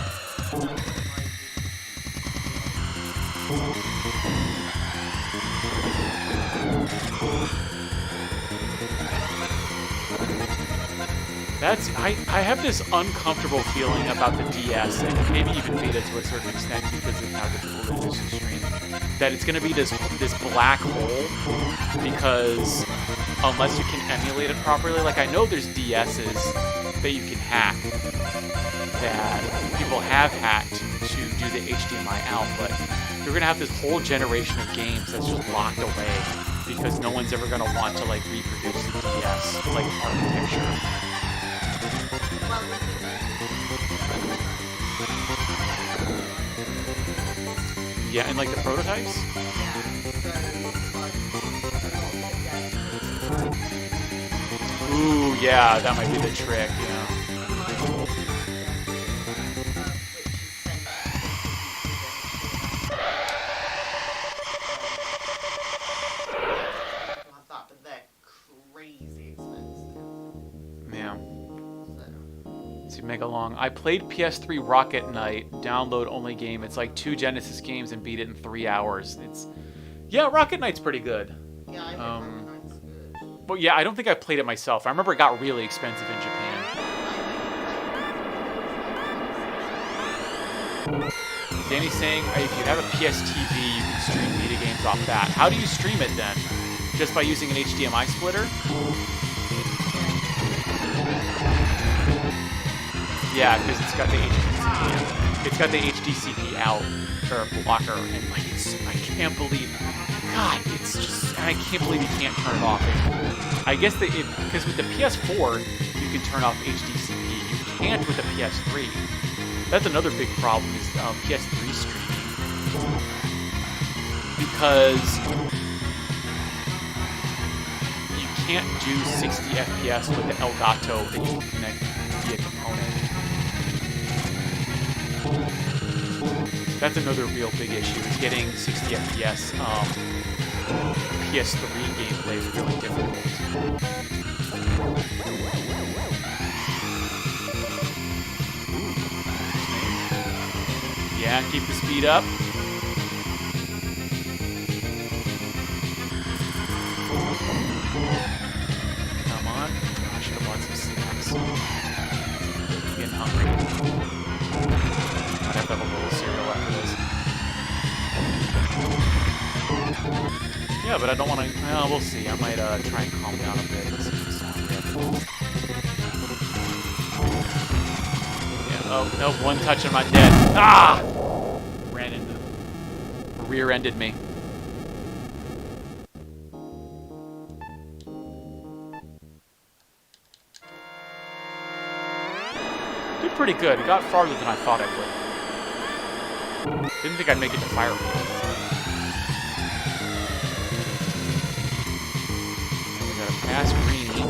I have this uncomfortable feeling about the DS and maybe even Vita to a certain extent because of how difficult it is to stream. That it's going to be this black hole because unless you can emulate it properly, like I know there's DSs that you can hack that people have hacked to do the HDMI out, but you're going to have this whole generation of games that's just locked away because no one's ever going to want to like reproduce the DS like architecture. Yeah, and like the prototypes? Ooh, yeah, that might be the trick, yeah. Megalong. I played PS3 Rocket Knight, download only game. It's like 2 Genesis games and beat it in 3 hours. Yeah, Rocket Knight's pretty good. Yeah, I think Rocket Knight's good. But yeah, I don't think I played it myself. I remember it got really expensive in Japan. Danny's saying if you have a PS TV, you can stream Vita games off that. How do you stream it then? Just by using an HDMI splitter? Yeah, because it's got the HDCP. It's got the HDCP out or blocker, and like I can't believe. God, it's just I can't believe you can't turn it off. I guess because with the PS4 you can turn off HDCP. You can't with the PS3. That's another big problem is PS3 streaming because you can't do 60 FPS with the Elgato that you can connect via component. That's another real big issue, is getting 60 FPS PS3 gameplay is really difficult. Yeah, keep the speed up. Come on. I should have bought some snacks. I'm getting hungry. Might have to have a little cereal after this. Yeah, but I don't want to. Well, we'll see. I might try and calm down a bit. Let's see if it's on. Yeah. Oh no! One touch and I'm dead. Ah! Rear-ended me. Did pretty good. It got farther than I thought it would. Didn't think I'd make it to fire field. And we gotta pass Greenie.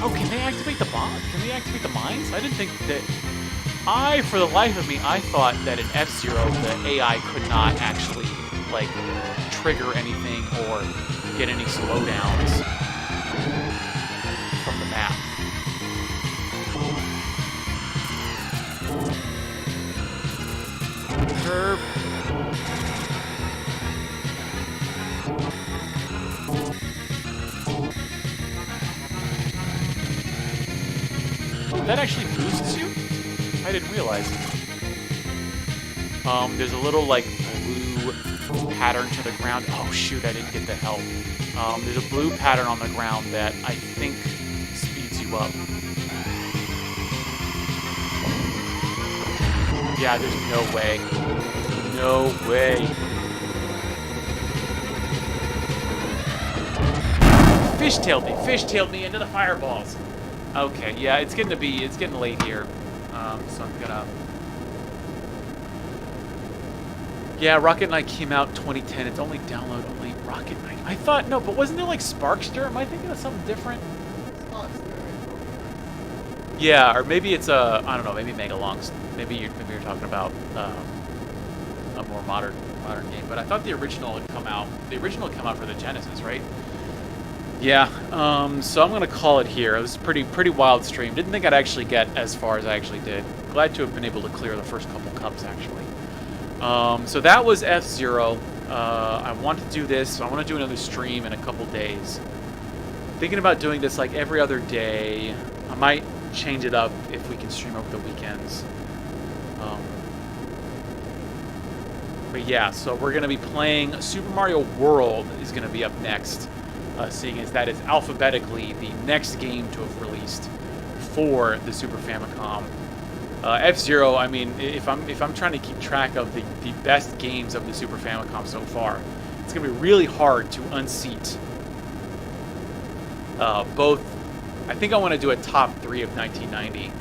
Oh, can they activate the bomb? Can they activate the mines? I didn't think that... for the life of me, I thought that in F-Zero, the AI could not actually, like, trigger anything or get any slowdowns from the map. Curve. Oh, that actually boosts you? I didn't realize. There's a little, like, blue pattern to the ground. Oh, shoot, I didn't get the help. There's a blue pattern on the ground that I think speeds you up. Yeah, there's no way. No way. Fishtailed me into the fireballs. Okay, yeah, it's getting late here. So I'm gonna... Yeah, Rocket Knight came out 2010. It's only download only Rocket Knight. I thought, no, but wasn't there like Sparkster? Am I thinking of something different? Yeah, or maybe it's I don't know, maybe Megalongs. Maybe you're talking about a more modern game. But I thought the original had come out. The original came out for the Genesis, right? Yeah. So I'm gonna call it here. It was a pretty wild stream. Didn't think I'd actually get as far as I actually did. Glad to have been able to clear the first couple cups actually. So that was F-Zero. I want to do this. I want to do another stream in a couple days. Thinking about doing this like every other day. I might change it up if we can stream over the weekends. But yeah, so we're going to be playing Super Mario World is going to be up next. Seeing as that is alphabetically the next game to have released for the Super Famicom. F-Zero, I mean, if I'm trying to keep track of the best games of the Super Famicom so far, it's going to be really hard to unseat both. I think I want to do a top 3 of 1990.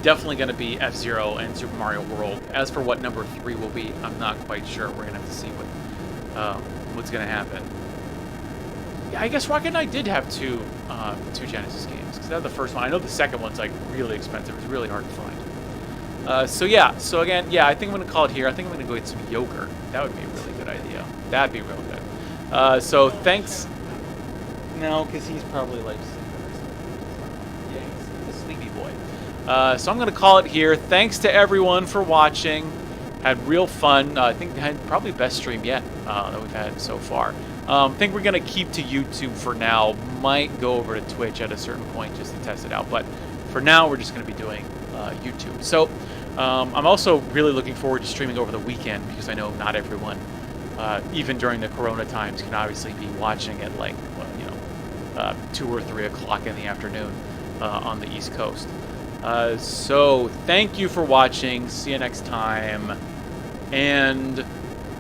Definitely going to be F-Zero and Super Mario World. As for what number 3 will be, I'm not quite sure. We're going to have to see what's going to happen. Yeah, I guess Rocket Knight did have two Genesis games, because that's the first one. I know the second one's like really expensive. It's really hard to find. So yeah, so again, yeah, I think I'm going to call it here. I think I'm going to go get some yogurt. That would be a really good idea. That'd be real good. So thanks. No, because he's probably like sleeping or something. Yeah, he's a sleepy boy. So I'm going to call it here. Thanks to everyone for watching. Had real fun. I think had probably best stream yet that we've had so far. I think we're going to keep to YouTube for now. Might go over to Twitch at a certain point just to test it out. But for now, we're just going to be doing YouTube. So I'm also really looking forward to streaming over the weekend because I know not everyone, even during the Corona times, can obviously be watching at like, 2 or 3 o'clock in the afternoon on the East Coast. So thank you for watching. See you next time. And